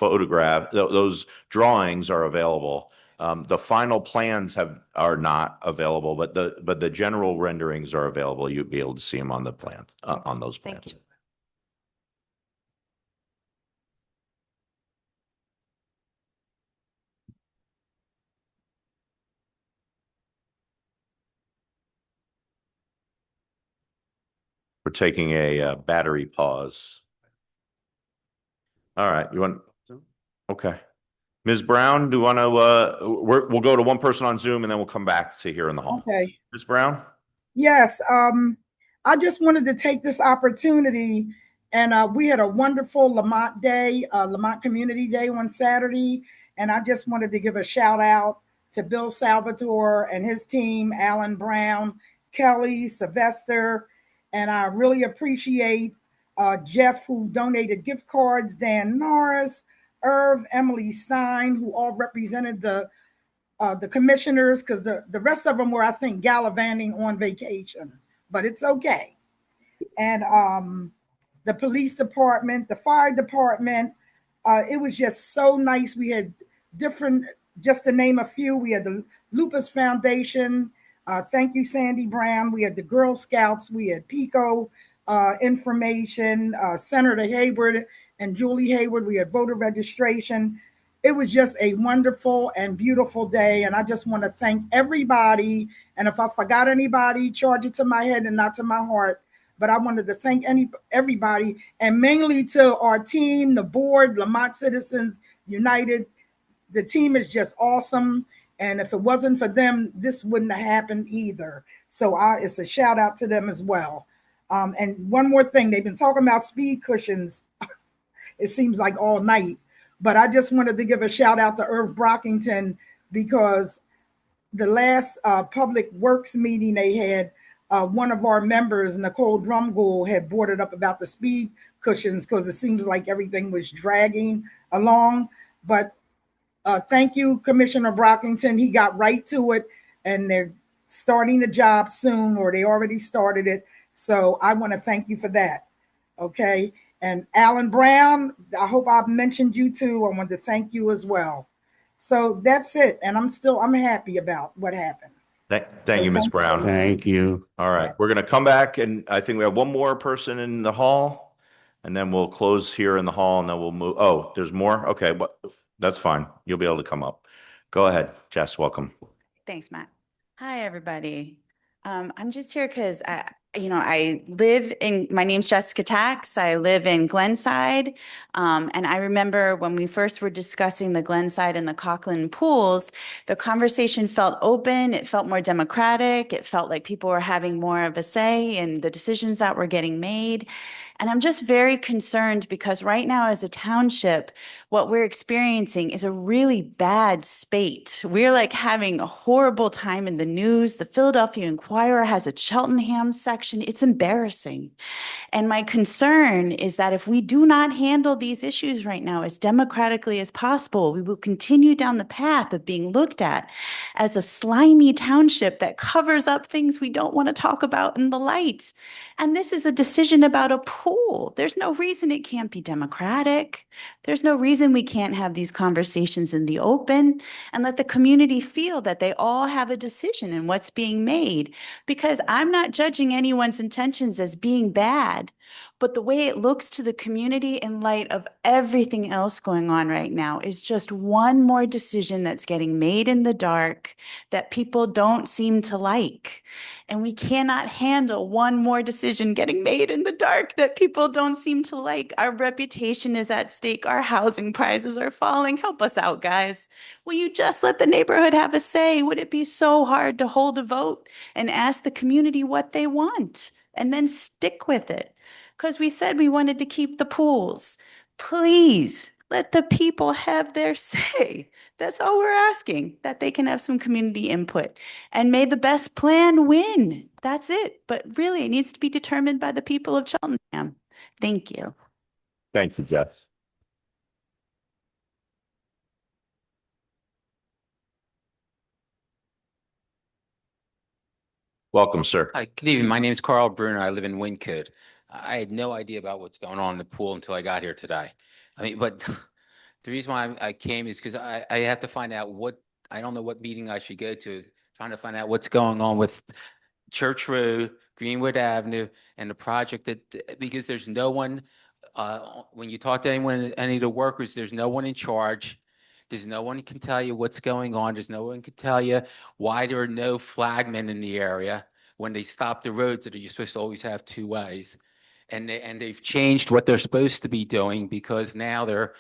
those drawings are available. The final plans are not available, but the general renderings are available. You'd be able to see them on the plan on those Thank plans. you. We're taking a battery pause. All right, you want? Okay. Ms. Brown, do you want to, we'll go to one person on Zoom and then we'll come back to here in the hall. Okay. Ms. Brown? Yes, I just wanted to take this opportunity, and we had a wonderful Lamont Day, Lamont Community Day on Saturday, and I just wanted to give a shout out to Bill Salvatore and his team, Alan Brown, Kelly, Sylvester, and I really appreciate Jeff, who donated gift cards, Dan Norris, Irv, Emily Stein, who all represented the commissioners, because the rest of them were, I think, gallivanting on vacation, but it's okay. And the police department, the fire department, it was just so nice. We had different, just to name a few, we had the Lupus Foundation. Thank you, Sandy Brown. We had the Girl Scouts. We had PICO information, Senator Hayward and Julie Hayward. We had voter registration. It was just a wonderful and beautiful day. And I just want to thank everybody. And if I forgot anybody, charge it to my head and not to my heart. But I wanted to thank everybody, and mainly to our team, the board, Lamont Citizens United. The team is just awesome. And if it wasn't for them, this wouldn't have happened either. So it's a shout out to them as well. And one more thing, they've been talking about speed cushions. It seems like all night. But I just wanted to give a shout out to Irv Brockington, because the last public works meeting they had, one of our members, Nicole Drumgold, had brought it up about the speed cushions, because it seems like everything was dragging along. But thank you, Commissioner Brockington. He got right to it, and they're starting the job soon, or they already started it. So I want to thank you for that. Okay. And Alan Brown, I hope I've mentioned you too. I want to thank you as well. So that's it. And I'm happy about what happened. Thank you, Ms. Brown. Thank you. All right, we're going to come back, and I think we have one more person in the hall, and then we'll close here in the hall, and then we'll move. Oh, there's more? Okay, that's fine. You'll be able to come up. Go ahead, Jess, welcome. Thanks, Matt. Hi, everybody. I'm just here because I live in, my name's Jessica Tax. I live in Glenside. And I remember when we first were discussing the Glenside and the Conklin pools, the conversation felt open. It felt more democratic. It felt like people were having more of a say in the decisions that were getting made. And I'm just very concerned because right now as a township, what we're experiencing is a really bad spate. We're like having a horrible time in the news. The Philadelphia Inquirer has a Cheltenham section. It's embarrassing. And my concern is that if we do not handle these issues right now as democratically as possible, we will continue down the path of being looked at as a slimy township that covers up things we don't want to talk about in the light. And this is a decision about a pool. There's no reason it can't be democratic. There's no reason we can't have these conversations in the open and let the community feel that they all have a decision in what's being made. Because I'm not judging anyone's intentions as being bad, but the way it looks to the community in light of everything else going on right now is just one more decision that's getting made in the dark that people don't seem to like. And we cannot handle one more decision getting made in the dark that people don't seem to like. Our reputation is at stake. Our housing prices are falling. Help us out, guys. Will you just let the neighborhood have a say? Would it be so hard to hold a vote and ask the community what they want and then stick with it? Because we said we wanted to keep the pools. Please let the people have their say. That's all we're asking, that they can have some community input. And may the best plan win. That's it. But really, it needs to be determined by the people of Cheltenham. Thank you. Thank you, Jess. Welcome, sir. Hi, good evening. My name is Carl Bruner. I live in Wyncote. I had no idea about what's going on in the pool until I got here today. I mean, but the reason why I came is because I have to find out I don't know what meeting I should go to, trying to find out what's going on with Church Road, Greenwood Avenue, and the project because there's no one, when you talk to anyone, any of the workers, there's no one in charge. There's no one who can tell you what's going on. There's no one who can tell you why there are no flagmen in the area when they stop the roads that you're supposed to always have two ways. And they've changed what they're supposed to be doing because now they're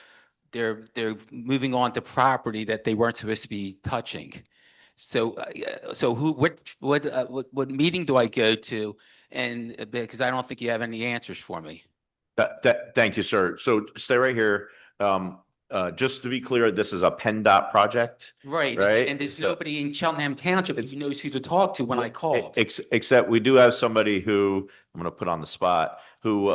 moving on to property that they weren't supposed to be touching. So what meeting do I go to? And because I don't think you have any answers for me. Thank you, sir. So stay right here. Just to be clear, this is a PennDOT project. Right. And there's nobody in Cheltenham Township who knows who to talk to when I called. Except we do have somebody who I'm going to put on the spot, who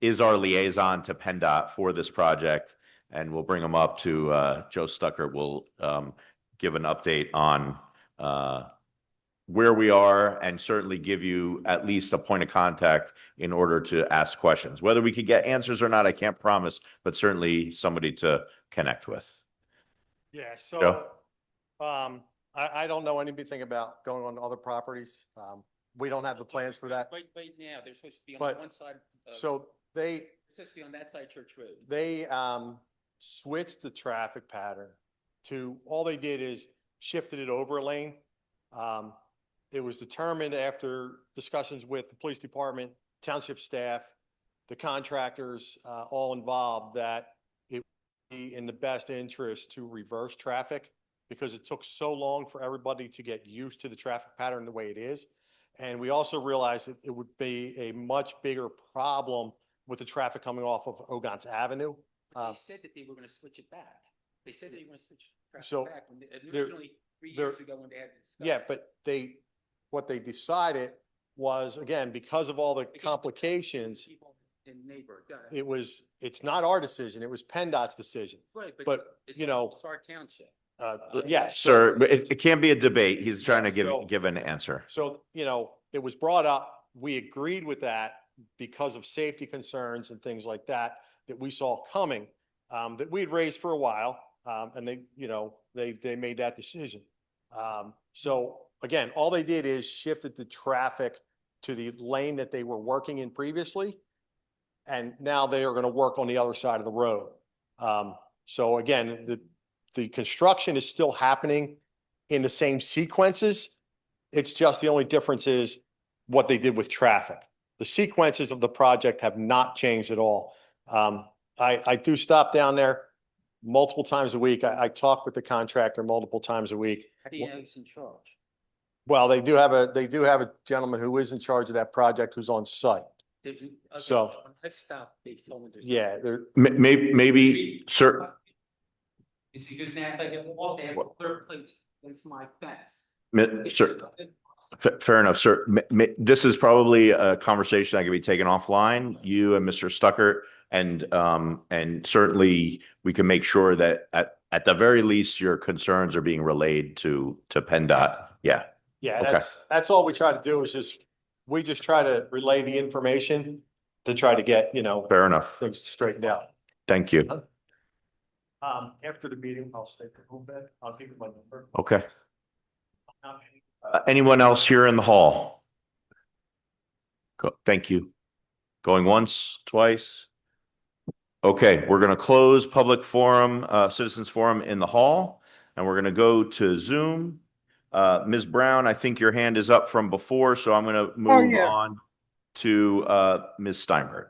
is our liaison to PennDOT for this project. And we'll bring him up to Joe Stucker will give an update on where we are and certainly give you at least a point of contact in order to ask questions. Whether we could get answers or not, I can't promise, but certainly somebody to connect with. Yeah, so Joe? I don't know anything about going on to other properties. We don't have the plans for that. Right now, they're supposed to be on But- one side. So They're supposed to be on that side of Church Road. they switched the traffic pattern to, all they did is shifted it over a lane. It was determined after discussions with the police department, township staff, the contractors, all involved, that it would be in the best interest to reverse traffic because it took so long for everybody to get used to the traffic pattern the way it is. And we also realized that it would be a much bigger problem with the traffic coming off of Ogons Avenue. They said that they were going to switch it back. They said they were going to switch traffic So back there- originally 3 years ago when they had the discussion. Yeah, but what they decided was, again, because of all the complications, People in the neighborhood. Go ahead. it's not our decision, it was PennDOT's decision. Right, But, you know, it's our township. yes. Sir, but it can't be a debate. He's trying to So- give an answer. So, it was brought up, we agreed with that because of safety concerns and things like that we saw coming, that we'd raised for a while. And they made that decision. So again, all they did is shifted the traffic to the lane that they were working in previously. And now they are going to work on the other side of the road. So again, the construction is still happening in the same sequences. It's just the only difference is what they did with traffic. The sequences of the project have not changed at all. I do stop down there multiple times a week. I talk with the contractor multiple times a week. How do you know who's in charge? Well, they do have a gentleman who is in charge of that project who's on site. So- I've stopped. They've told me there's. Yeah, Maybe, sir, It's because now they have a clear place. That's my fence. sir, fair enough, sir. This is probably a conversation that can be taken offline, you and Mr. Stucker. And certainly we can make sure that at the very least, your concerns are being relayed to PennDOT. Yeah. Yeah, Okay. that's all we try to do is we just try to relay the information to try to get, Fair enough. things straightened out. Thank you. After the meeting, I'll stay for a little bit. I'll give you my number. Okay. Anyone else here in the hall? Thank you. Going once, twice. Okay, we're going to close public forum, citizens forum in the hall, and we're going to go to Zoom. Ms. Brown, I think your hand is up from before, so I'm going to move on to Ms. Steinberg.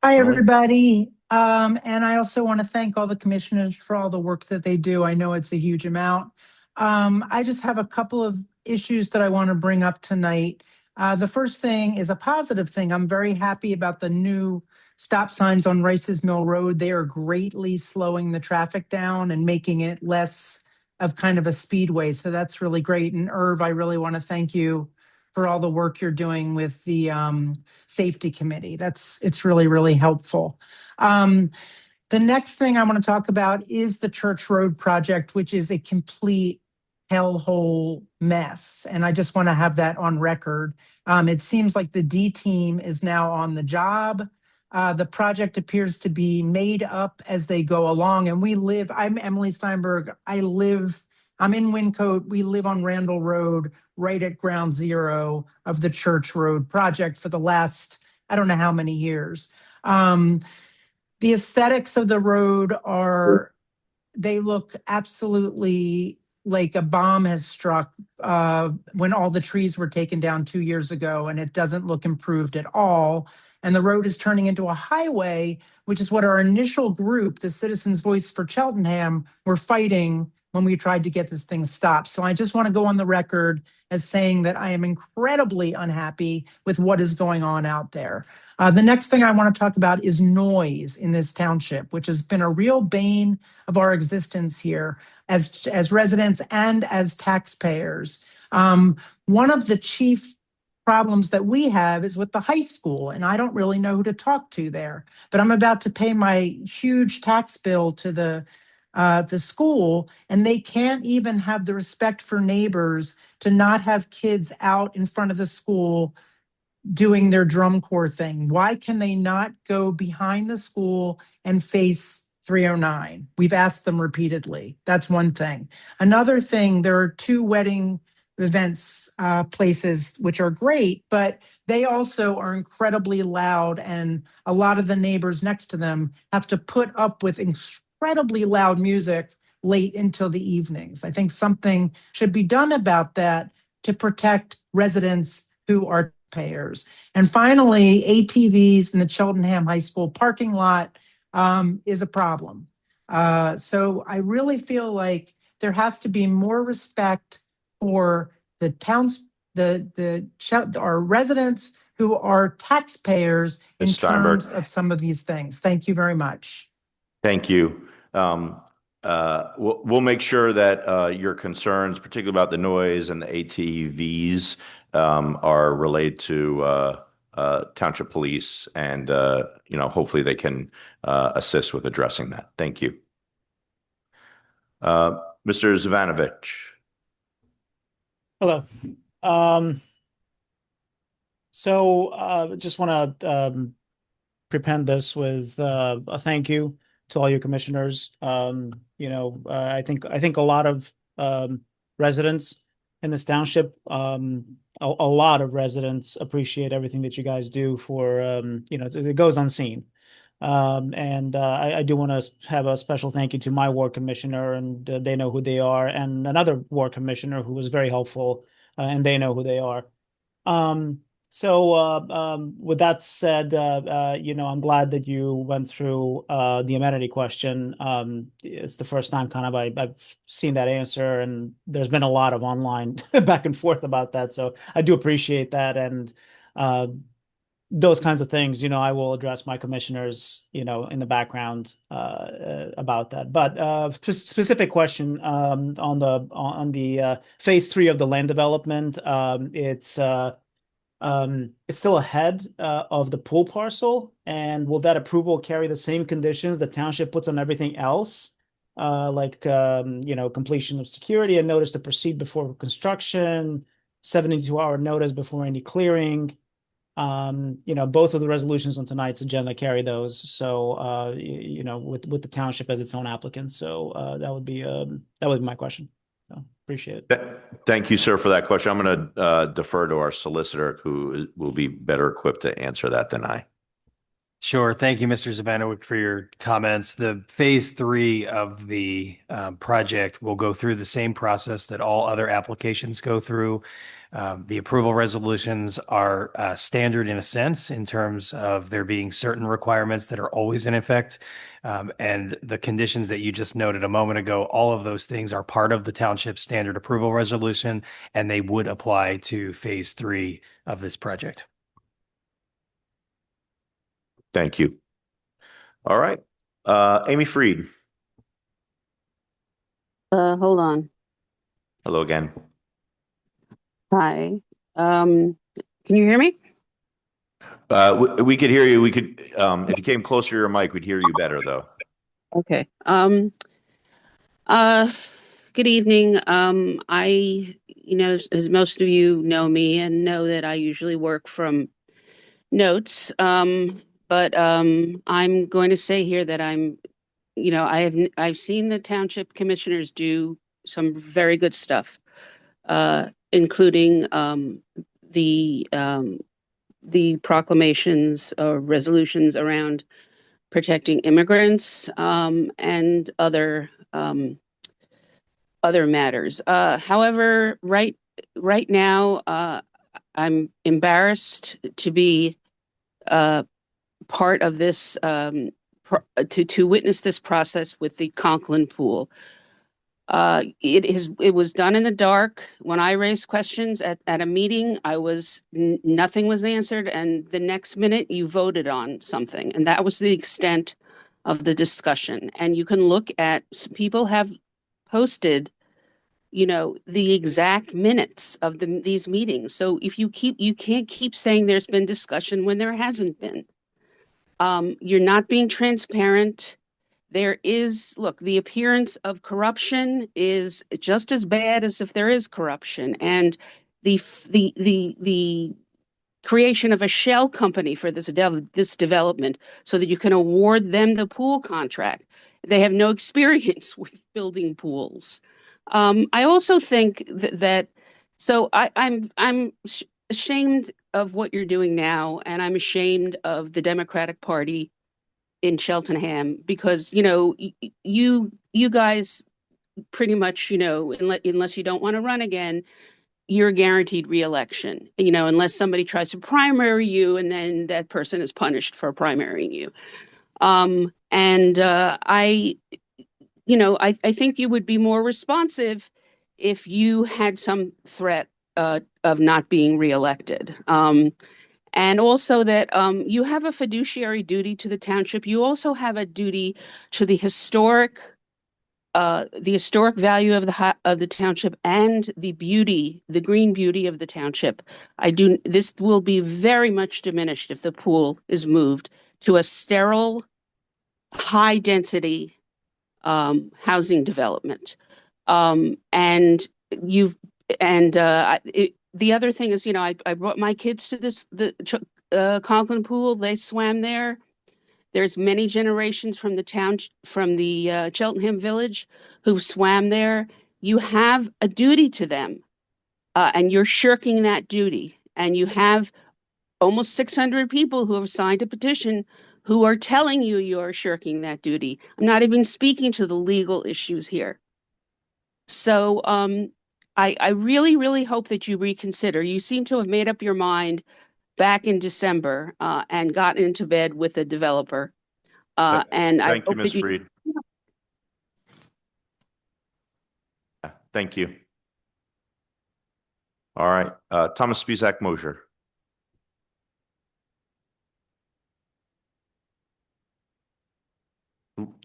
Hi, everybody. And I also want to thank all the commissioners for all the work that they do. I know it's a huge amount. I just have a couple of issues that I want to bring up tonight. The first thing is a positive thing. I'm very happy about the new stop signs on Rice's Mill Road. They are greatly slowing the traffic down and making it less of kind of a speedway. So that's really great. And Irv, I really want to thank you for all the work you're doing with the safety committee. It's really, really helpful. The next thing I want to talk about is the Church Road project, which is a complete hellhole mess. And I just want to have that on record. It seems like the D team is now on the job. The project appears to be made up as they go along. And I'm Emily Steinberg. I'm in Wyncote. We live on Randall Road, right at ground zero of the Church Road project for the last, I don't know how many years. The aesthetics of the road they look absolutely like a bomb has struck when all the trees were taken down 2 years ago, and it doesn't look improved at all. And the road is turning into a highway, which is what our initial group, the Citizens Voice for Cheltenham, were fighting when we tried to get this thing stopped. So I just want to go on the record as saying that I am incredibly unhappy with what is going on out there. The next thing I want to talk about is noise in this township, which has been a real bane of our existence here as residents and as taxpayers. One of the chief problems that we have is with the high school, and I don't really know who to talk to there. But I'm about to pay my huge tax bill to the school, and they can't even have the respect for neighbors to not have kids out in front of the school doing their drum corps thing. Why can they not go behind the school and face 309? We've asked them repeatedly. That's one thing. Another thing, there are 2 wedding events places which are great, but they also are incredibly loud, and a lot of the neighbors next to them have to put up with incredibly loud music late until the evenings. I think something should be done about that to protect residents who are payers. And finally, ATVs in the Cheltenham High School parking lot is a problem. So I really feel like there has to be more respect for the towns, our residents who are taxpayers in Ms. Steinberg. terms of some of these things. Thank you very much. Thank you. We'll make sure that your concerns, particularly about the noise and the ATVs, are relayed to Township Police, and hopefully they can assist with addressing that. Thank you. Mr. Zvanovich. Hello. Just want to prepend this with a thank you to all your commissioners. I think a lot of residents in this township, a lot of residents appreciate everything that you guys do for, it goes unseen. I do want to have a special thank you to my ward commissioner, and they know who they are, and another ward commissioner who was very helpful, and they know who they are. With that said, I'm glad that you went through the amenity question. It's the first time kind of I've seen that answer, and there's been a lot of online back and forth about that. So I do appreciate that. And those kinds of things, I will address my commissioners, in the background about that. But specific question on the phase 3 of the land development, it's still ahead of the pool parcel, and will that approval carry the same conditions the township puts on everything else, like completion of security and notice to proceed before construction, 72-hour notice before any clearing? Both of the resolutions on tonight's agenda carry those. So with the township as its own applicant. So that would be my question. So appreciate it. Thank you, sir, for that question. I'm going to defer to our solicitor, who will be better equipped to answer that than I. Sure. Thank you, Mr. Zabanovic, for your comments. The phase 3 of the project will go through the same process that all other applications go through. The approval resolutions are standard in a sense, in terms of there being certain requirements that are always in effect. And the conditions that you just noted a moment ago, all of those things are part of the township standard approval resolution, and they would apply to phase 3 of this project. Thank you. All right. Amy Freed. Hold on. Hello again. Hi. Can you hear me? We could hear you. We could, if you came closer to your mic, we'd hear you better, though. Okay. good evening. As most of you know me and know that I usually work from notes. But I'm going to say here that I've seen the township commissioners do some very good stuff, including the proclamations or resolutions around protecting immigrants, and other matters. However, right now, I'm embarrassed to be part of this, to witness this process with the Conklin pool. It was done in the dark. When I raised questions at a meeting, nothing was answered, and the next minute you voted on something, and that was the extent of the discussion. And you can look at, people have posted, the exact minutes of these meetings. So if you can't keep saying there's been discussion when there hasn't been. You're not being transparent. The appearance of corruption is just as bad as if there is corruption. And the creation of a shell company for this development so that you can award them the pool contract. They have no experience with building pools. I also think I'm ashamed of what you're doing now, and I'm ashamed of the Democratic Party in Cheltenham, because you guys pretty much, unless you don't want to run again, you're guaranteed re-election, unless somebody tries to primary you and then that person is punished for primarying you. I think you would be more responsive if you had some threat of not being reelected. And also that you have a fiduciary duty to the township. You also have a duty to the historic value of the township and the green beauty of the township. This will be very much diminished if the pool is moved to a sterile, high density housing development. The other thing is, I brought my kids to the Conklin pool. They swam there. There's many generations from the Cheltenham village who swam there. You have a duty to them, and you're shirking that duty. And you have almost 600 people who have signed a petition who are telling you you're shirking that duty. I'm not even speaking to the legal issues here. So I really, really hope that you reconsider. You seem to have made up your mind back in December and got into bed with a developer. Thank you, Ms. Freed. Thank you. All right, Thomas Spisak Mosher.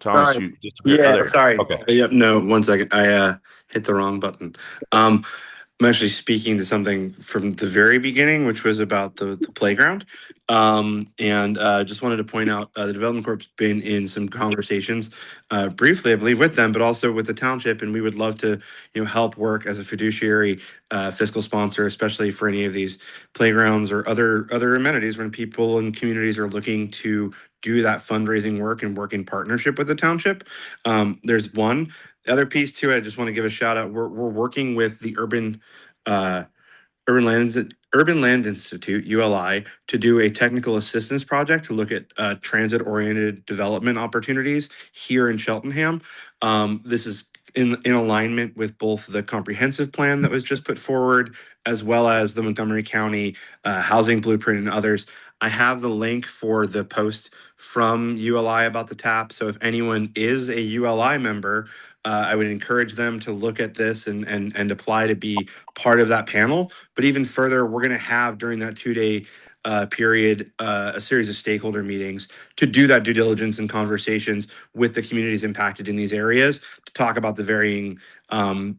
Thomas, Sorry. you disappeared. Yeah, Oh, sorry. Okay. Yep, no, 1 second. I hit the wrong button. I'm actually speaking to something from the very beginning, which was about the playground. Just wanted to point out the Development Corp's been in some conversations briefly, I believe, with them, but also with the township, and we would love to help work as a fiduciary fiscal sponsor, especially for any of these playgrounds or other amenities when people and communities are looking to do that fundraising work and work in partnership with the township. There's one. The other piece too, I just want to give a shout out. We're working with the Urban Land Institute, ULI, to do a technical assistance project to look at transit-oriented development opportunities here in Cheltenham. This is in alignment with both the comprehensive plan that was just put forward, as well as the Montgomery County housing blueprint and others. I have the link for the post from ULI about the TAP. So if anyone is a ULI member, I would encourage them to look at this and apply to be part of that panel. But even further, we're going to have during that 2-day period a series of stakeholder meetings to do that due diligence and conversations with the communities impacted in these areas to talk about the varying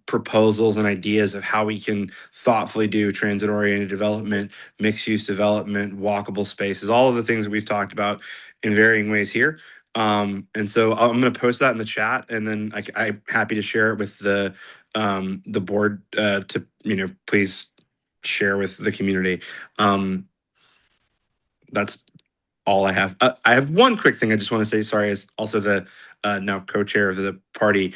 proposals and ideas of how we can thoughtfully do transit-oriented development, mixed-use development, walkable spaces, all of the things that we've talked about in varying ways here. And so I'm going to post that in the chat, and then I'm happy to share it with the board to, please share with the community. That's all I have. I have one quick thing I just want to say. Sorry, as also the now co-chair of the party.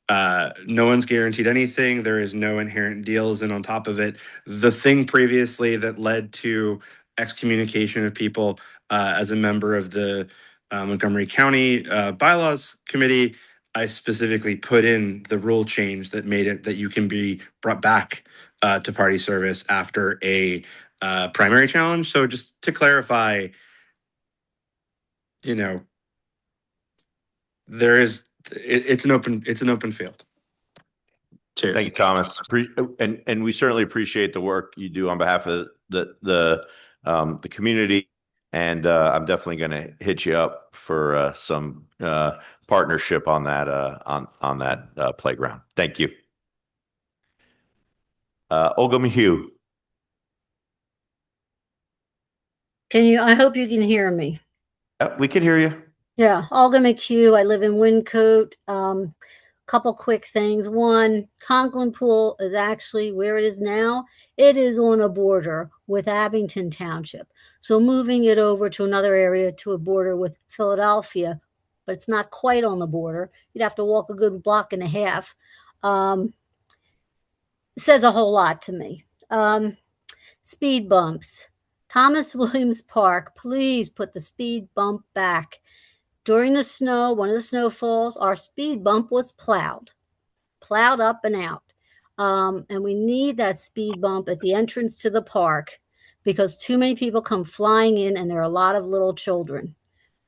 No one's guaranteed anything. There is no inherent deals. And on top of it, the thing previously that led to excommunication of people as a member of the Montgomery County Bylaws Committee, I specifically put in the rule change that made it that you can be brought back to party service after a primary challenge. So just to clarify, there is it's an open field. Cheers. Thank you, Thomas. And we certainly appreciate the work you do on behalf of the community. And I'm definitely going to hit you up for some partnership on that on that playground. Thank you. Olga Mahue. I hope you can hear me. We can hear you. Yeah, Olga McHugh. I live in Wyncote. Couple quick things. One, Conklin Pool is actually where it is now. It is on a border with Abington Township. So moving it over to another area to a border with Philadelphia, but it's not quite on the border. You'd have to walk a good block and a half. Says a whole lot to me. Speed bumps. Thomas Williams Park, please put the speed bump back. During the snow, one of the snowfalls, our speed bump was plowed up and out. And we need that speed bump at the entrance to the park because too many people come flying in and there are a lot of little children.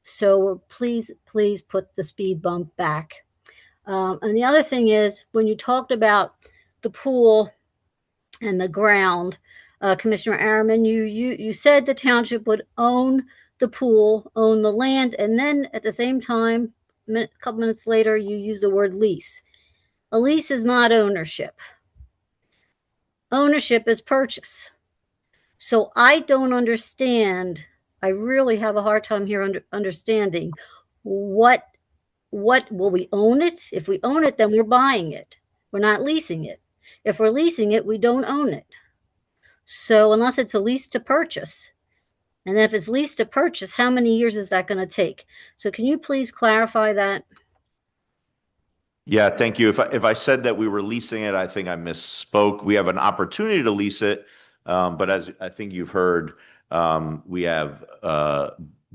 So please put the speed bump back. And the other thing is when you talked about the pool and the ground, Commissioner Araman, you said the township would own the pool, own the land, and then at the same time, a couple minutes later, you use the word lease. A lease is not ownership. Ownership is purchase. So I don't understand. I really have a hard time here understanding what will we own it? If we own it, then we're buying it. We're not leasing it. If we're leasing it, we don't own it. So unless it's a lease to purchase, and then if it's lease to purchase, how many years is that going to take? So can you please clarify that? Yeah, thank you. If I said that we were leasing it, I think I misspoke. We have an opportunity to lease it, but as I think you've heard, we have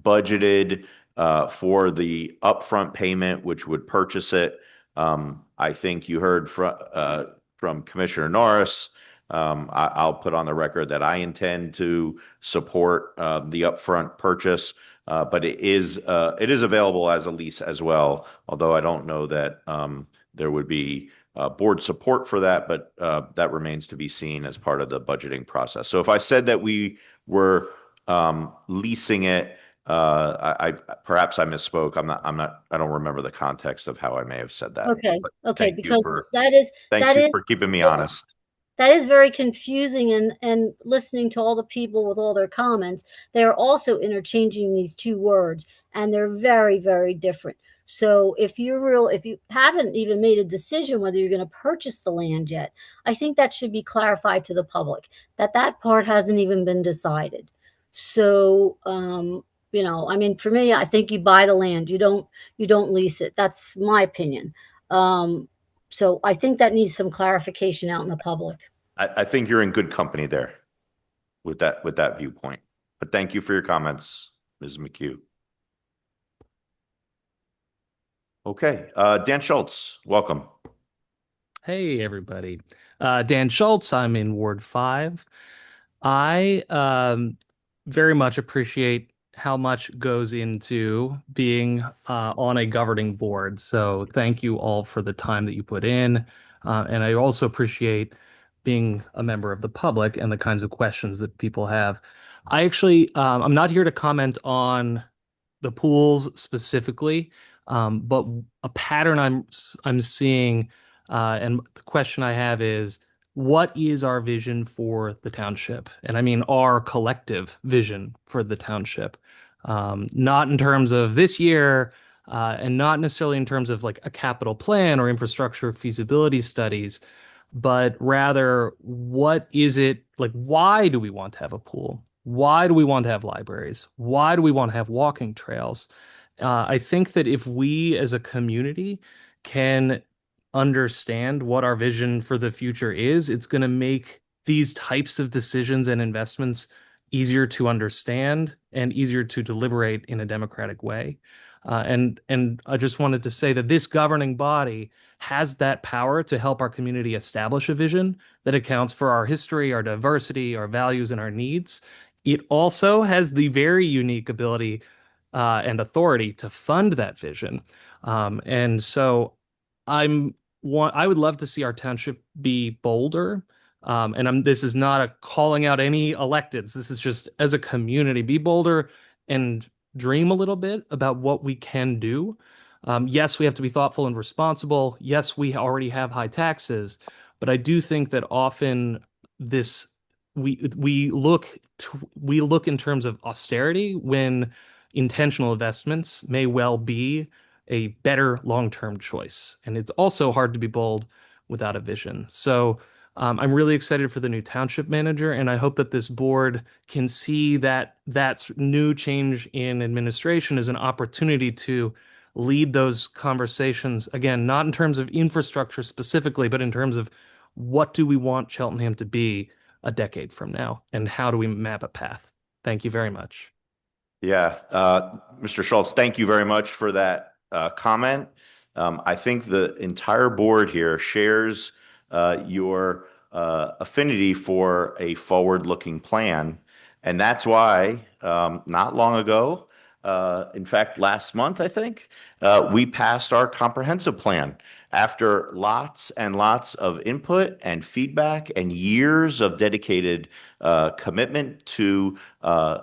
budgeted for the upfront payment, which would purchase it. I think you heard from Commissioner Norris. I'll put on the record that I intend to support the upfront purchase, but it is available as a lease as well. Although I don't know that there would be board support for that, but that remains to be seen as part of the budgeting process. So if I said that we were leasing it, perhaps I misspoke. I don't remember the context of how I may have said that. Okay, because thank you for keeping me honest. That is very confusing, and listening to all the people with all their comments, they're also interchanging these two words, and they're very, very different. So if you haven't even made a decision whether you're going to purchase the land yet, I think that should be clarified to the public, that part hasn't even been decided. So, I mean, for me, I think you buy the land, you don't lease it. That's my opinion. So I think that needs some clarification out in the public. I think you're in good company there with that viewpoint. But thank you for your comments, Ms. McHugh. Okay, Dan Schultz, welcome. Hey, everybody. Dan Schultz, I'm in Ward 5. I very much appreciate how much goes into being on a governing board. So thank you all for the time that you put in. And I also appreciate being a member of the public and the kinds of questions that people have. I actually, I'm not here to comment on the pools specifically, but a pattern I'm seeing, and the question I have is, what is our vision for the township? And I mean our collective vision for the township. Not in terms of this year, and not necessarily in terms of like a capital plan or infrastructure feasibility studies, but rather what is it like? Why do we want to have a pool? Why do we want to have libraries? Why do we want to have walking trails? I think that if we as a community can understand what our vision for the future is, it's going to make these types of decisions and investments easier to understand and easier to deliberate in a democratic way. And I just wanted to say that this governing body has that power to help our community establish a vision that accounts for our history, our diversity, our values, and our needs. It also has the very unique ability and authority to fund that vision. And so I would love to see our township be bolder. This is not a calling out any electeds. This is just as a community, be bolder and dream a little bit about what we can do. Yes, we have to be thoughtful and responsible. Yes, we already have high taxes, but I do think that often this we look in terms of austerity when intentional investments may well be a better long-term choice. And it's also hard to be bold without a vision. So I'm really excited for the new township manager, and I hope that this board can see that new change in administration as an opportunity to lead those conversations, again, not in terms of infrastructure specifically, but in terms of what do we want Cheltenham to be a decade from now, and how do we map a path? Thank you very much. Yeah, Mr. Schultz, thank you very much for that comment. I think the entire board here shares your affinity for a forward-looking plan. And that's why not long ago, in fact, last month, I think, we passed our comprehensive plan after lots and lots of input and feedback and years of dedicated commitment to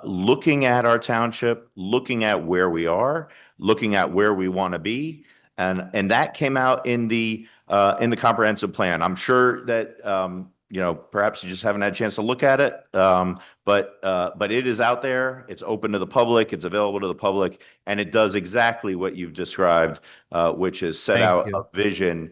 looking at our township, looking at where we are, looking at where we want to be. And that came out in the comprehensive plan. I'm sure that perhaps you just haven't had a chance to look at it, but it is out there. It's open to the public. It's available to the public, and it does exactly what you've described, which is set out a vision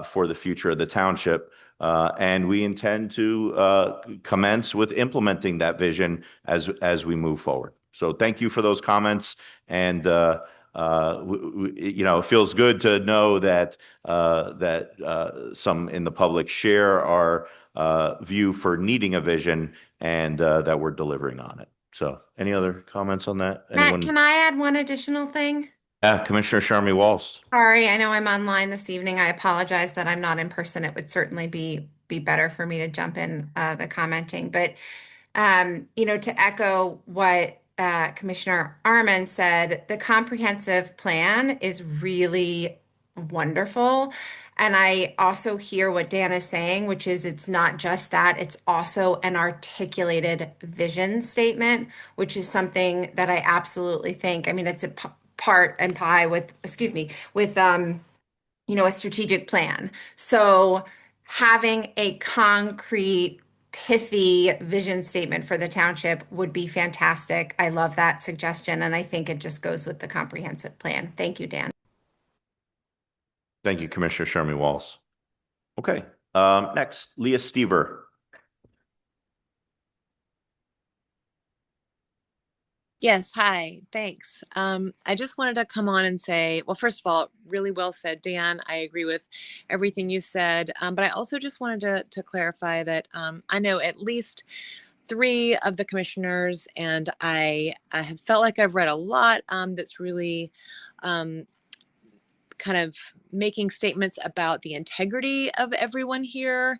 for the future of the township. And we intend to commence with implementing that vision as we move forward. So thank you for those comments, and it feels good to know that some in the public share our view for needing a vision, and that we're delivering on it. So any other comments on that? Matt, can I add one additional thing? Yeah, Commissioner Sharmi Walsh. Sorry, I know I'm online this evening. I apologize that I'm not in person. It would certainly be better for me to jump in the commenting. But to echo what Commissioner Arman said, the comprehensive plan is really wonderful. And I also hear what Dan is saying, which is it's not just that, it's also an articulated vision statement, which is something that I absolutely think, I mean, it's a part and pie with, a strategic plan. So having a concrete, pithy vision statement for the township would be fantastic. I love that suggestion, and I think it just goes with the comprehensive plan. Thank you, Dan. Thank you, Commissioner Sharmi Walsh. Okay, next, Leah Stever. Yes, hi, thanks. I just wanted to come on and say, well, first of all, really well said, Dan. I agree with everything you said, but I also just wanted to clarify that I know at least 3 of the commissioners, and I have felt like I've read a lot that's really kind of making statements about the integrity of everyone here,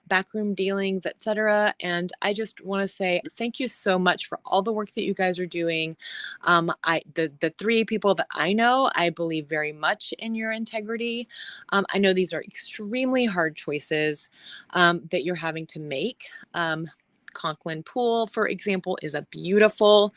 backroom dealings, etc. And I just want to say thank you so much for all the work that you guys are doing. The 3 people that I know, I believe very much in your integrity. I know these are extremely hard choices that you're having to make. Conklin Pool, for example, is a beautiful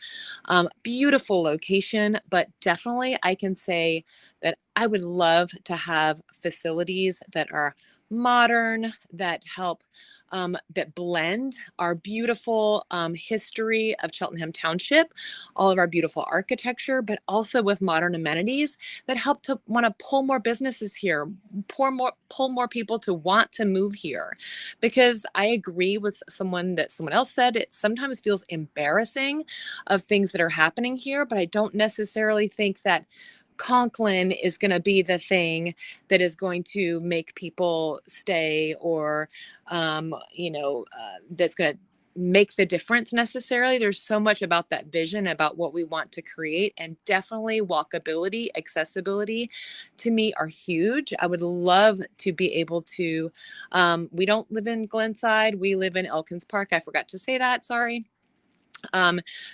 location, but definitely I can say that I would love to have facilities that are modern, that help that blend our beautiful history of Cheltenham Township, all of our beautiful architecture, but also with modern amenities that help to want to pull more businesses here, pull more people to want to move here. Because I agree with someone else said, it sometimes feels embarrassing of things that are happening here, but I don't necessarily think that Conklin is going to be the thing that is going to make people stay, or that's going to make the difference necessarily. There's so much about that vision, about what we want to create, and definitely walkability, accessibility to me are huge. I would love to be able to, we don't live in Glenside, we live in Elkins Park. I forgot to say that, sorry.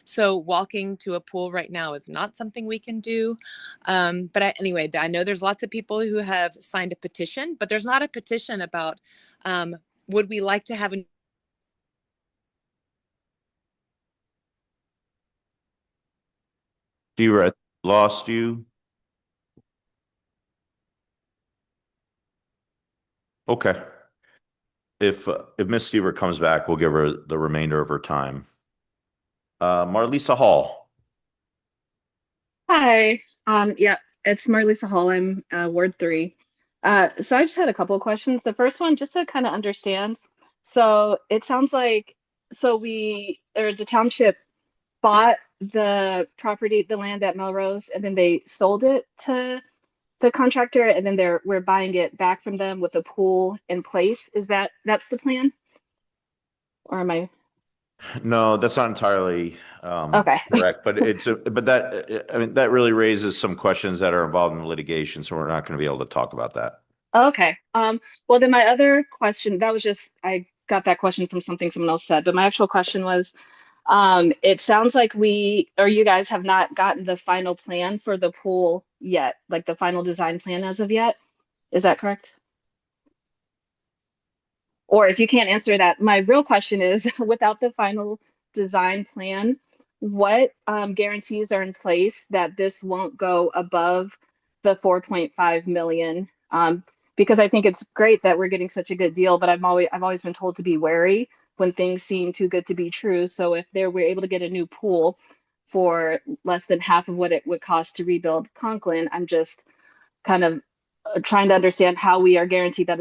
So walking to a pool right now is not something we can do. Anyway, I know there's lots of people who have signed a petition, but there's not a petition about, would we like to have a Stever, I lost you. Okay. If Miss Stever comes back, we'll give her the remainder of her time. Marlisa Hall. Hi. Yeah, it's Marlisa Hall. I'm Ward 3. So I just had a couple of questions. The first one, just to kind of understand. So it sounds like the township bought the property, the land at Melrose, and then they sold it to the contractor, and then we're buying it back from them with a pool in place. That's the plan? Or am I? No, that's not entirely Okay. correct, but that really raises some questions that are involved in litigation, so we're not going to be able to talk about that. Okay. Well, then my other question, I got that question from something someone else said, but my actual question was, it sounds like you guys have not gotten the final plan for the pool yet, like the final design plan as of yet. Is that correct? Or if you can't answer that, my real question is, without the final design plan, what guarantees are in place that this won't go above the 4.5 million? Because I think it's great that we're getting such a good deal, but I've always been told to be wary when things seem too good to be true. So if we're able to get a new pool for less than half of what it would cost to rebuild Conklin, I'm just kind of trying to understand how we are guaranteed that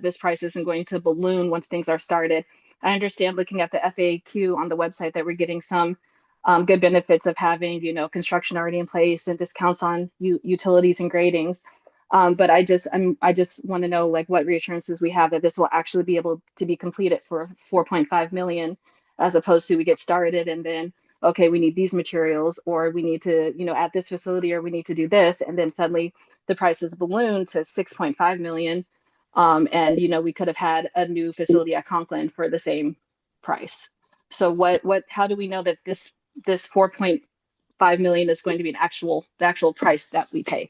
this price isn't going to balloon once things are started. I understand, looking at the FAQ on the website, that we're getting some good benefits of having, construction already in place and discounts on utilities and gradings. But I just want to know, like, what reassurances we have that this will actually be able to be completed for 4.5 million, as opposed to we get started and then, okay, we need these materials, or we need to, add this facility, or we need to do this, and then suddenly the prices balloon to 6.5 million. And we could have had a new facility at Conklin for the same price. So how do we know that this 4.5 million is going to be the actual price that we pay?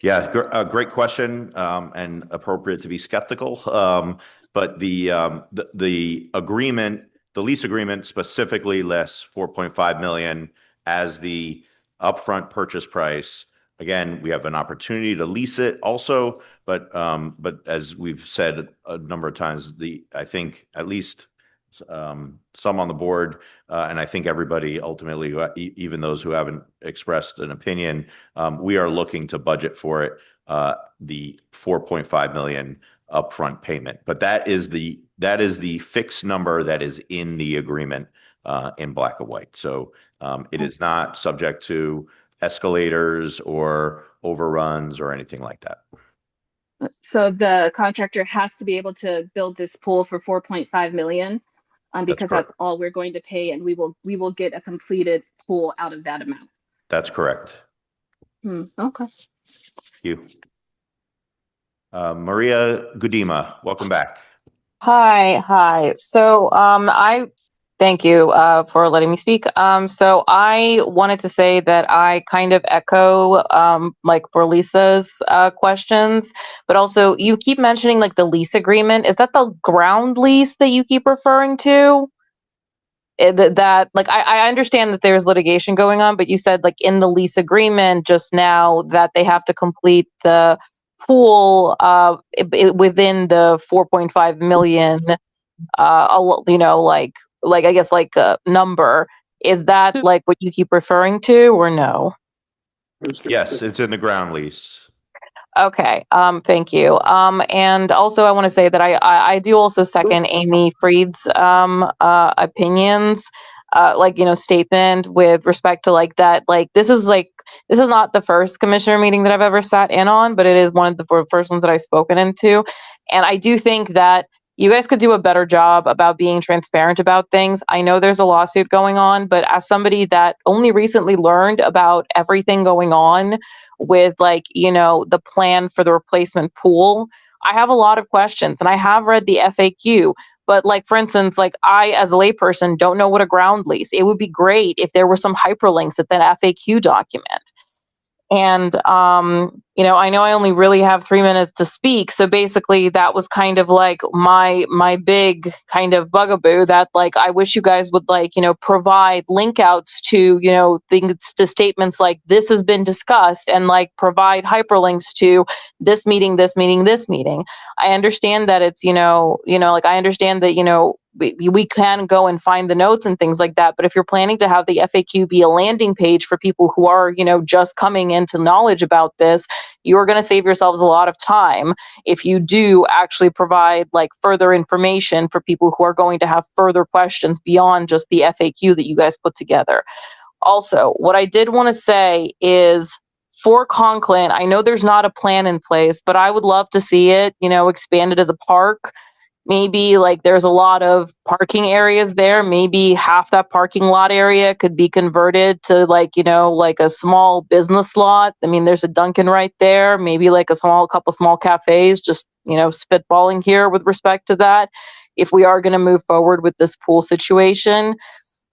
Yeah, great question, and appropriate to be skeptical. But the agreement, the lease agreement specifically lists 4.5 million as the upfront purchase price. Again, we have an opportunity to lease it also, but as we've said a number of times, I think at least some on the board, and I think everybody ultimately, even those who haven't expressed an opinion, we are looking to budget for it, the 4.5 million upfront payment. But that is the fixed number that is in the agreement, in black and white. So it is not subject to escalators or overruns or anything like that. So the contractor has to be able to build this pool for 4.5 million, because that's all we're going to pay, and we will get a completed pool out of that amount. That's correct. Okay. Thank you. Maria Gudima, welcome back. Hi. So I thank you for letting me speak. So I wanted to say that I kind of echo like for Lisa's questions, but also you keep mentioning like the lease agreement. Is that the ground lease that you keep referring to? That like I understand that there's litigation going on, but you said like in the lease agreement just now that they have to complete the pool within the 4.5 million, I guess like a number. Is that like what you keep referring to, or no? Yes, it's in the ground lease. Okay, thank you. And also I want to say that I do also second Amy Freed's opinions, statement with respect to like that. This is not the first commissioner meeting that I've ever sat in on, but it is one of the first ones that I've spoken into. And I do think that you guys could do a better job about being transparent about things. I know there's a lawsuit going on, but as somebody that only recently learned about everything going on with the plan for the replacement pool, I have a lot of questions, and I have read the FAQ. But for instance, I, as a layperson, don't know what a ground lease. It would be great if there were some hyperlinks at that FAQ document. And, I know I only really have 3 minutes to speak. So basically that was kind of like my big kind of bugaboo that I wish you guys would provide link outs to, things, to statements like this has been discussed, and provide hyperlinks to this meeting, this meeting, this meeting. I understand that it's, I understand that, we can go and find the notes and things like that. But if you're planning to have the FAQ be a landing page for people who are, just coming into knowledge about this, you're going to save yourselves a lot of time if you do actually provide further information for people who are going to have further questions beyond just the FAQ that you guys put together. Also, what I did want to say is, for Conklin, I know there's not a plan in place, but I would love to see it, expanded as a park. Maybe there's a lot of parking areas there. Maybe half that parking lot area could be converted to a small business lot. I mean, there's a Dunkin' right there. Maybe a couple small cafes, just, spitballing here with respect to that. If we are going to move forward with this pool situation,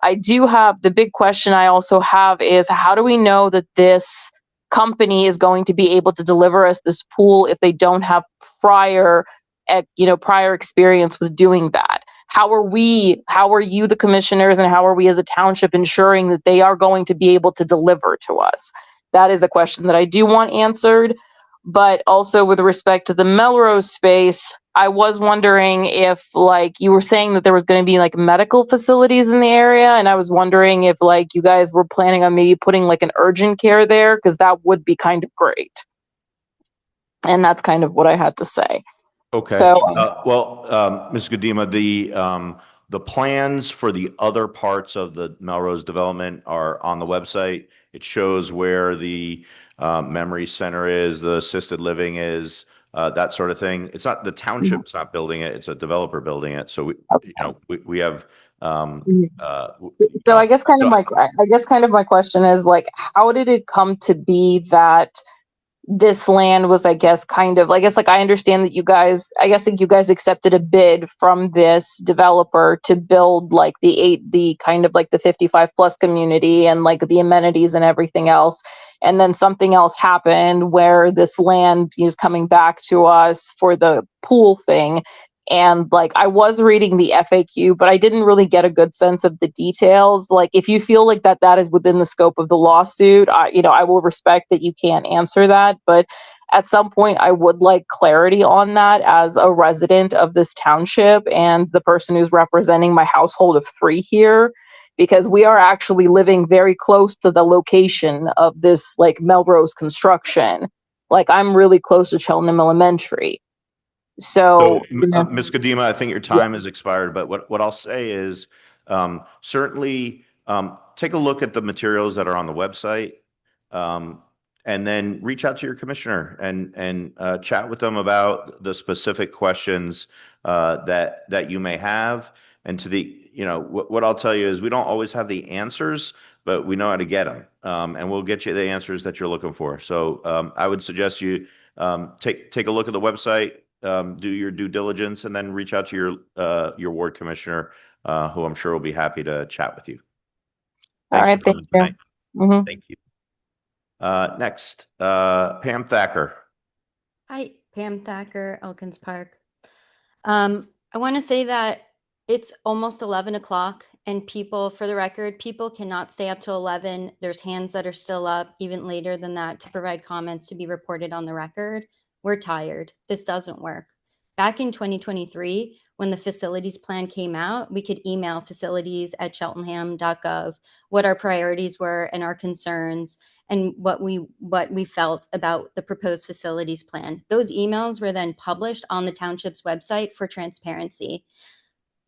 I do have the big question I also have is, how do we know that this company is going to be able to deliver us this pool if they don't have prior experience with doing that? How are you, the commissioners, and how are we as a township ensuring that they are going to be able to deliver to us? That is a question that I do want answered. But also with respect to the Melrose space, I was wondering if you were saying that there was going to be medical facilities in the area, and I was wondering if you guys were planning on maybe putting an urgent care there, because that would be kind of great. And that's kind of what I had to say. Okay. So, Ms. Godima, the plans for the other parts of the Melrose development are on the website. It shows where the memory center is, the assisted living is, that sort of thing. It's not the township's not building it; it's a developer building it. So we have. So I guess kind of my question is how did it come to be that this land was, I understand that you guys accepted a bid from this developer to build the 55 plus community and the amenities and everything else. And then something else happened where this land is coming back to us for the pool thing. And I was reading the FAQ, but I didn't really get a good sense of the details. If you feel that is within the scope of the lawsuit, I will respect that you can't answer that. But at some point, I would like clarity on that as a resident of this township and the person who's representing my household of 3 here, because we are actually living very close to the location of this Melrose construction. I'm really close to Cheltenham Elementary. So, Ms. Godima, I think your time has expired, but what I'll say is certainly take a look at the materials that are on the website, and then reach out to your commissioner and chat with them about the specific questions that you may have. And to the, what I'll tell you is we don't always have the answers, but we know how to get them, and we'll get you the answers that you're looking for. So I would suggest you take a look at the website. Do your due diligence, and then reach out to your ward commissioner, who I'm sure will be happy to chat with you. All right, thank you. Mm-hmm. Thank you. Next, Pam Thacker. Hi, Pam Thacker, Elkins Park. I want to say that it's almost 11 o'clock, and people, for the record, people cannot stay up till 11. There's hands that are still up even later than that to provide comments to be reported on the record. We're tired. This doesn't work. Back in 2023, when the facilities plan came out, we could email facilities@cheltenham.gov what our priorities were and our concerns and what we felt about the proposed facilities plan. Those emails were then published on the township's website for transparency.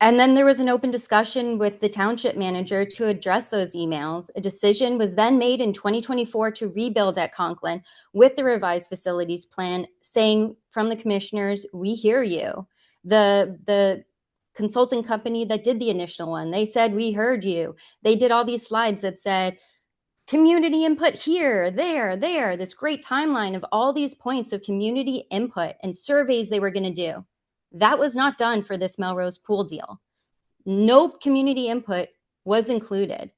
And then there was an open discussion with the township manager to address those emails. A decision was then made in 2024 to rebuild at Conklin with the revised facilities plan, saying from the commissioners, we hear you. The consulting company that did the initial one, they said, we heard you. They did all these slides that said, community input here, there, this great timeline of all these points of community input and surveys they were going to do. That was not done for this Melrose pool deal. No community input was included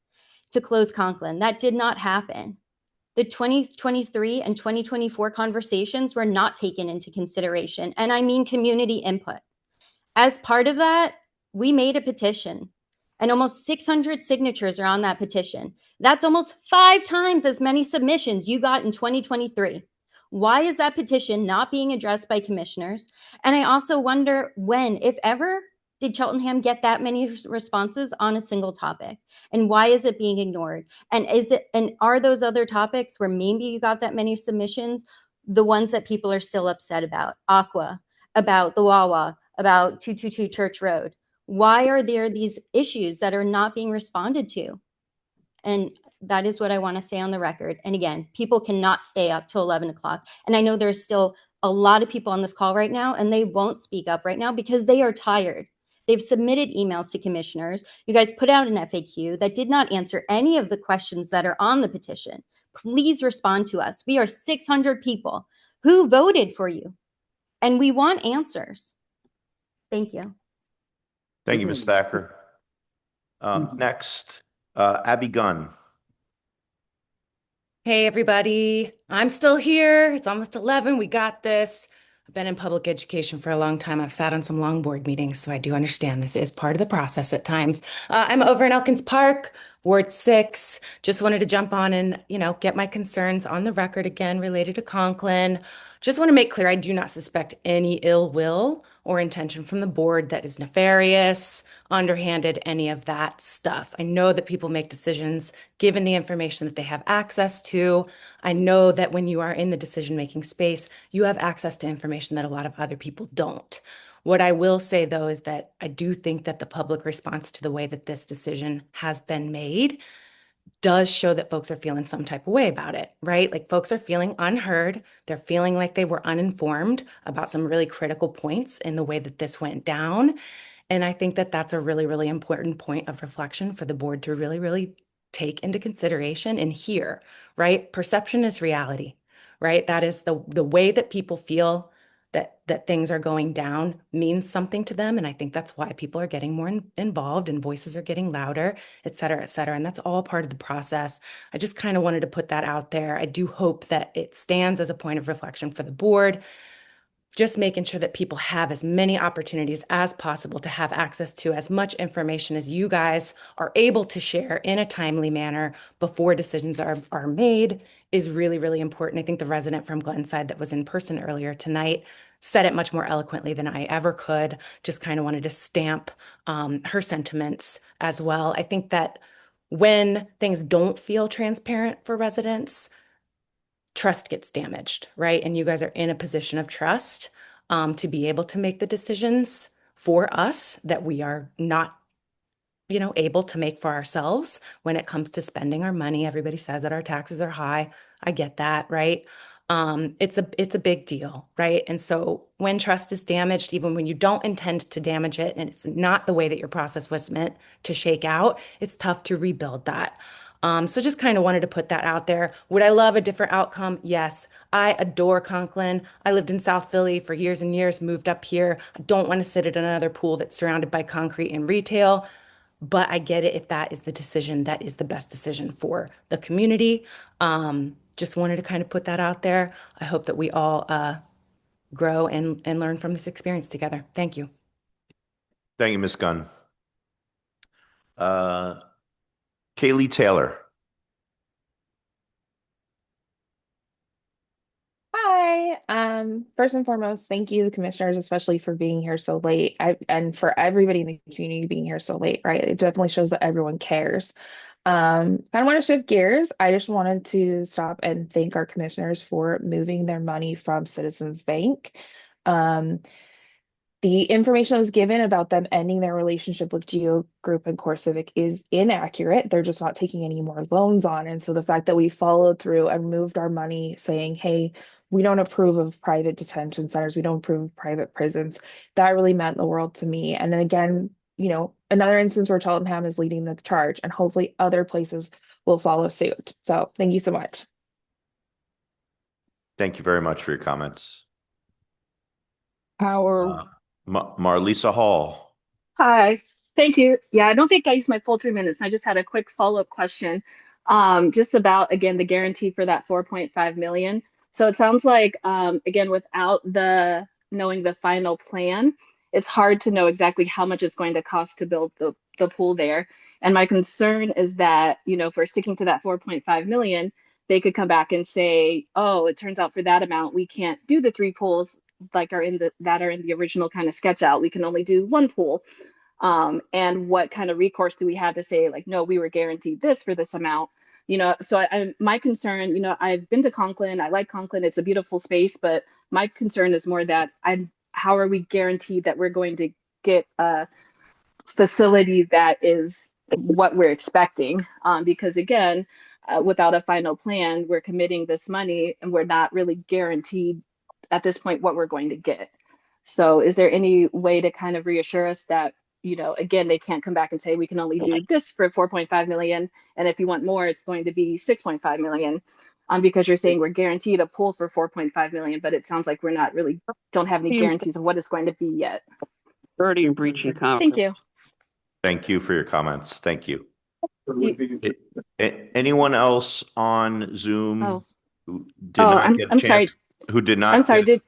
to close Conklin. That did not happen. The 2023 and 2024 conversations were not taken into consideration, and I mean community input. As part of that, we made a petition, and almost 600 signatures are on that petition. That's almost 5 times as many submissions you got in 2023. Why is that petition not being addressed by commissioners? And I also wonder when, if ever, did Cheltenham get that many responses on a single topic? And why is it being ignored? And are those other topics where maybe you got that many submissions the ones that people are still upset about? Aqua, about the Wawa, about 222 Church Road. Why are there these issues that are not being responded to? And that is what I want to say on the record. And again, people cannot stay up till 11 o'clock. And I know there's still a lot of people on this call right now, and they won't speak up right now because they are tired. They've submitted emails to commissioners. You guys put out an FAQ that did not answer any of the questions that are on the petition. Please respond to us. We are 600 people who voted for you, and we want answers. Thank you. Thank you, Ms. Thacker. Next, Abby Gunn. Hey, everybody. I'm still here. It's almost 11. We got this. I've been in public education for a long time. I've sat on some long board meetings, so I do understand this is part of the process at times. I'm over in Elkins Park, Ward 6. Just wanted to jump on and, get my concerns on the record again related to Conklin. Just want to make clear I do not suspect any ill will or intention from the board that is nefarious, underhanded, any of that stuff. I know that people make decisions given the information that they have access to. I know that when you are in the decision-making space, you have access to information that a lot of other people don't. What I will say, though, is that I do think that the public response to the way that this decision has been made does show that folks are feeling some type of way about it, right? Like folks are feeling unheard. They're feeling like they were uninformed about some really critical points in the way that this went down. And I think that that's a really, really important point of reflection for the board to really, really take into consideration and hear, right? Perception is reality, right? That is the way that people feel that things are going down means something to them. And I think that's why people are getting more involved and voices are getting louder, et cetera, et cetera. And that's all part of the process. I just kind of wanted to put that out there. I do hope that it stands as a point of reflection for the board, just making sure that people have as many opportunities as possible to have access to as much information as you guys are able to share in a timely manner before decisions are made is really, really important. I think the resident from Glenside that was in person earlier tonight said it much more eloquently than I ever could. Just kind of wanted to stamp her sentiments as well. I think that when things don't feel transparent for residents, trust gets damaged, right? And you guys are in a position of trust to be able to make the decisions for us that we are not, able to make for ourselves when it comes to spending our money. Everybody says that our taxes are high. I get that, right? It's a big deal, right? And so when trust is damaged, even when you don't intend to damage it, and it's not the way that your process was meant to shake out, it's tough to rebuild that. So just kind of wanted to put that out there. Would I love a different outcome? Yes. I adore Conklin. I lived in South Philly for years and years, moved up here. I don't want to sit at another pool that's surrounded by concrete and retail, but I get it if that is the decision that is the best decision for the community. Just wanted to kind of put that out there. I hope that we all grow and learn from this experience together. Thank you. Thank you, Ms. Gunn. Kaylee Taylor. Hi, Hi. First and foremost, thank you, the commissioners, especially for being here so late. And for everybody in the community being here so late, right? It definitely shows that everyone cares. Kind of want to shift gears. I just wanted to stop and thank our commissioners for moving their money from Citizens Bank. The information that was given about them ending their relationship with Geo Group and CoreCivic is inaccurate. They're just not taking any more loans on. And so the fact that we followed through and moved our money saying, hey, we don't approve of private detention centers, we don't approve of private prisons, that really meant the world to me. And then again, another instance where Cheltenham is leading the charge, and hopefully other places will follow suit. So thank you so much. Thank you very much for your comments. Our Marlisa Hall. Hi, thank you. Yeah, I don't think I used my full 3 minutes. I just had a quick follow-up question, just about, again, the guarantee for that 4.5 million. So it sounds like, again, without knowing the final plan, it's hard to know exactly how much it's going to cost to build the pool there. And my concern is that, if we're sticking to that 4.5 million, they could come back and say, oh, it turns out for that amount, we can't do the 3 pools like are in the original kind of sketch out. We can only do 1 pool. And what kind of recourse do we have to say, like, no, we were guaranteed this for this amount? So my concern, I've been to Conklin. I like Conklin. It's a beautiful space, but my concern is more that how are we guaranteed that we're going to get a facility that is what we're expecting? Because again, without a final plan, we're committing this money and we're not really guaranteed at this point what we're going to get. So is there any way to kind of reassure us that, again, they can't come back and say we can only do this for 4.5 million, and if you want more, it's going to be 6.5 million, because you're saying we're guaranteed a pool for 4.5 million, but it sounds like we're not really, don't have any guarantees of what it's going to be yet. Already in breaching Thank you. Thank you for your comments. Thank you. Anyone else on Zoom who did not get a chance? Sorry. Who did not? I'm sorry.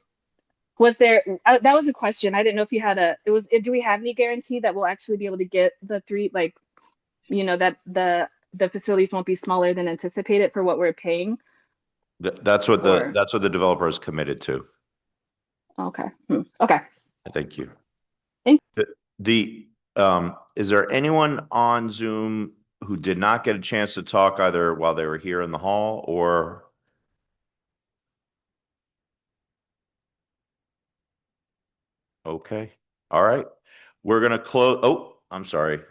Was there, that was a question. I didn't know if you had do we have any guarantee that we'll actually be able to get the 3, like, that the facilities won't be smaller than anticipated for what we're paying? That's what the developer is committed to. Okay. Okay. Thank you. Thank you. Is there anyone on Zoom who did not get a chance to talk either while they were here in the hall or? Okay. All right. We're going to close. Oh, I'm sorry.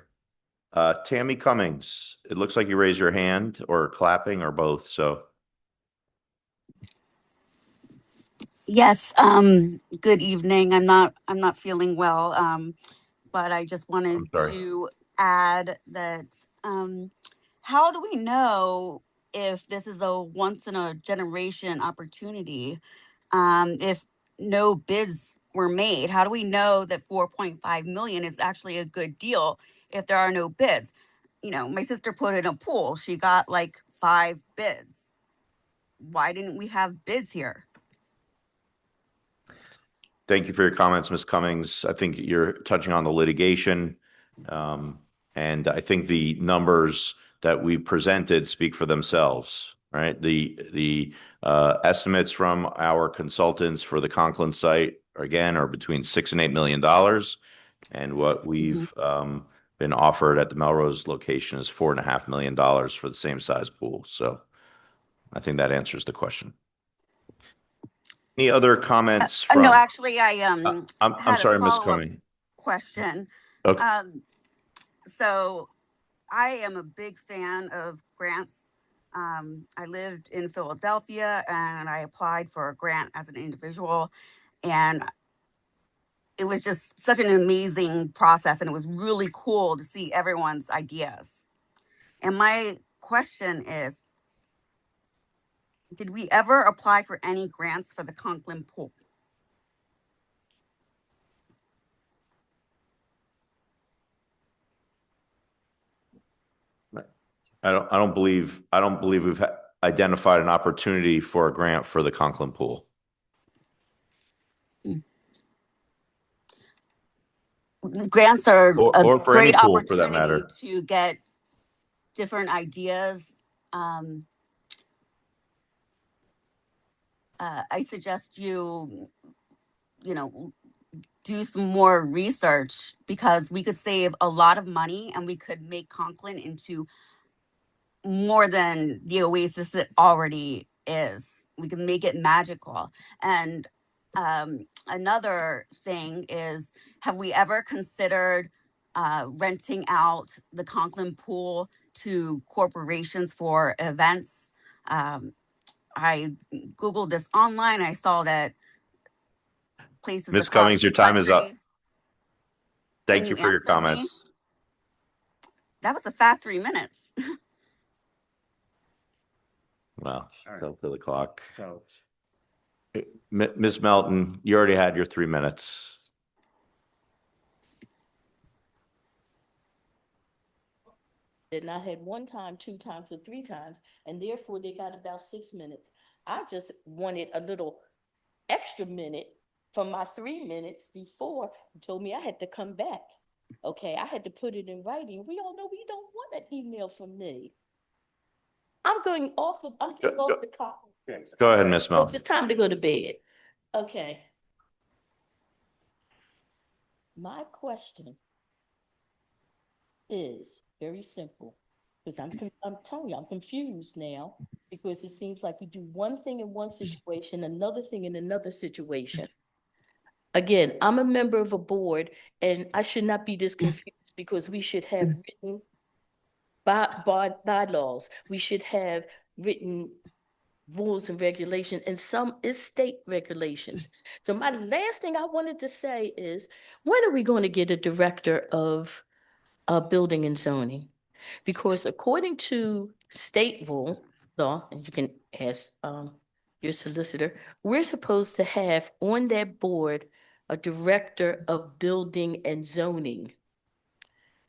Tammy Cummings, it looks like you raised your hand or clapping or both. So. Yes. Good evening. I'm not feeling well. But I just wanted to add that, how do we know if this is a once in a generation opportunity? If no bids were made, how do we know that 4.5 million is actually a good deal if there are no bids? My sister put in a pool. She got like 5 bids. Why didn't we have bids here? Thank you for your comments, Ms. Cummings. I think you're touching on the litigation. And I think the numbers that we presented speak for themselves, right? The estimates from our consultants for the Conklin site, again, are between $6 and $8 million. And what we've been offered at the Melrose location is $4.5 million for the same size pool. So I think that answers the question. Any other comments? No, actually, I'm had sorry, a Ms. follow-up Cummings. question. Okay. So I am a big fan of grants. I lived in Philadelphia and I applied for a grant as an individual, and it was just such an amazing process, and it was really cool to see everyone's ideas. And my question is, did we ever apply for any grants for the Conklin pool? I don't believe we've identified an opportunity for a grant for the Conklin pool. Grants are or a for any great pool for that matter. opportunity to get different ideas. I suggest you know, do some more research, because we could save a lot of money and we could make Conklin into more than the oasis it already is. We can make it magical. And another thing is, have we ever considered renting out the Conklin pool to corporations for events? I Googled this online. I saw that places Ms. across Cummings, the your time is up. country. Thank Can you you for your answer me? comments. That was a fast 3 minutes. Well, don't kill the clock. Ms. Melton, you already had your 3 minutes. And I had 1 time, 2 times, or 3 times, and therefore they got about 6 minutes. I just wanted a little extra minute from my 3 minutes before you told me I had to come back. Okay, I had to put it in writing. We all know we don't want an email from me. I'm going off the clock. Go ahead, Ms. Melton. It's just time to go to bed. Okay. My question is very simple, because I'm telling you, I'm confused now, because it seems like we do one thing in one situation, another thing in another situation. Again, I'm a member of a board, and I should not be this confused, because we should have written bylaws. We should have written rules and regulations, and some is state regulations. So my last thing I wanted to say is, when are we going to get a director of building and zoning? Because according to state law, and you can ask your solicitor, we're supposed to have on that board a director of building and zoning.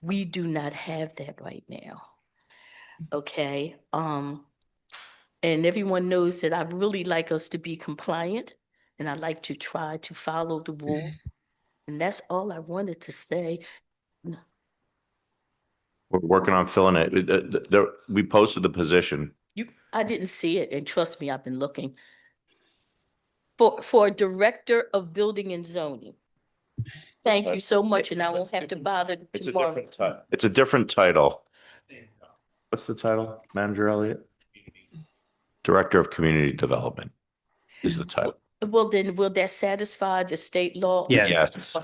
We do not have that right now. Okay. And everyone knows that I really like us to be compliant, and I like to try to follow the rule. And that's all I wanted to say. We're working on filling it. We posted the position. I didn't see it, and trust me, I've been looking for a director of building and zoning. Thank you so much, and I won't have to bother tomorrow. It's a different title. What's the title, Manager Elliott? Director of Community Development is the title. Well, then, will that satisfy the state law? Yes.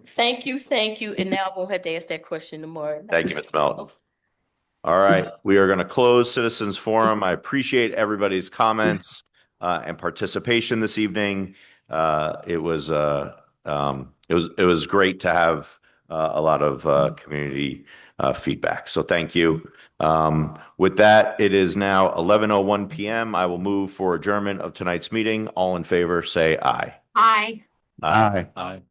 Thank you, and now I won't have to ask that question tomorrow. Thank you, Ms. Melton. All right, we are going to close Citizens Forum. I appreciate everybody's comments and participation this evening. It was great to have a lot of community feedback. So thank you. With that, it is now 11:01 p.m. I will move for adjournment of tonight's meeting. All in favor, say aye. Aye. Aye.